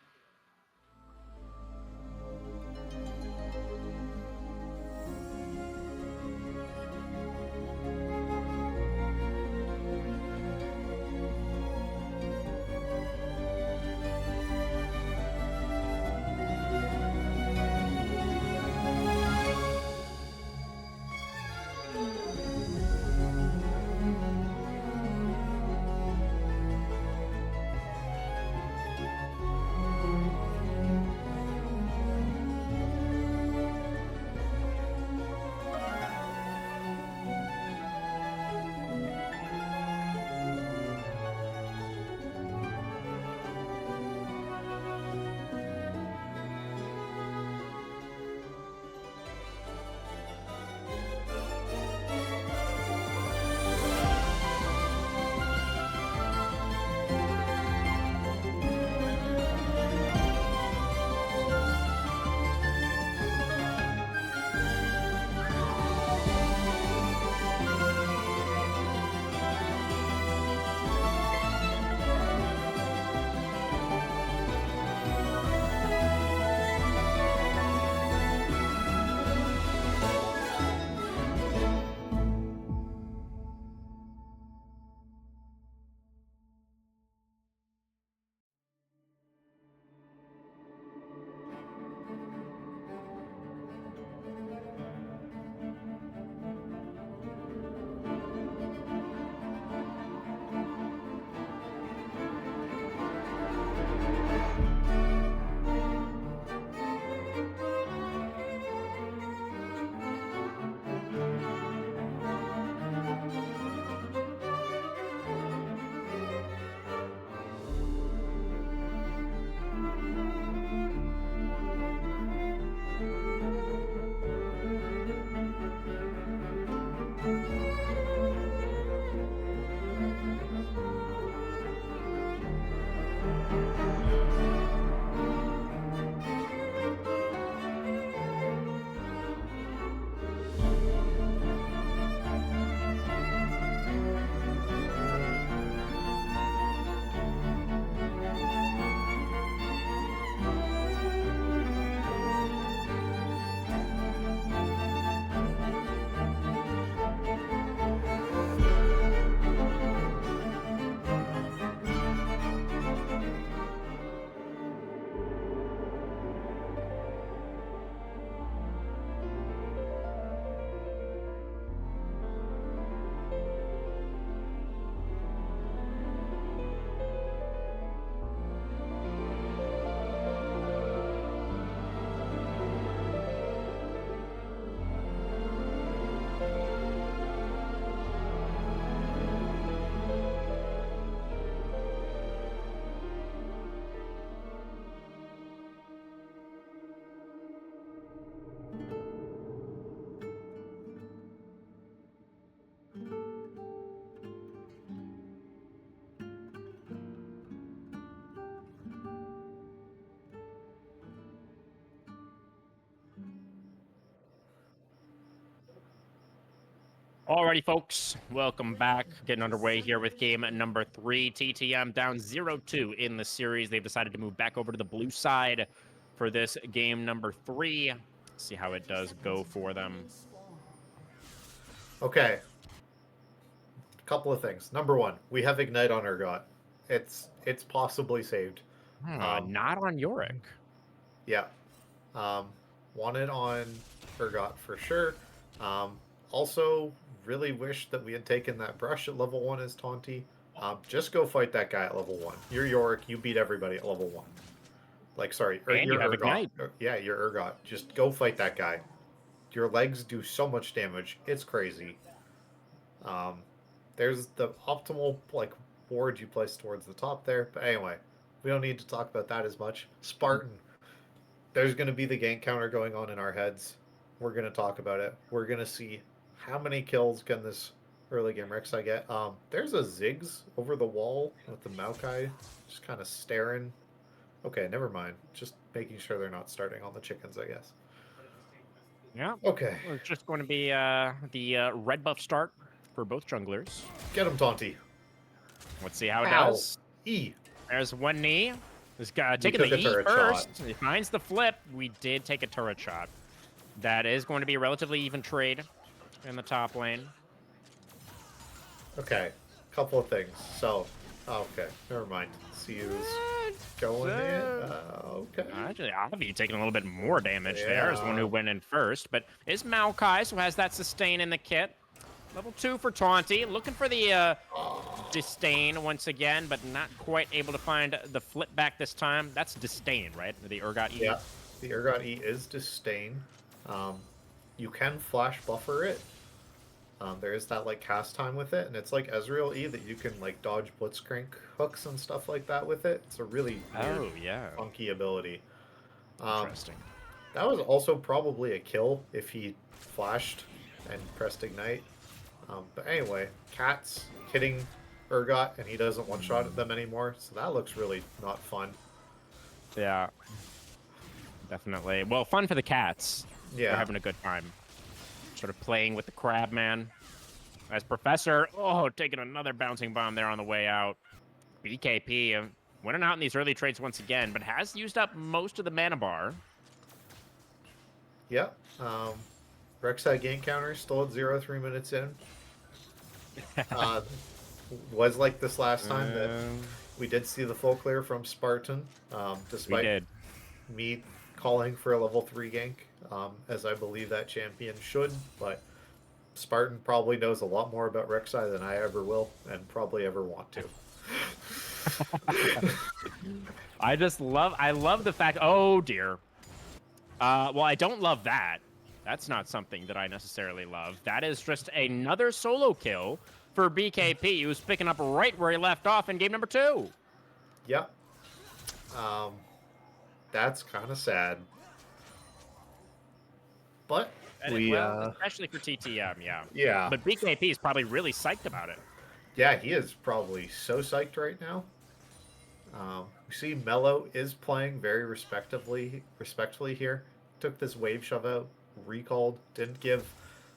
Alrighty, folks, welcome back. Getting underway here with game number 3. TTM down 0-2 in the series. They've decided to move back over to the blue side for this game number 3. See how it does go for them. Okay. Couple of things. Number one, we have Ignite on Urgot. It's possibly saved. Not on Yorick. Yeah. Um, wanted on Urgot for sure. Also, really wish that we had taken that brush at level 1 as Taunty. Just go fight that guy at level 1. You're Yorick, you beat everybody at level 1. Like, sorry, And you you're have Urgot. Ignite. Yeah, you're Urgot. Just go fight that guy. Your legs do so much damage. It's crazy. There's the optimal, like, board you place towards the top there. But anyway, we don't need to talk about that as much. Spartan. There's going to be the gank counter going on in our heads. We're going to talk about it. We're going to see how many kills can this early game Rek'Sai get. There's a Ziggs over the wall with the Maokai just kind of staring. Okay, never mind. Just making sure they're not starting on the chickens, I guess. Yeah. Okay. It's just going to be the red buff start for both junglers. Get him, Taunty. Let's see how it Ow. does. E. There's one knee. This guy taking took the a E turret first. shot. He finds the flip. We did take a turret shot. That is going to be a relatively even trade in the top lane. Okay. Couple of things. So, okay. Never mind. See who's going in. Okay. Actually, Avi taking a little bit more damage there as the one who Yeah. went in first. But is Maokai, so has that sustain in the kit. Level 2 for Taunty. Looking for the disdain once again, but not quite able to find the flip back this time. That's disdain, right? The Urgot E. Yeah. The Urgot E is disdain. You can flash buffer it. There is that like cast time with it, and it's like Ezreal E that you can like dodge blitzcrank hooks and stuff like that with it. It's a really weird, Oh, yeah. funky ability. Interesting. That was also probably a kill if he flashed and pressed ignite. But anyway, Cat's hitting Urgot, and he doesn't one-shot at them anymore, so that looks really not fun. Yeah. Definitely. Well, fun for the cats. Yeah. They're having a good time. Sort of playing with the crab man. As Professor, taking another bouncing bomb there on the way out. BKP winning out in these early trades once again, but has used up most of the mana bar. Yep. Rek'Sai game counter still at 0-3 minutes in. Was like this last time that we did see the full clear from Spartan, We despite did. me calling for a level 3 gank, as I believe that champion should, but Spartan probably knows a lot more about Rek'Sai than I ever will, and probably ever want to. I love the fact, oh dear. Well, I don't love that. That's not something that I necessarily love. That is just another solo kill for BKP, who's picking up right where he left off in game number 2. Yep. That's kind of sad. But Especially for TTM, yeah. yeah. But BKP is probably really psyched about it. Yeah, he is probably so psyched right now. We see Mello is playing very respectfully here. Took this wave shove out, recalled, didn't give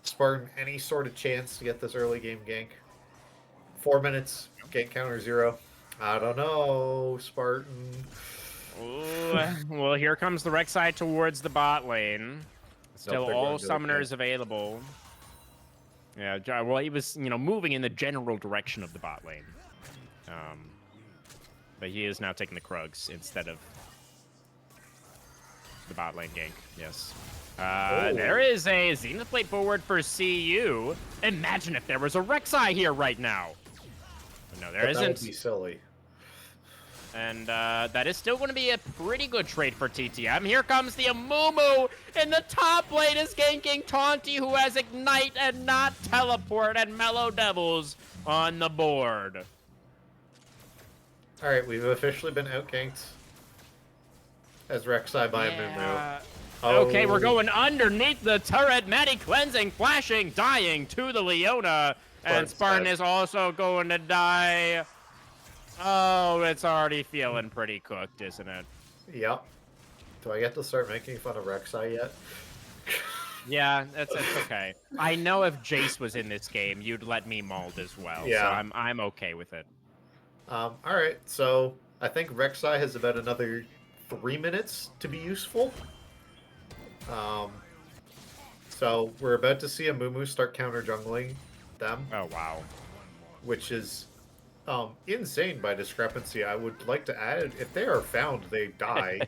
Spartan any sort of chance to get this early game gank. 4 minutes, gank counter 0. I don't know, Spartan. Ooh, well, here comes the Rek'Sai towards the bot lane. Still they're all going to the summoners available. Yeah, well, he was, moving in the general direction of the bot lane. But he is now taking the Krugs instead of the bot lane gank. Yes. There is a Zenith Plate forward for CU. Imagine if there was a Rek'Sai here right now. But no, there But isn't. that would be silly. And that is still going to be a pretty good trade for TTM. Here comes the Amumu in the top lane is ganking Taunty, who has Ignite and not Teleport, and Mellow Devils on the board. All right, we've officially been outganked as Rek'Sai by Yeah. Amumu. Okay, we're going underneath the turret. Maddie cleansing, flashing, dying to the Leona. And Spartan is also going to die. Oh, it's already feeling pretty cooked, isn't it? Yep. Do I get to start making fun of Rek'Sai yet? Yeah, it's okay. I know if Jace was in this game, you'd let me mauled as well, so Yeah. I'm okay with it. All right, so I think Rek'Sai has about another 3 minutes to be useful. Um, so we're about to see a Mumu start counter jungling them, Oh wow. which is insane by discrepancy. I would like to add, if they are found, they die.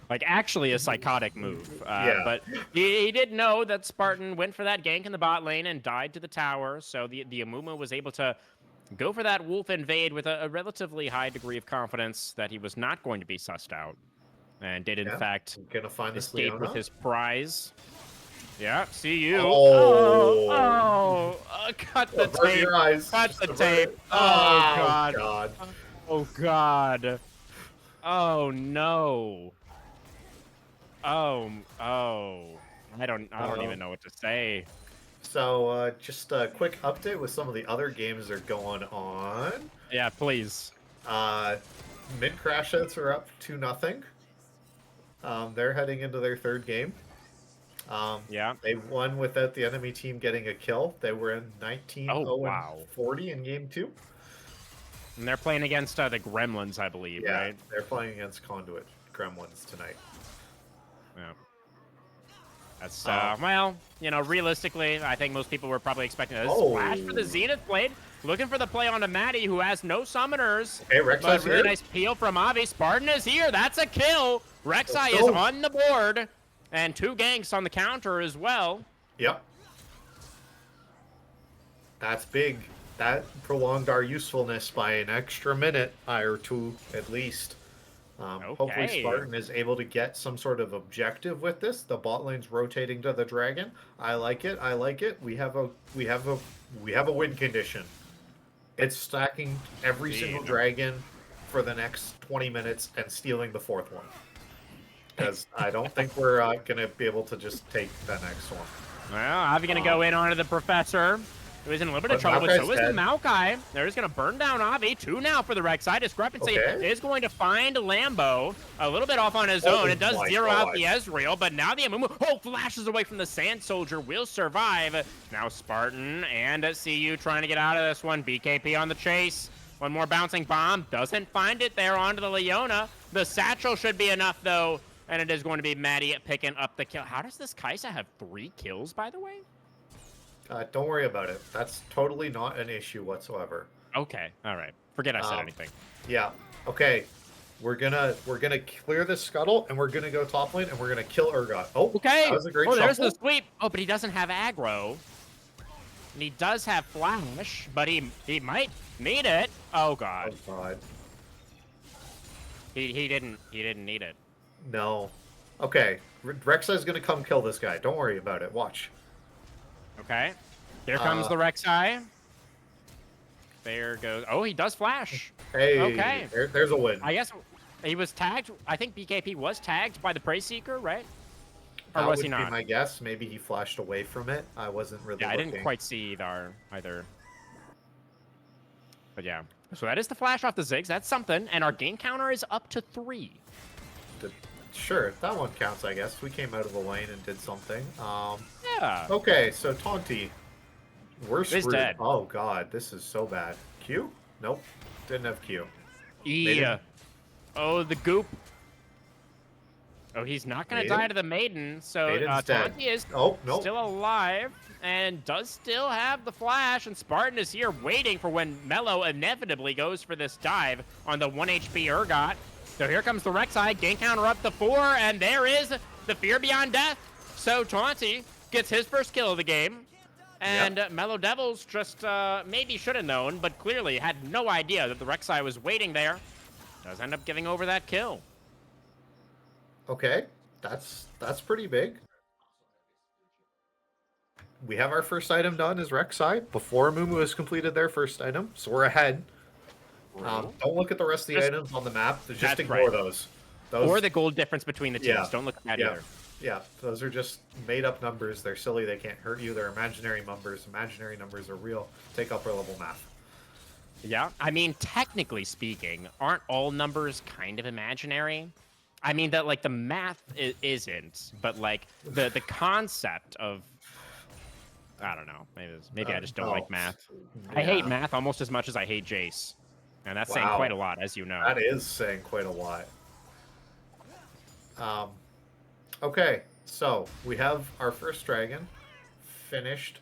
Like, actually a psychotic move. Yeah. But he did know that Spartan went for that gank in the bot lane and died to the tower, so the Amumu was able to go for that wolf invade with a relatively high degree of confidence that he was not going to be sussed out, and did, in Yeah. fact, Gonna find this escape with Leona. his prize. Yeah, see you. Oh. Cut the Avert tape. your eyes. Cut Just the avert tape. it. Oh, Oh, God. God. Oh, God. Oh, no. Oh. I don't even know what to say. So, just a quick update with some of the other games that are going on. Yeah, please. Mid crash outs are up 2-0. They're heading into their third game. Yeah. They won without the enemy team getting a kill. They were in 19 Oh, 0 wow. 40 in game 2. And they're playing against the Gremlins, I believe, Yeah, right? they're playing against Conduit Gremlins tonight. Yeah. That's, Um, well, realistically, I think most people were probably expecting this. Oh. Flash for the Zenith Blade. Looking for the play onto Maddie, who has no summoners. Okay, Rek'Sai's But really here. nice peel from Avi. Spartan is here. That's a kill. Rek'Sai Let's is go. on the board. And 2 ganks on the counter as well. Yep. That's big. That prolonged our usefulness by an extra minute or two at least. Hopefully Okay. Spartan is able to get some sort of objective with this. The bot lane's rotating to the dragon. I like it. I like it. We have a win condition. It's stacking every single dragon for the next 20 minutes and stealing the 4th one. Because I don't think we're going to be able to just take the next one. Well, Avi going to go in onto the Professor, who is in a little bit of But trouble, but so Maokai's is the dead. Maokai. They're just going to burn down Avi. 2 now for the Rek'Sai. Discrepancy Okay. is going to find Lambo a little bit off on his Oh own. It does my zero out God. the Ezreal, but now the Amumu, flashes away from the Sand Soldier, will survive. Now Spartan and CU trying to get out of this one. BKP on the chase. One more bouncing bomb. Doesn't find it there onto the Leona. The satchel should be enough, though. And it is going to be Maddie picking up the kill. How does this Kai'Sa have 3 kills, by the way? Don't worry about it. That's totally not an issue whatsoever. Okay, all right. Forget I said anything. Yeah. Okay. We're gonna clear this scuttle and we're gonna go top lane and we're gonna kill Urgot. Oh, Okay. that was a great There's shuffle. the sweep. Oh, but he doesn't have aggro. And he does have flash, but he might need it. Oh god. Oh god. He didn't need it. No. Okay. Rek'Sai's gonna come kill this guy. Don't worry about it. Watch. Okay. Here comes the Rek'Sai. There goes. Oh, he does flash. Hey. Okay. There's a win. I guess he was tagged. I think BKP was tagged by the Prey Seeker, right? Or That was would he be not? my guess. Maybe he flashed away from it. I wasn't really Yeah, I looking. didn't quite see either. But yeah. So that is the flash off the Ziggs. That's something. And our game counter is up to 3. Sure, that one counts, I guess. We came out of the lane and did something. Yeah. Okay, so Taunty. We're He's screwed. dead. Oh god, this is so bad. Q? Nope. Didn't have Q. Yeah. Oh, the goop. Oh, he's not going to Maiden? die to the Maiden. So Maiden's dead. Taunty is Oh, nope. still alive and does still have the flash. And Spartan is here waiting for when Mello inevitably goes for this dive on the 1 HP Urgot. So here comes the Rek'Sai. Game counter up to 4. And there is the Fear Beyond Death. So Taunty gets his first kill of the game. And Mellow Devils just maybe should have known, but clearly had no idea that the Rek'Sai was waiting there. Does end up giving over that kill. Okay, that's pretty big. We have our first item done as Rek'Sai before Mumu has completed their first item, so we're ahead. Don't look at the rest of the Just- items on the map. Just That's ignore right. those. Or the gold difference between the teams. Yeah. Don't look at that Yeah. either. Yeah, those are just made-up numbers. They're silly. They can't hurt you. They're imaginary numbers. Imaginary numbers are real. Take upper-level math. Yeah, I mean, technically speaking, aren't all numbers kind of imaginary? I mean that like the math isn't, but like the concept of I don't know. Maybe I just don't like math. I hate Yeah. math almost as much as I hate Jace, and that's saying quite Wow. a lot, as you know. That is saying quite a lot. Um, okay, so we have our first dragon finished.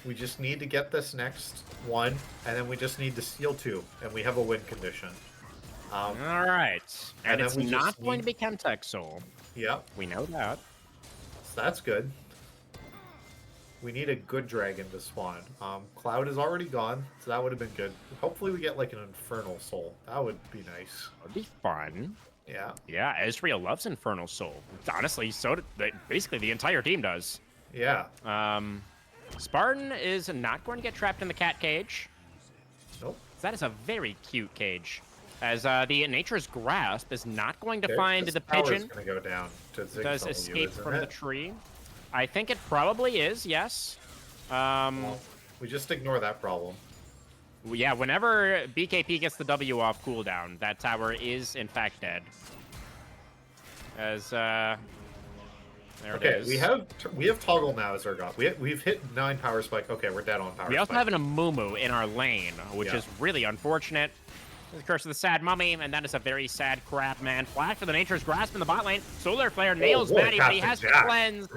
We just need to get this next one, and then we just need to steal 2, and we have a win condition. All right, and then it's we just not going need- to be Chemtech Soul. Yep, We know that. so that's good. We need a good dragon to spawn. Cloud is already gone, so that would have been good. Hopefully we get like an Infernal Soul. That would be nice. Would be fun. Yeah. Yeah, Ezreal loves Infernal Soul. Honestly, so basically the entire team does. Yeah. Spartan is not going to get trapped in the cat cage. Nope. That is a very cute cage. As the Nature's Grasp is not going to Okay, find this the tower's pigeon. gonna go down to Ziggs Does W, escape isn't from it? the tree. I think it probably is, yes. Well, we just ignore that problem. Yeah, whenever BKP gets the W off cooldown, that tower is in fact dead. As there it Okay, is. we have Toggle now as our god. We've hit 9 power spike. Okay, we're dead on power We also spike. have an Amumu in our lane, which Yeah. is really unfortunate. The Curse of the Sad Mummy, and that is a very sad crap, man. Flash for the Nature's Grasp in the bot lane. Solar Flare nails what a Maddie, but he has casting to jack. cleanse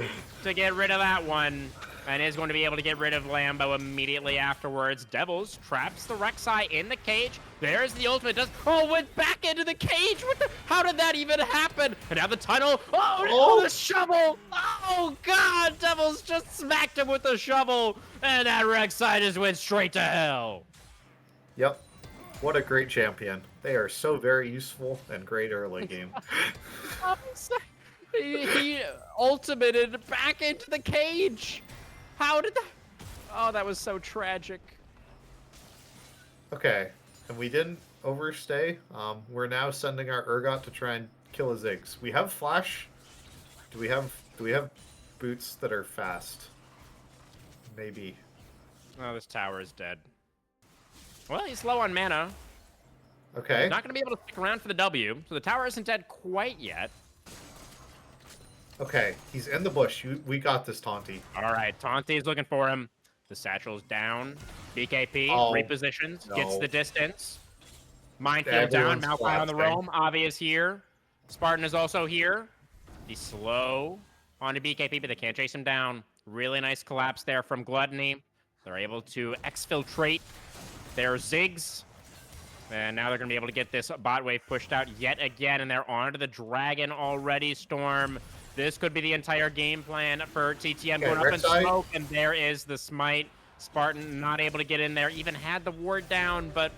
to get rid of that one. And is going to be able to get rid of Lambo immediately afterwards. Devils traps the Rek'Sai in the cage. There's the ultimate. Went back into the cage. How did that even happen? And now the tunnel. Oh, the shovel. Oh, God. Devils just smacked him with the shovel. And that Rek'Sai just went straight to hell. Yep. What a great champion. They are so very useful and great early game. He ultimated back into the cage. How did that? Oh, that was so tragic. Okay, and we didn't overstay. We're now sending our Urgot to try and kill a Ziggs. We have flash. Do we have boots that are fast? Maybe. Oh, this tower is dead. Well, he's low on mana. Okay. He's not going to be able to stick around for the W, so the tower isn't dead quite yet. Okay, he's in the bush. We got this, Taunty. All right, Taunty is looking for him. The satchel's down. BKP repositions, gets the distance. Minefield down, Everyone's Malphite on the collapsing. roam. Obvi is here. Spartan is also here. He's slow onto BKP, but they can't chase him down. Really nice collapse there from Gluttony. They're able to exfiltrate their Ziggs. And now they're going to be able to get this bot wave pushed out yet again, and they're onto the dragon already, Storm. This could be the entire game plan for TTM going up in Rek'Sai. smoke, and there is the smite. Spartan not able to get in there, even had the ward down, but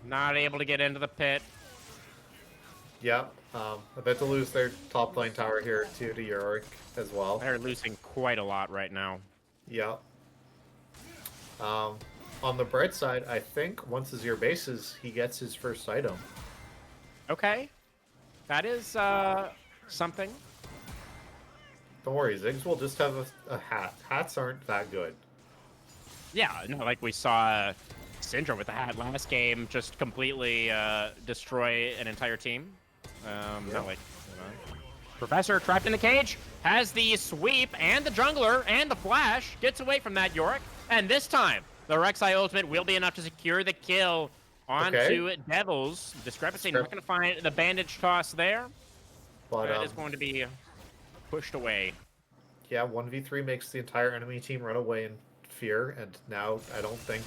not able to get into the pit. Yep. About to lose their top lane tower here too to Yorick as well. They're losing quite a lot right now. Yep. On the bright side, I think once Azir bases, he gets his first item. Okay. That is something. Don't worry, Ziggs will just have a hat. Hats aren't that good. Yeah, no, like we saw Syndra with the hat last game just completely destroy an entire team. Not like, Professor trapped in the cage, has the sweep and the jungler and the flash, gets away from that Yorick, and this time the Rek'Sai ultimate will be enough to secure the kill onto Devils. Discrepancy, not going to find the bandage toss there. But That is going to be pushed away. yeah, 1v3 makes the entire enemy team run away in fear, and now I don't think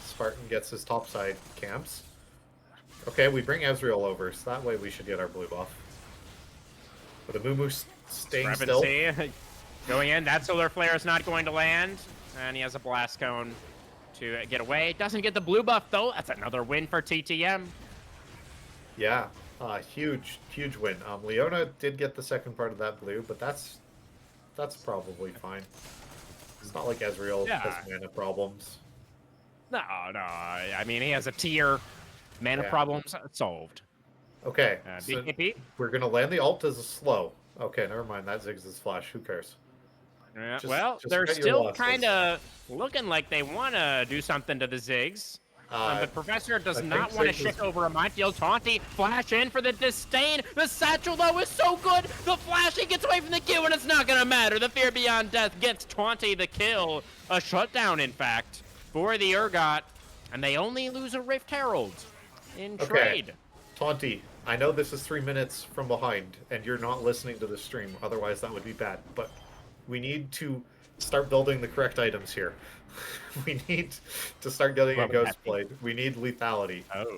Spartan gets his topside camps. Okay, we bring Ezreal over, so that way we should get our blue buff. But the Mumu staying still. Discrepancy going in. That solar flare is not going to land, and he has a blast cone to get away. Doesn't get the blue buff though. That's another win for TTM. Yeah, huge win. Leona did get the second part of that blue, but that's probably fine. It's not like Ezreal has mana problems. No. I mean, he has a tier. Mana problems solved. Okay, so BKP. we're gonna land the ult as a slow. Okay, never mind. That Ziggs' flash. Who cares? Well, just they're cut your still losses. kind of looking like they want to do something to the Ziggs. But Professor does I not think want to Sig was- shift over a minefield. Taunty, flash in for the disdain. The satchel, though, is so good. The flash, he gets away from the Q, and it's not going to matter. The Fear Beyond Death gets Taunty the kill. A shutdown, in fact, for the Urgot. And they only lose a Rift Herald in trade. Taunty, I know this is 3 minutes from behind, and you're not listening to the stream, otherwise that would be bad, but we need to start building the correct items here. We need to start getting What a would that Ghost be? Blade. We need lethality. Oh.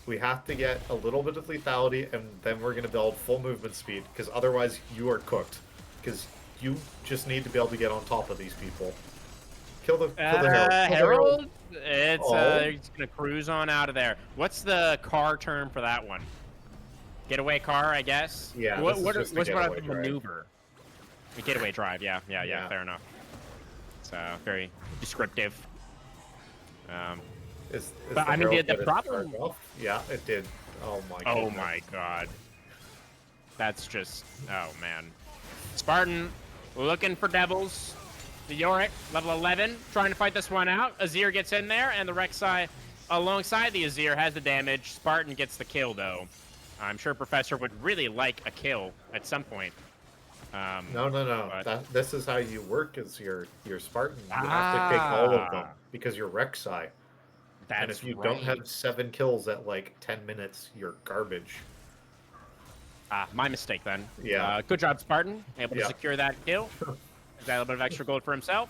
We have to get a little bit of lethality, and then we're going to build full movement speed, because otherwise you are cooked. Because you just need to be able to get on top of these people. Kill the Herald. Kill the Herald? It's Oh. he's gonna cruise on out of there. What's the car term for that one? Getaway car, I guess. Yeah, What this is what just a what's about getaway the drive. maneuver? A getaway drive. Yeah, Yeah. fair enough. It's very descriptive. Is But, I mean, Herald the gonna problem- charge off? Yeah, it did. Oh my god. Oh my god. That's just, oh man. Spartan looking for Devils. The Yorick, level 11, trying to fight this one out. Azir gets in there, and the Rek'Sai alongside the Azir has the damage. Spartan gets the kill, though. I'm sure Professor would really like a kill at some point. No. But- This is how you work as your Spartan. You have to take all of them Ah. because you're Rek'Sai. That's And if you right. don't have 7 kills at like 10 minutes, you're garbage. My mistake then. Yeah. Good job, Spartan. Able to Yeah. secure that kill. Got a little bit of extra gold for himself.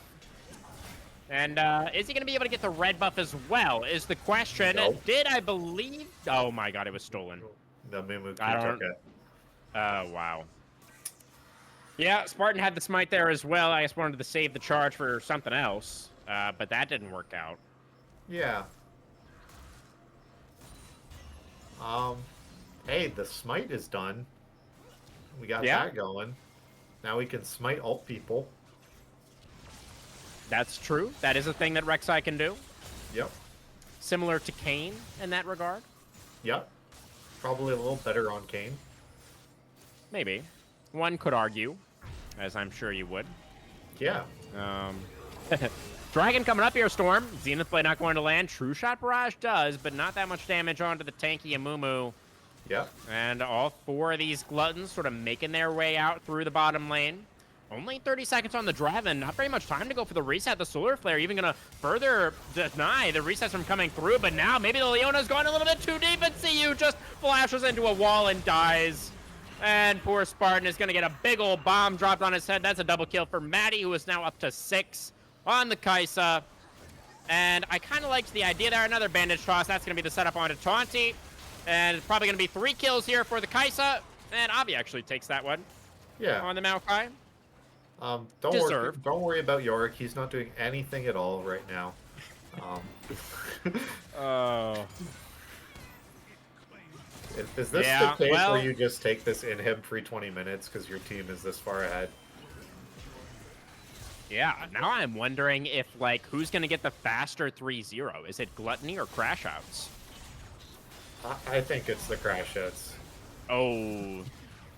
And is he going to be able to get the red buff as well, is the question. Nope. Did I believe? Oh my god, it was stolen. The Mumuki I took don't- it. Oh, wow. Yeah, Spartan had the smite there as well. I just wanted to save the charge for something else, but that didn't work out. Yeah. Hey, the smite is done. We got Yeah. that going. Now we can smite alt people. That's true. That is a thing that Rek'Sai can do. Yep. Similar to Kayn in that regard. Yep. Probably a little better on Kane. Maybe. One could argue, as I'm sure you would. Yeah. Dragon coming up here, Storm. Zenith Blade not going to land. True Shot Barrage does, but not that much damage onto the tanky Amumu. Yep. And all 4 of these gluttons sort of making their way out through the bottom lane. Only 30 seconds on the drive, and not very much time to go for the reset. The Solar Flare even going to further deny the resets from coming through, but now maybe the Leona's gone a little bit too deep, and CU just flashes into a wall and dies. And poor Spartan is going to get a big old bomb dropped on his head. That's a double kill for Maddie, who is now up to 6 on the Kaisa. And I kind of liked the idea there. Another bandage toss. That's going to be the setup onto Taunty. And it's probably going to be 3 kills here for the Kaisa. And Avi actually takes that one Yeah. on the Maokai. Don't worry about Yorick. He's not doing anything at all right now. Oh. Is this Yeah, the case well- where you just take this inhib free 20 minutes because your team is this far ahead? Yeah, now I'm wondering if, like, who's going to get the faster 3-0? Is it Gluttony or Crash Outs? I think it's the crash hits. Oh.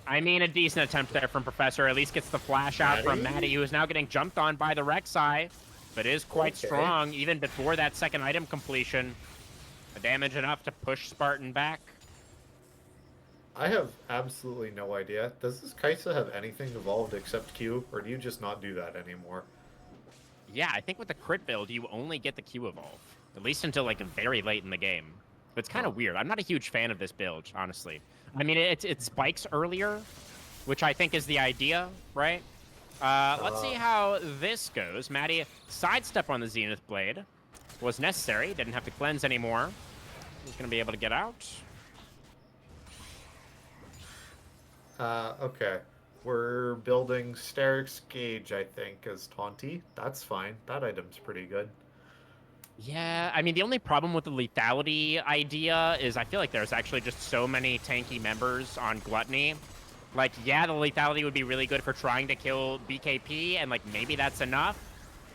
I mean, a decent attempt there from Professor. At least gets the flash out from Maddie? Maddie, who is now getting jumped on by the Rek'Sai, but is quite Okay. strong even before that second item completion. The damage enough to push Spartan back. I have absolutely no idea. Does this Kaisa have anything evolved except Q, or do you just not do that anymore? Yeah, I think with the crit build, you only get the Q evolve. At least until, like, very late in the game. But it's kind of weird. I'm not a huge fan of this build, honestly. I mean, it spikes earlier, which I think is the idea, right? Let's see how this goes. Maddie, sidestep on the Zenith Blade was necessary. Didn't have to cleanse anymore. He's going to be able to get out. Okay. We're building Sterix Gauge, I think, as Taunty. That's fine. That item's pretty good. Yeah, I mean, the only problem with the lethality idea is I feel like there's actually just so many tanky members on Gluttony. Like, yeah, the lethality would be really good for trying to kill BKP, and, like, maybe that's enough.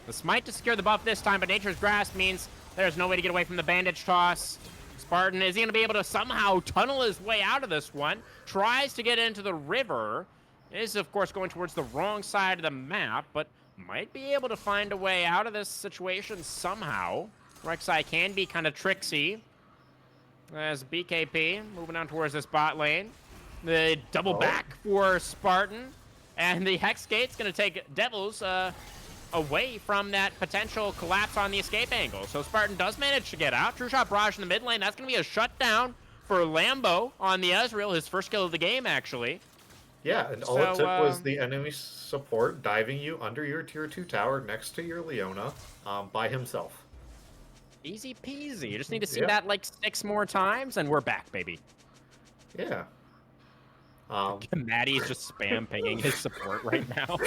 The smite to secure the buff this time, but Nature's Grasp means there's no way to get away from the bandage toss. Spartan, is he going to be able to somehow tunnel his way out of this one? Tries to get into the river. Is, of course, going towards the wrong side of the map, but might be able to find a way out of this situation somehow. Rek'Sai can be kind of tricksy. As BKP moving on towards this bot lane. The double Oh. back for Spartan. And the Hex Gate's going to take Devils away from that potential collapse on the escape angle. So Spartan does manage to get out. True Shot Barrage in the mid lane. That's going to be a shutdown for Lambo on the Ezreal. His first kill of the game, actually. Yeah, and all it took was the enemy support diving you under your tier 2 tower next to your Leona by himself. Easy peasy. You just need to see Yeah. that like 6 more times, and we're back, baby. Yeah. Maddie's just spam pinging his support right now.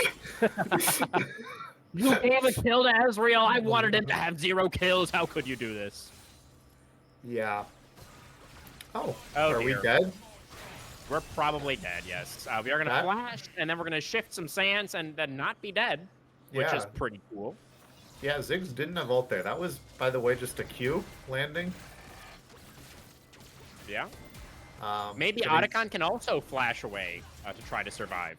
You gave a kill to Ezreal. I wanted him to have 0 kills. How could you do this? Yeah. Oh, Oh, are dear. we dead? We're probably dead, yes. We are going to That- flash, and then we're going to shift some sands and then not be dead, which Yeah. is pretty cool. Yeah, Ziggs didn't have ult there. That was, by the way, just a Q landing. Yeah. Maybe but he's- Aegaeon can also flash away to try to survive.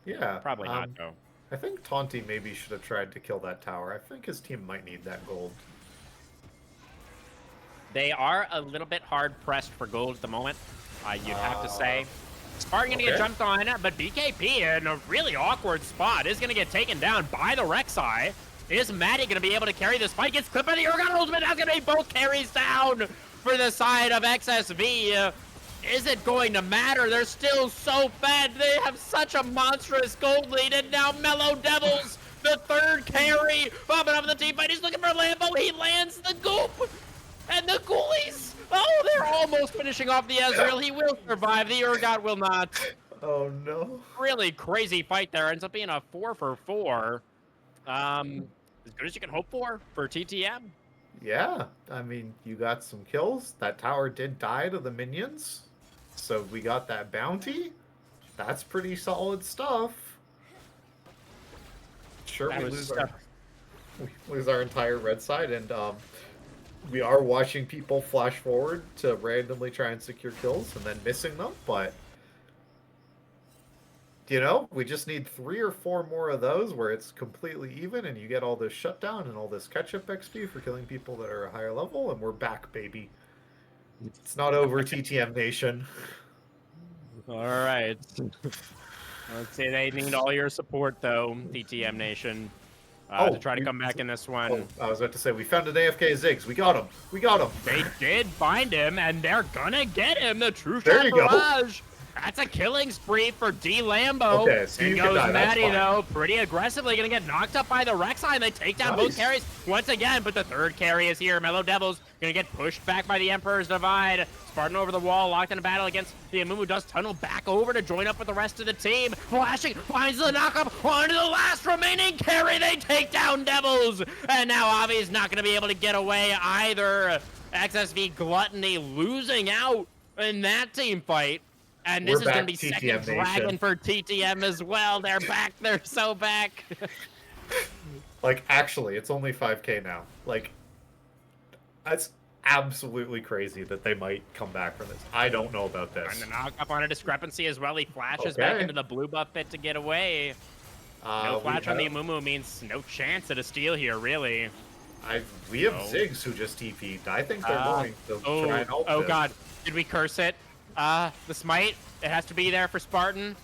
Yeah. Probably not, though. I think Taunty maybe should have tried to kill that tower. I think his team might need that gold. They are a little bit hard-pressed for gold at the moment, you'd have to say. Spartan going to get okay. jumped on, but BKP in a really awkward spot is going to get taken down by the Rek'Sai. Is Maddie going to be able to carry this fight? Gets clipped by the Aegaeon ultimate. That's going to be both carries down for the side of XSV. Is it going to matter? They're still so fed. They have such a monstrous gold lead, and now Mellow Devils, the third carry, popping up in the team fight. He's looking for Lambo. He lands the goop, and the ghoulies. Oh, they're almost finishing off the Ezreal. He will survive. The Urgot will not. Oh no. Really crazy fight there. Ends up being a 4-for-4. As good as you can hope for TTM. Yeah, I mean, you got some kills. That tower did die to the minions. So we got that bounty. That's pretty solid stuff. Sure, That we was lose our entire red side, and we are watching people flash forward to randomly try and secure kills and then missing them, but you know, we just need 3 or 4 more of those where it's completely even and you get all this shutdown and all this catch-up XP for killing people that are a higher level, and we're back, baby. It's not over, TTM Nation. All right. Let's say they need all your support, though, TTM Nation, to try to come back in this one. Oh, I was about to say, we found an AFK Ziggs. We got him. We got him. They did find him, and they're gonna get him. The True There Shot you go. Barrage. That's a killing spree for D Lambo. Okay, so and you can goes die, that's Maddie, fine. though, pretty aggressively. Going to get knocked up by the Rek'Sai, and they take down both Nice. carries once again. But the third carry is here. Mellow Devils going to get pushed back by the Emperor's Divide. Spartan over the wall, locked in a battle against the Amumu. Does tunnel back over to join up with the rest of the team. Flashing, finds the knockup onto the last remaining carry. They take down Devils. And now Avi's not going to be able to get away either. XSV Gluttony losing out in that team fight. And this We're is going to back, be TTM second dragon Nation. for TTM as well. They're back. They're so back. Like, actually, it's only 5k now. Like, that's absolutely crazy that they might come back from this. I don't know about And this. the knock up on a discrepancy as well. He flashes back Okay. into the blue buff pit to get away. No flash on the Amumu means no chance at a steal here, really. We have No. Ziggs who just TP'd. I think they're going to try and help Oh this. god. Did we curse it? The smite, it has to be there for Spartan.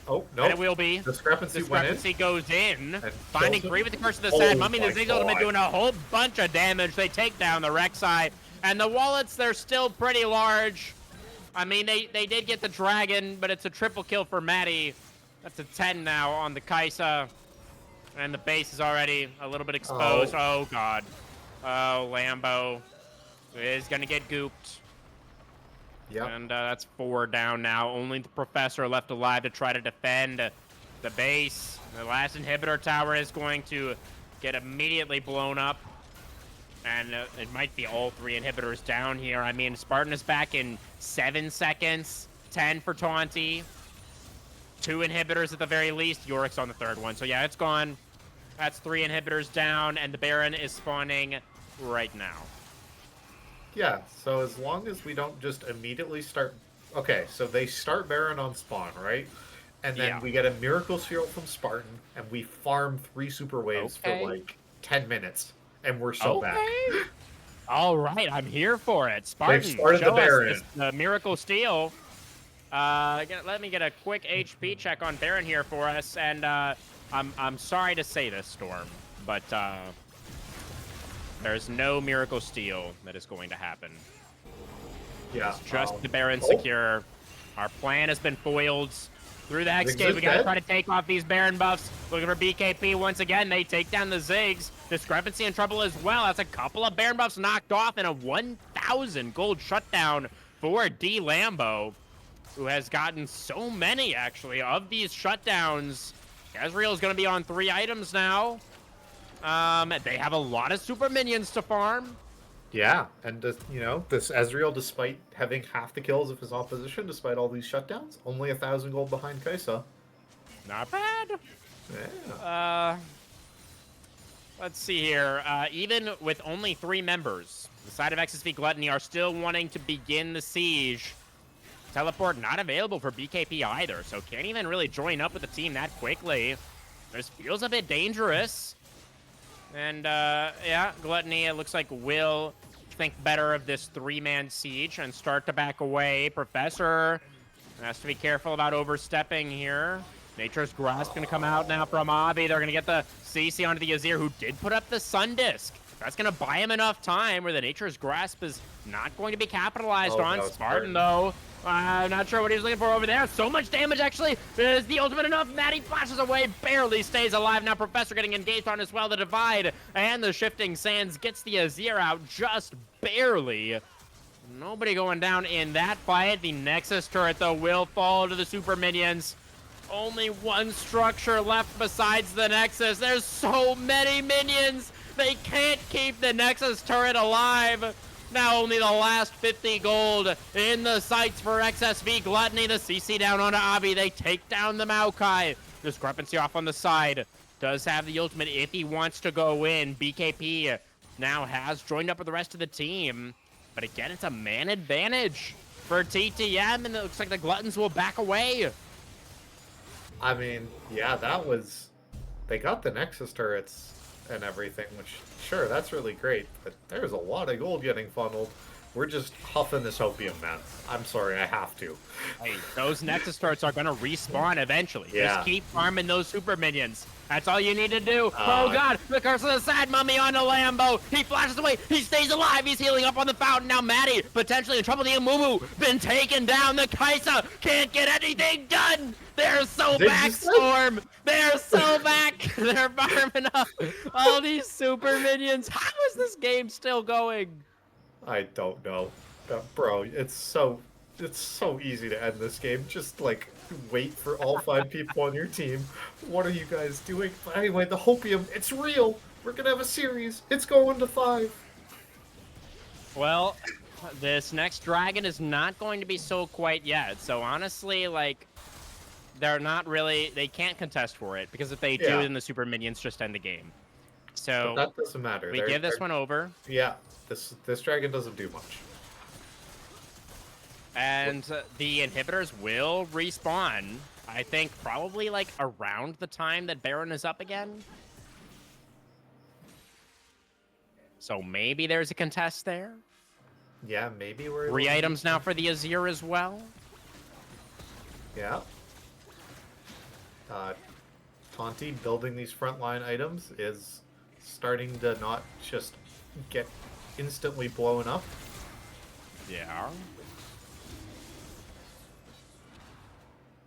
Oh, no. And it will be. Discrepancy went in. Discrepancy goes in. And Finding kills him. three with the Curse of the Oh Sad Mummy. The my Ziggs ultimate God. doing a whole bunch of damage. They take down the Rek'Sai. And the wallets, they're still pretty large. I mean, they did get the dragon, but it's a triple kill for Maddie. That's a 10 now on the Kaisa. And the base is already a little bit exposed. Oh, God. Oh, Lambo is going to get gooped. Yep. And that's 4 down now. Only the Professor left alive to try to defend the base. The last inhibitor tower is going to get immediately blown up. And it might be all 3 inhibitors down here. I mean, Spartan is back in 7 seconds. 10 for Taunty. 2 inhibitors at the very least. Yorick's on the 3rd one. So yeah, it's gone. That's 3 inhibitors down. And the Baron is spawning right now. Yeah, so as long as we don't just immediately start... Okay, so they start Baron on spawn, right? And then Yeah. we get a Miracle Sphere from Spartan, and we farm 3 super waves Okay. for like 10 minutes. And we're so back. All right, I'm here for it. Spartan, started the show us Baron. this Miracle Steal. Let me get a quick HP check on Baron here for us, and I'm sorry to say this, Storm, but there's no Miracle Steal that is going to happen. Yeah. It's just the Baron secure. Our plan has been foiled. Through the Hex Gate, we gotta try to take off these Baron buffs. Looking for BKP once again. They take down the Ziggs. Discrepancy in trouble as well. That's a couple of Baron buffs knocked off and a 1,000 gold shutdown for D Lambo, who has gotten so many, actually, of these shutdowns. Ezreal is gonna be on 3 items now. They have a lot of super minions to farm. Yeah, and you know, this Ezreal, despite having half the kills of his opposition, despite all these shutdowns, only 1,000 gold behind Kaisa. Not bad. Yeah. Let's see here. Even with only 3 members, the side of XSV Gluttony are still wanting to begin the siege. Teleport not available for BKP either, so can't even really join up with the team that quickly. This feels a bit dangerous. And, yeah, Gluttony, it looks like, will think better of this 3-man siege and start to back away. Professor has to be careful about overstepping here. Nature's Grasp going to come out now from Avi. They're going to get the CC onto the Azir, who did put up the Sun Disc. That's going to buy him enough time where the Nature's Grasp is not going to be capitalized on. No, Spartan, though, I'm not sure what he's looking for over there. So much damage, actually. Is the ultimate enough? Maddie flashes away, barely stays alive. Now Professor getting engaged on as well. The Divide and the Shifting Sands gets the Azir out just barely. Nobody going down in that fight. The Nexus turret, though, will fall to the super minions. Only one structure left besides the Nexus. There's so many minions. They can't keep the Nexus turret alive. Now only the last 50 gold in the sights for XSV Gluttony. The CC down onto Avi. They take down the Maokai. Discrepancy off on the side. Does have the ultimate if he wants to go in. BKP now has joined up with the rest of the team. But again, it's a man advantage for TTM, and it looks like the Gluttons will back away. I mean, yeah, that was... They got the Nexus turrets and everything, which, sure, that's really great, but there's a lot of gold getting funneled. We're just huffing this opium, man. I'm sorry, I have to. Hey, those Nexus turrets are going to respawn eventually. Yeah. Just keep farming those super minions. That's all you need to do. Oh, God. The curse of the sad mummy on the Lambo. He flashes away. He stays alive. He's healing up on the fountain. Now Maddie potentially in trouble. The Amumu been taken down. The Kaisa can't get anything done. They're so back, Storm. They're so back. They're farming up all these super minions. How is this game still going? I don't know. Bro, it's so easy to end this game. Just, like, wait for all 5 people on your team. What are you guys doing? But anyway, the hopium, it's real. We're gonna have a series. It's going to 5. Well, this next dragon is not going to be so quite yet. So honestly, like, they're not really, they can't contest for it, because if they do, then the super minions just end the game. So but that doesn't matter. We give this one over. Yeah, this dragon doesn't do much. And the inhibitors will respawn, I think, probably like around the time that Baron is up again. So maybe there's a contest there. Yeah, maybe we're... 3 items now for the Azir as well. Yeah. Taunty building these frontline items is starting to not just get instantly blown up. Yeah.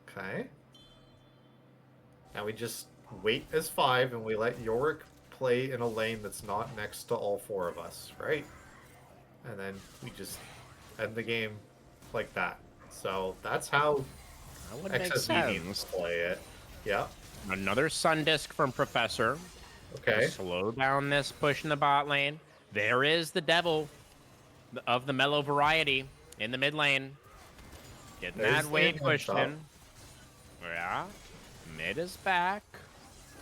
Okay. Now we just wait as 5 and we let Yorick play in a lane that's not next to all 4 of us, right? And then we just end the game like that. So that's how XSV needs to play it. Yeah. Another Sun Disc from Professor. Okay. Slow down this push in the bot lane. There is the devil of the mellow variety in the mid lane. Getting that wave pushed in. Yeah. Mid is back.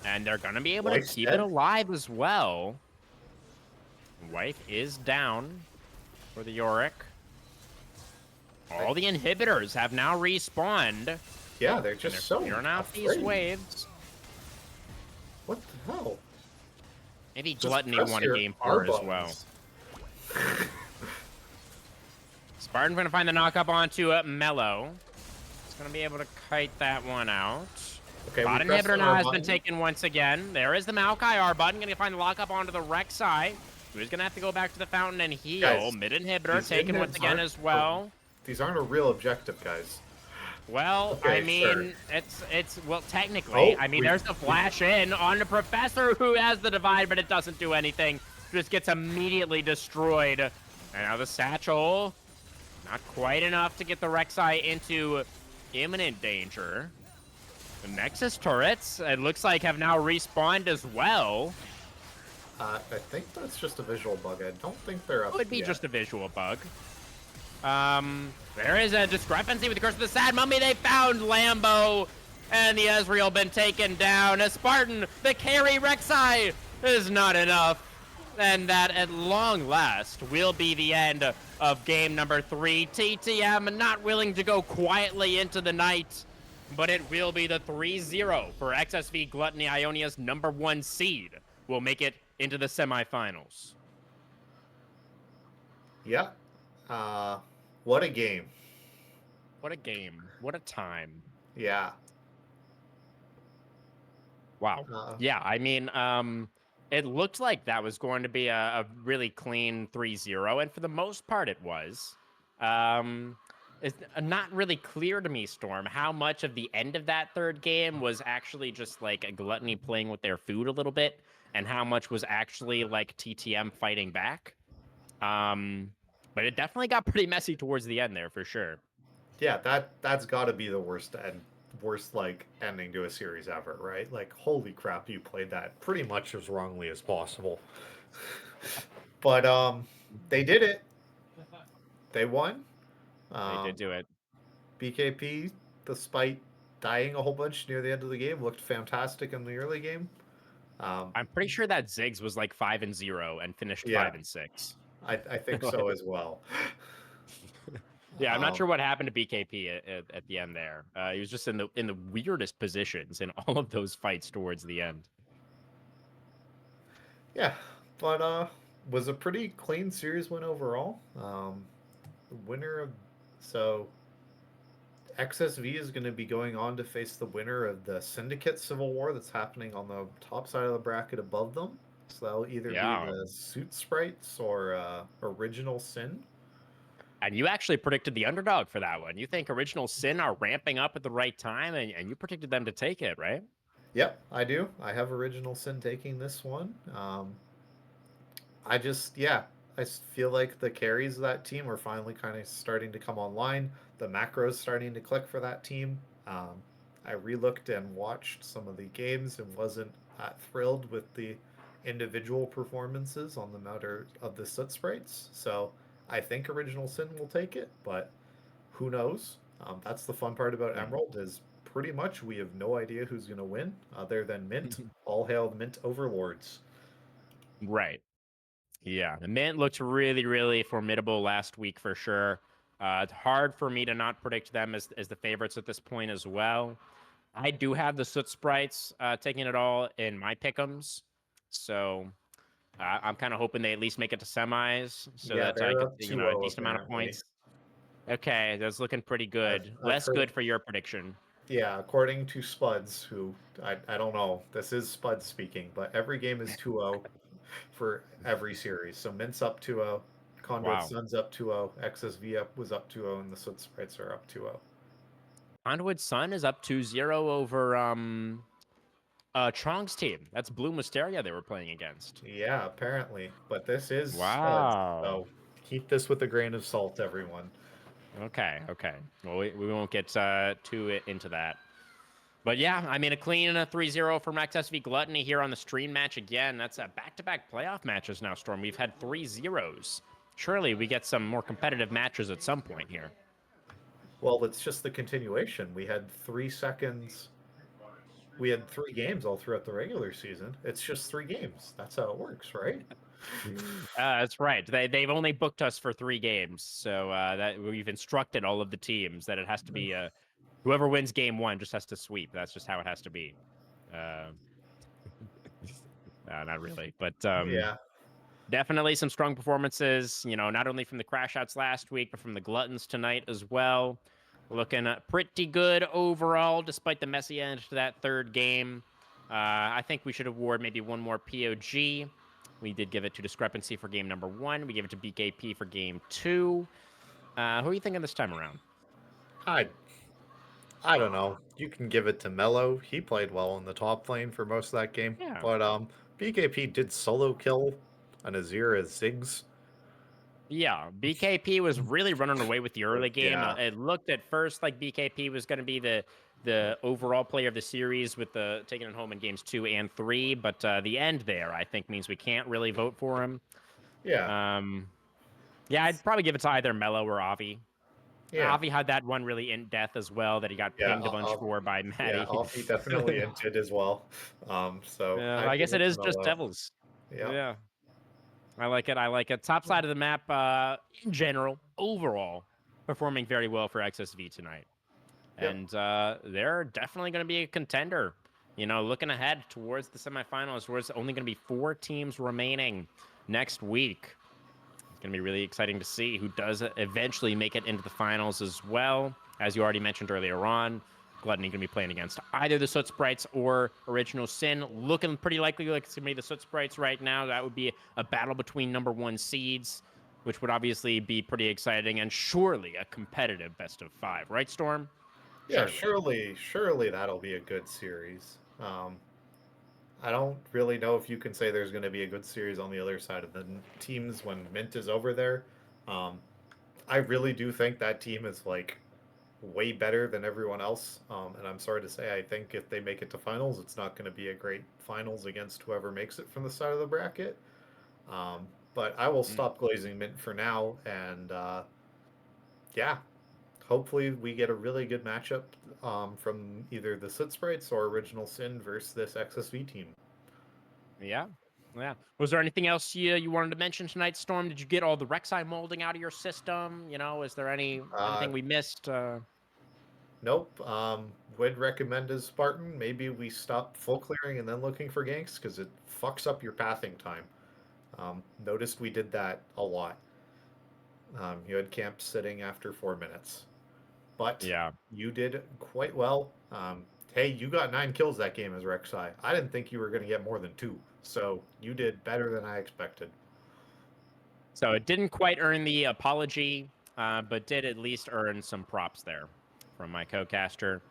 And they're going to be able to keep it alive as well. Wife is down for the Yorick. All the inhibitors have now respawned. Yeah, they're just so clearing out these waves. What the hell? Maybe Gluttony won a game for as well. Spartan going to find the knock-up onto Mellow. He's going to be able to kite that one out. Okay, Bot we pressed inhibitor the now R has been button. taken once again. There is the Maokai R button. Going to find the lockup onto the Rek'Sai. Who's going to have to go back to the fountain and heal. Guys, Mid inhibitor these taken once inhibs again aren't as well. these aren't a real objective, guys. Well, Okay, I mean, sure. it's well, technically, Oh, I mean, there's the flash in on the Professor who has the divide, but it doesn't do anything. Just gets immediately destroyed. And now the Satchel, not quite enough to get the Rek'Sai into imminent danger. The Nexus turrets, it looks like, have now respawned as well. I think that's just a visual bug. I don't think they're up Could be yet. just a visual bug. There is a discrepancy with the Curse of the Sad Mummy. They found Lambo, and the Ezreal been taken down. A Spartan, the carry Rek'Sai is not enough. And that, at long last, will be the end of game number 3. TTM not willing to go quietly into the night, but it will be the 3-0 for XSV Gluttony, Ionia's #1 seed. Will make it into the semifinals. Yeah. What a game. What a game. What a time. Yeah. Wow. Yeah, I mean, it looked like that was going to be a really clean 3-0, and for the most part it was. It's not really clear to me, Storm, how much of the end of that third game was actually just like a Gluttony playing with their food a little bit, and how much was actually like TTM fighting back. But it definitely got pretty messy towards the end there, for sure. Yeah, that's got to be the worst like ending to a series ever, right? Like, holy crap, you played that pretty much as wrongly as possible. But they did it. They won. They did do it. BKP, despite dying a whole bunch near the end of the game, looked fantastic in the early game. I'm pretty sure that Ziggs was like 5-0 and finished Yeah. 5-6. I think so as well. Yeah, I'm not sure what happened to BKP at the end there. He was just in the weirdest positions in all of those fights towards the end. Yeah, but was a pretty clean series win overall. The winner of so XSV is going to be going on to face the winner of the Syndicate Civil War that's happening on the top side of the bracket above them. So that'll either be the Suit Sprites or Original Sin. And you actually predicted the underdog for that one. You think Original Sin are ramping up at the right time, and you predicted them to take it, right? Yep, I do. I have Original Sin taking this one. I feel like the carries of that team are finally kind of starting to come online. The macros starting to click for that team. I relooked and watched some of the games and wasn't thrilled with the individual performances on the matter of the Soot Sprites. So I think Original Sin will take it, but who knows? That's the fun part about Emerald is pretty much we have no idea who's going to win other than Mint. All hail the Mint overlords. Right. Yeah, the Mint looked really, really formidable last week for sure. It's hard for me to not predict them as the favorites at this point as well. I do have the Soot Sprites taking it all in my pick'ems, so I'm kind of hoping they at least make it to semis so Yeah, that I they're get up a 2-0 decent amount of apparently. points. Okay, that's looking pretty good. I've Less heard, good for your prediction. yeah, according to Spuds, who I don't know, this is Spuds speaking, but every game is 2-0 for every series. So Mint's up 2-0, Conduit Wow. Sun's up 2-0, XSV was up 2-0, and the Soot Sprites are up 2-0. Conduit Sun is up 2-0 over Chong's team. That's Blue Mysteria they were playing against. Yeah, apparently. But this is Spuds, Wow. so keep this with a grain of salt, everyone. Okay. Well, we won't get too into that. But yeah, I mean, a clean 3-0 from XSV Gluttony here on the stream match again. That's back-to-back playoff matches now, Storm. We've had 3-0s. Surely we get some more competitive matches at some point here. Well, it's just the continuation. We had 3 seconds. We had 3 games all throughout the regular season. It's just 3 games. That's how it works, right? That's right. They've only booked us for 3 games, so that we've instructed all of the teams that it has to be whoever wins game 1 just has to sweep. That's just how it has to be. Not really, but Yeah. Definitely some strong performances, not only from the crash outs last week, but from the Gluttons tonight as well. Looking pretty good overall, despite the messy end to that third game. I think we should award maybe one more POG. We did give it to Discrepancy for game number 1. We gave it to BKP for game 2. Who are you thinking this time around? I I don't know. You can give it to Mello. He played well in the top lane for most of that game. Yeah. But BKP did solo kill an Azir as Ziggs. Yeah, BKP was really running away with the early game. Yeah. It looked at first like BKP was going to be the overall player of the series with the taking it home in games 2 and 3, but the end there I think means we can't really vote for him. Yeah. Um, yeah, I'd probably give it to either Mello or Avi. Yeah. Avi had that one really in death as well that he got Yeah. pinged a bunch for by Yeah, Maddie. Alfie definitely inted as well. So Yeah, I'd I give guess it it to is just Mello. Devils. Yeah. Yeah, I like it. I like it. Top side of the map, in general, overall, performing very well for XSV tonight. Yep. And they're definitely going to be a contender. Looking ahead towards the semifinals, where it's only going to be 4 teams remaining next week. It's going to be really exciting to see who does eventually make it into the finals as well. As you already mentioned earlier on, Gluttony going to be playing against either the Soot Sprites or Original Sin. Looking pretty likely like it's going to be the Soot Sprites right now. That would be a battle between number 1 seeds, which would obviously be pretty exciting and surely a competitive best of 5. Right, Storm? Yeah, Surely. surely that'll be a good series. I don't really know if you can say there's going to be a good series on the other side of the teams when Mint is over there. Um, I really do think that team is like way better than everyone else. And I'm sorry to say, I think if they make it to finals, it's not going to be a great finals against whoever makes it from the side of the bracket. But I will Mm. stop glazing Mint for now, and yeah, hopefully we get a really good matchup from either the Soot Sprites or Original Sin versus this XSV team. Yeah. Yeah. Was there anything else you wanted to mention tonight, Storm? Did you get all the Rek'Sai molding out of your system? Is there Uh, anything we missed? Nope. Would recommend as Spartan. Maybe we stop full clearing and then looking for ganks because it fucks up your pathing time. Noticed we did that a lot. You had camp sitting after 4 minutes, but Yeah. you did quite well. Hey, you got 9 kills that game as Rek'Sai. I didn't think you were going to get more than 2, so you did better than I expected. So it didn't quite earn the apology, but did at least earn some props there from my co-caster.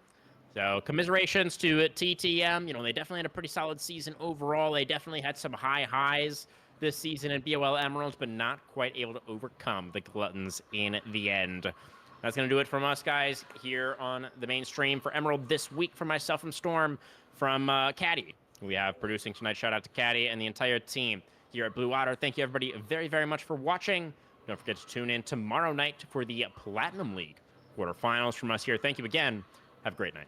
So commiserations to TTM. They definitely had a pretty solid season overall. They definitely had some high highs this season in BOL Emeralds, but not quite able to overcome the Gluttons in the end. That's going to do it from us, guys, here on the main stream for Emerald this week. From myself, from Storm, from Caddy. We have producing tonight. Shout out to Caddy and the entire team here at Blue Water. Thank you, everybody, very, very much for watching. Don't forget to tune in tomorrow night for the Platinum League quarterfinals from us here. Thank you again. Have a great night.